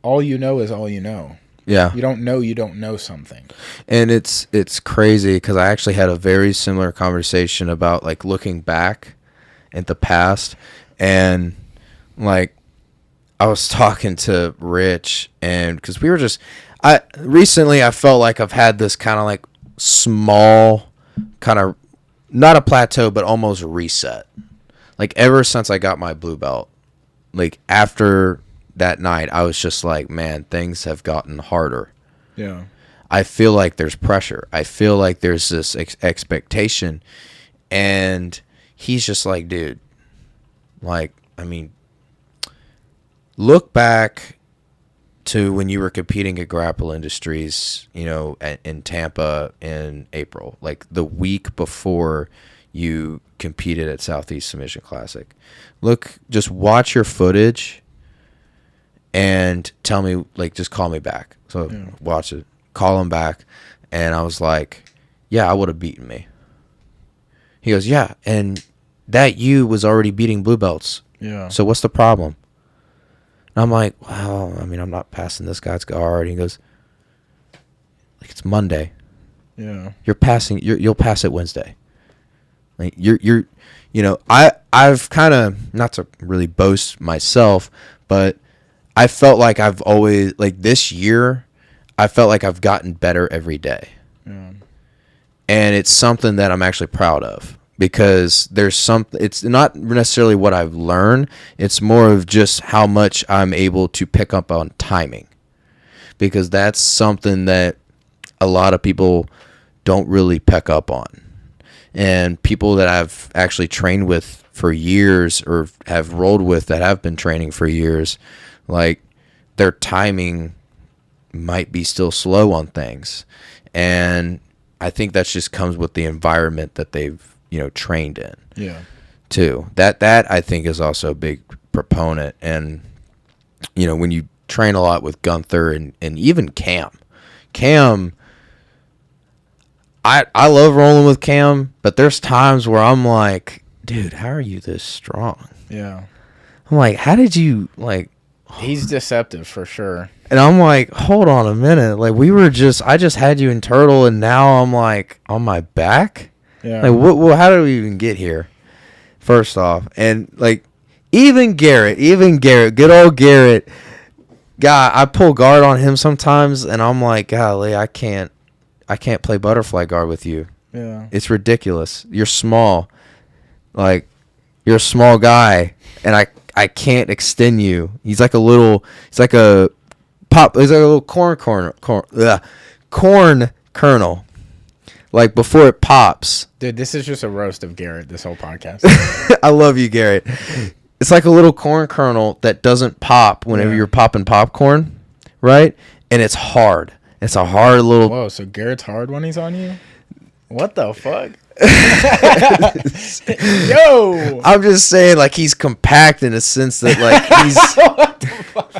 all you know is all you know. Yeah. You don't know something. And it's crazy because I actually had a very similar conversation about, like, looking back at the past, and, like, I was talking to Rich, and because we were just, recently I felt like I've had this kind of like small, kind of not a plateau, but almost reset. Like ever since I got my blue belt, like after that night, I was just like, man, things have gotten harder. Yeah. I feel like there's pressure. I feel like there's this expectation. And he's just like, dude, like, I mean, look back to when you were competing at Grapple Industries, you know, in Tampa in April, like the week before you competed at Southeast Submission Classic. Look, just watch your footage and tell me, like, just call me back. So watch it, call him back. And I was like, yeah, I would have beaten me. He goes, yeah, and that you was already beating blue belts. Yeah. So what's the problem? And I'm like, well, I mean, I'm not passing this guy's guard. He goes, like, it's Monday. Yeah. You're passing. You'll pass it Wednesday. Like you're, you know, I've kind of, not to really boast myself, but I felt like I've always, like this year, I felt like I've gotten better every day. Yeah. And it's something that I'm actually proud of. Because there's it's not necessarily what I've learned. It's more of just how much I'm able to pick up on timing. Because that's something that a lot of people don't really pick up on. And people that I've actually trained with for years or have rolled with that have been training for years, like their timing might be still slow on things. And I think that just comes with the environment that they've, you know, trained in. Yeah. Too. That I think is also a big proponent. And, you know, when you train a lot with Gunther and even Cam, I love rolling with Cam, but there's times where I'm like, dude, how are you this strong? Yeah. I'm like, how did you, like... He's deceptive for sure. And I'm like, hold on a minute. Like, I just had you in turtle, and now I'm like, on my back? Yeah. Like, how did we even get here? First off, and like, even Garrett, good old Garrett, guy, I pull guard on him sometimes, and I'm like, golly, I can't play butterfly guard with you. Yeah. It's ridiculous. You're small, like, you're a small guy, and I can't extend you. He's like a little corn kernel. Like, before it pops. Dude, this is just a roast of Garrett, this whole podcast. I love you, Garrett. It's like a little corn kernel that doesn't pop whenever you're popping popcorn, right? And it's hard. It's a hard little... Whoa, so Garrett's hard when he's on you? What the fuck? Yo! I'm just saying, like, he's compact in a sense that, like, he's... What the fuck?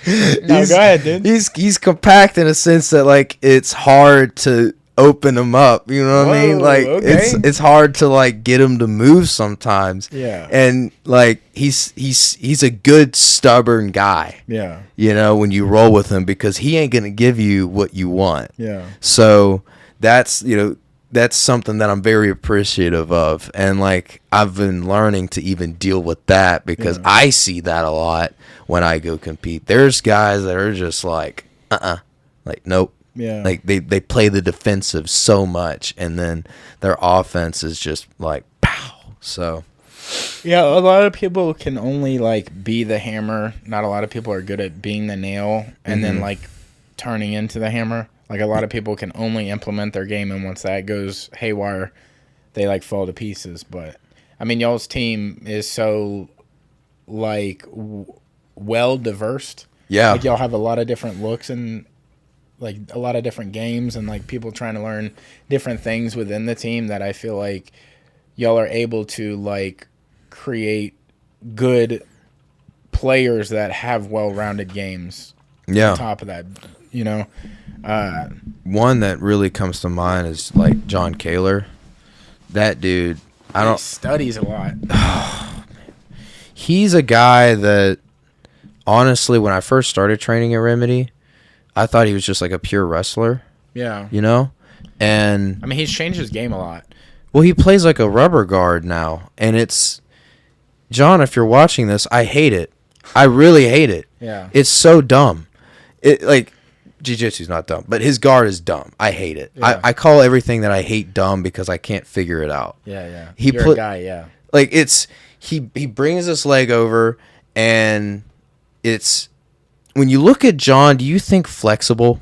No, go ahead, dude. He's compact in a sense that, like, it's hard to open him up. You know what I mean? Like, okay. it's hard to, like, get him to move sometimes. Yeah. And like, he's a good stubborn guy. Yeah. You know, when you roll with him, because he ain't gonna give you what you want. Yeah. So that's something that I'm very appreciative of. And like, I've been learning to even deal with that because I see that a lot when I go compete. There's guys that are just like, like, nope. Yeah. Like, they play the defensive so much, and then their offense is just like, pow. So. Yeah, a lot of people can only, like, be the hammer. Not a lot of people are good at being the nail and then, like, turning into the hammer. Like, a lot of people can only implement their game, and once that goes haywire, they, like, fall to pieces. But, I mean, y'all's team is so, like, well-diversed. Yeah. Like, y'all have a lot of different looks and, like, a lot of different games and, like, people trying to learn different things within the team that I feel like y'all are able to, like, create good players that have well-rounded games. Yeah. On top of that, you know. One that really comes to mind is like John Kaler. That dude, He studies a lot. He's a guy that, honestly, when I first started training at Remedy, I thought he was just like a pure wrestler. Yeah. You know? And I mean, he's changed his game a lot. Well, he plays like a rubber guard now, and it's... John, if you're watching this, I hate it. I really hate it. Yeah. It's so dumb. It like jiu-jitsu's not dumb, but his guard is dumb. I hate it. Yeah. I call everything that I hate dumb because I can't figure it out. Yeah. You're a guy, yeah. Like it's he brings this leg over, and it's when you look at John, do you think flexible?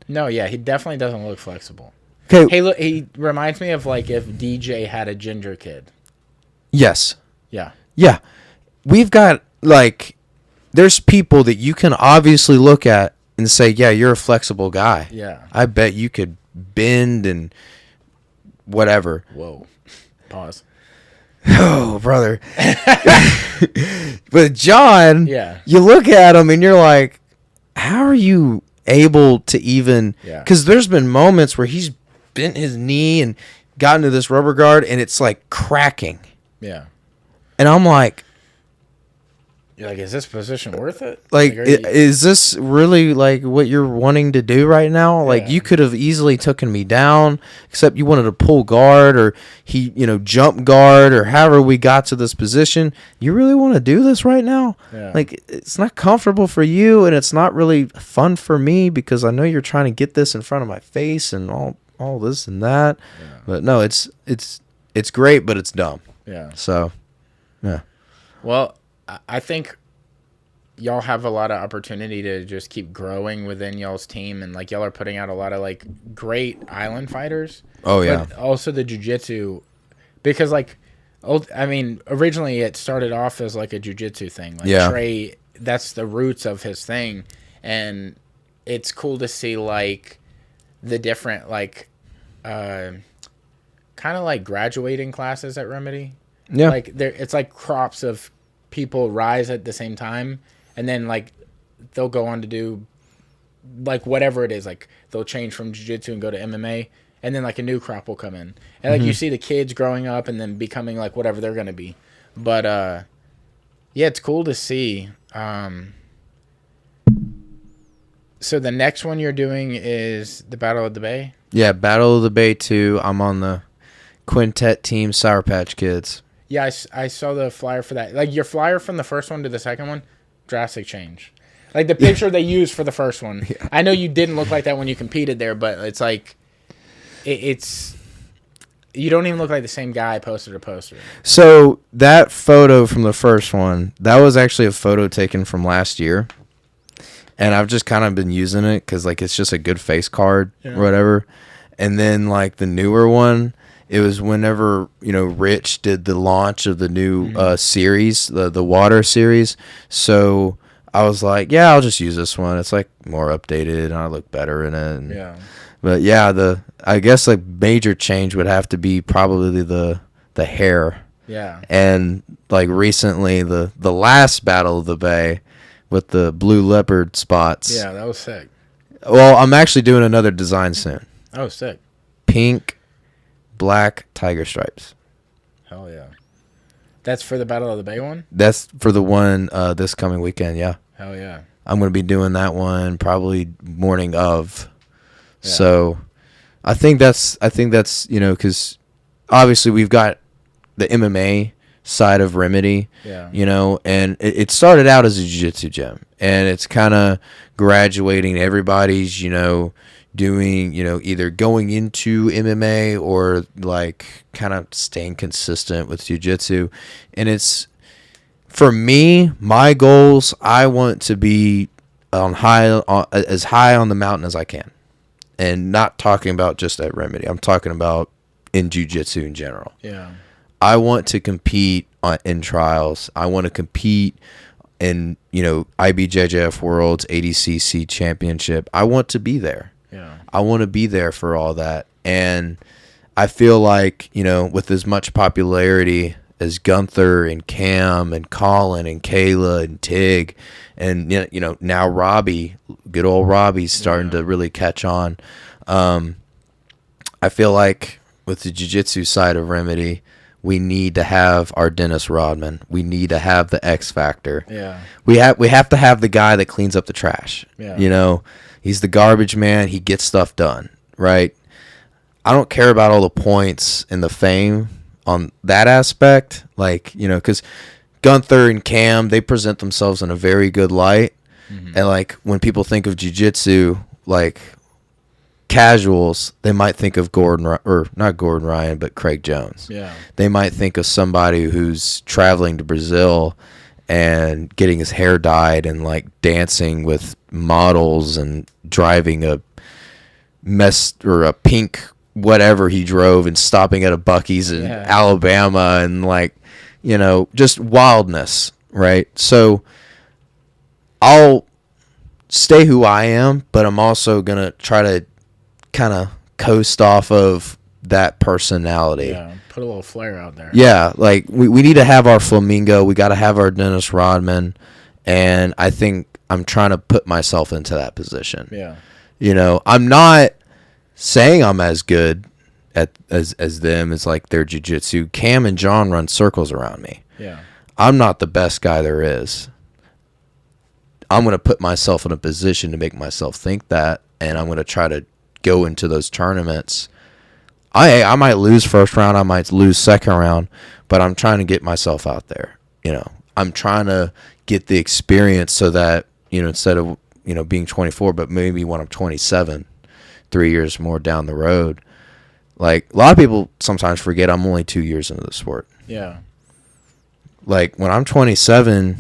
No, yeah, he definitely doesn't look flexible. Okay. Hey, look, he reminds me of like if DJ had a ginger kid. Yes. Yeah. Yeah. We've got like there's people that you can obviously look at and say, yeah, you're a flexible guy. Yeah. I bet you could bend and whatever. Whoa. Pause. Oh, brother. But John, Yeah. you look at him and you're like, how are you able to even... Yeah. Because there's been moments where he's bent his knee and gotten to this rubber guard and it's like cracking. Yeah. And I'm like... You're like, is this position worth it? Like, are you- is this really like what you're wanting to do right now? Like, Yeah. you could have easily taken me down, except you wanted to pull guard or jump guard or however we got to this position. You really want to do this right now? Yeah. Like, it's not comfortable for you, and it's not really fun for me because I know you're trying to get this in front of my face and all this and that. Yeah. But no, it's great, but it's dumb. Yeah. So, yeah. Well, I think y'all have a lot of opportunity to just keep growing within y'all's team, and like y'all are putting out a lot of like great island fighters. Oh yeah. But also the jiu-jitsu, because like, originally it started off as like a jiu-jitsu thing. Like Yeah. Trey, that's the roots of his thing, and it's cool to see like the different like, kind of like graduating classes at Remedy. Yeah. Like it's like crops of people rise at the same time, and then like they'll go on to do like whatever it is. Like they'll change from jiu-jitsu and go to MMA, and then like a new crop will come in, and like you see the kids growing up and then becoming like whatever they're gonna be. But yeah, it's cool to see. So the next one you're doing is the Battle of the Bay. Yeah, Battle of the Bay 2. I'm on the quintet team, Sour Patch Kids. Yeah, I saw the flyer for that. Like your flyer from the first one to the second one, drastic change. Like the picture they used for the first one. Yeah. I know you didn't look like that when you competed there, but it's like, it's you don't even look like the same guy poster to poster. So that photo from the first one, that was actually a photo taken from last year, and I've just kind of been using it because like it's just a good face card or whatever. And then like the newer one. It was whenever, Rich did the launch of the new series, the water series. So I was like, yeah, I'll just use this one. It's like more updated and I look better in it. And, yeah. But yeah, I guess like major change would have to be probably the hair. Yeah. And like recently the last Battle of the Bay with the blue leopard spots. Yeah, that was sick. Well, I'm actually doing another design soon. Oh, sick. Pink, black tiger stripes. Hell yeah. That's for the Battle of the Bay one? That's for the one this coming weekend, yeah. Hell yeah. I'm going to be doing that one probably morning of. Yeah. So I think that's cuz obviously we've got the MMA side of Remedy, and it started out as a jiu-jitsu gym, and it's kind of graduating. Everybody's, doing, either going into MMA or like kind of staying consistent with jiu-jitsu. And it's, for me, my goals, I want to be as high on the mountain as I can. And not talking about just at Remedy. I'm talking about in jiu-jitsu in general. Yeah. I want to compete in trials. I want to compete in, IBJJF Worlds, ADCC Championship. I want to be there. Yeah. I want to be there for all that. And I feel like, with as much popularity as Gunther and Cam and Colin and Kayla and Tig and, now Robbie, good old Robbie's starting to really catch on. I feel like with the jiu-jitsu side of Remedy, we need to have our Dennis Rodman. We need to have the X Factor. Yeah. We have to have the guy that cleans up the trash. Yeah. He's the garbage man. He gets stuff done, right? I don't care about all the points and the fame on that aspect. Like, because Gunther and Cam, they present themselves in a very good light. And like when people think of jiu-jitsu, like casuals, they might think of not Gordon Ryan, but Craig Jones. Yeah. They might think of somebody who's traveling to Brazil and getting his hair dyed and like dancing with models and driving a pink whatever he drove and stopping at a Buc-ee's in Alabama and like, you know, just wildness, right? So I'll stay who I am, but I'm also going to try to kind of coast off of that personality. Yeah, put a little flair out there. Yeah, like we need to have our Flamingo. We got to have our Dennis Rodman. And I think I'm trying to put myself into that position. Yeah. You know, I'm not saying I'm as good as them as like their jiu-jitsu. Cam and John run circles around me. Yeah. I'm not the best guy there is. I'm going to put myself in a position to make myself think that, and I'm going to try to go into those tournaments. I might lose first round, I might lose second round, but I'm trying to get myself out there. You know, I'm trying to get the experience so that, you know, instead of, you know, being 24, but maybe when I'm 27, 3 years more down the road. Like, a lot of people sometimes forget I'm only 2 years into the sport. Yeah. Like, when I'm 27,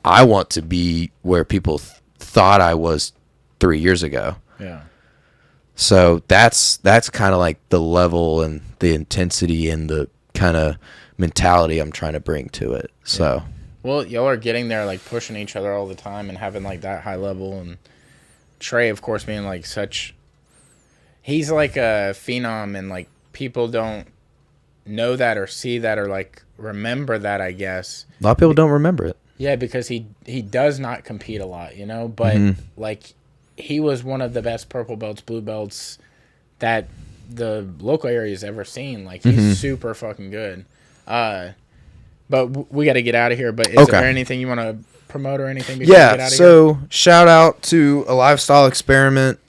I want to be where people thought I was 3 years ago. Yeah. So that's kind of like the level and the intensity and the kind of mentality I'm trying to bring to it. So, yeah. Well, y'all are getting there, like pushing each other all the time and having like that high level. And Trey, of course, being like he's like a phenom, and like people don't know that or see that or like remember that, I guess. A lot of people don't remember it. Yeah, because he does not compete a lot, you know, but like he was one of the best purple belts, blue belts that the local area has ever seen. Like, he's super fucking good. But we got to get out of here. But is there anything you want to promote or anything before we get out of here? So shout out to a lifestyle experiment.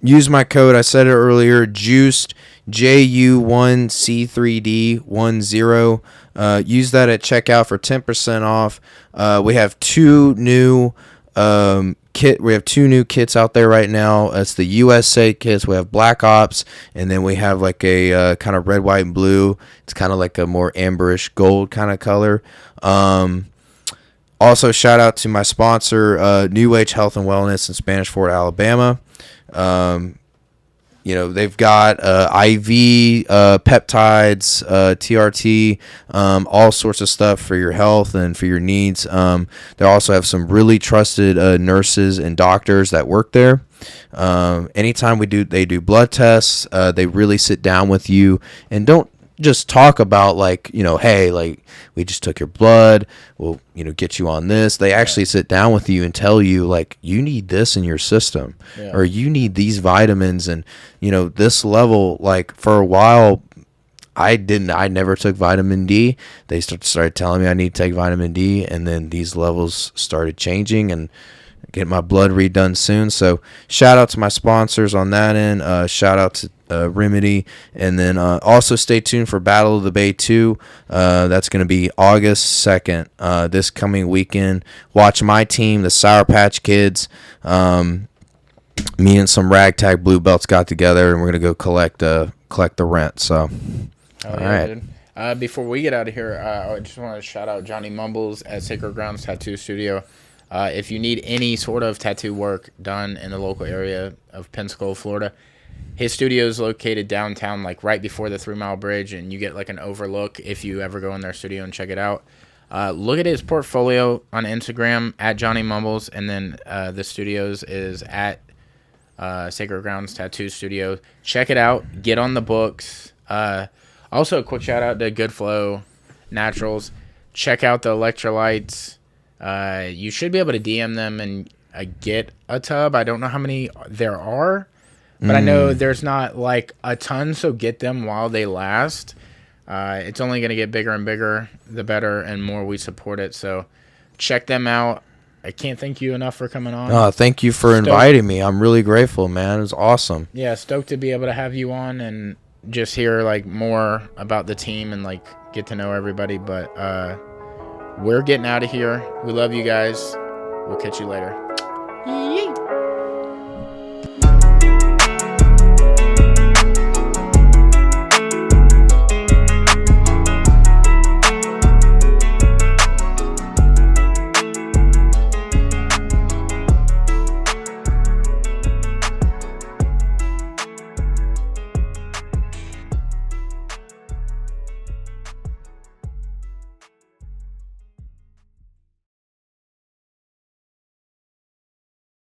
Use my code. I said it earlier. Juiced, JU1C3D10. Use that at checkout for 10% off. We have two new We have two new kits out there right now. It's the USA kits. We have Black Ops, and then we have like a kind of red, white, and blue. It's kind of like a more amberish gold kind of color. Also, shout out to my sponsor, New Age Health and Wellness in Spanish Fort, Alabama. You know, they've got IV, peptides, TRT, all sorts of stuff for your health and for your needs. They also have some really trusted nurses and doctors that work there. Anytime they do blood tests, they really sit down with you and don't just talk about like, you know, hey, like we just took your blood, we'll, you know, get you on this. They actually sit down with you and tell you like, you need this in your system, or you need these vitamins. And, you know, this level, like for a while, I never took vitamin D. They started telling me I need to take vitamin D, and then these levels started changing, and get my blood redone soon. So shout out to my sponsors on that end. Shout out to Remedy, and then also stay tuned for Battle of the Bay 2. That's going to be August 2nd, this coming weekend. Watch my team, the Sour Patch Kids. Me and some ragtag blue belts got together, and we're going to go collect the rent. So, all right. Dude. Before we get out of here, I just want to shout out Johnny Mumbles at Sacred Grounds Tattoo Studio. If you need any sort of tattoo work done in the local area of Pensacola, Florida, his studio is located downtown, like right before the 3 Mile Bridge, and you get like an overlook if you ever go in their studio and check it out. Look at his portfolio on Instagram at Johnny Mumbles, and then the studios is at Sacred Grounds Tattoo Studio. Check it out. Get on the books. Also, a quick shout out to Good Flow Naturals. Check out the electrolytes. You should be able to DM them and get a tub. I don't know how many there are, but I know there's not like a ton, so get them while they last. It's only going to get bigger and bigger, the better and more we support it. So check them out. I can't thank you enough for coming on. Thank you for inviting me. I'm really grateful, man. It was awesome. Yeah, stoked to be able to have you on and just hear like more about the team and like get to know everybody. But we're getting out of here. We love you guys. We'll catch you later.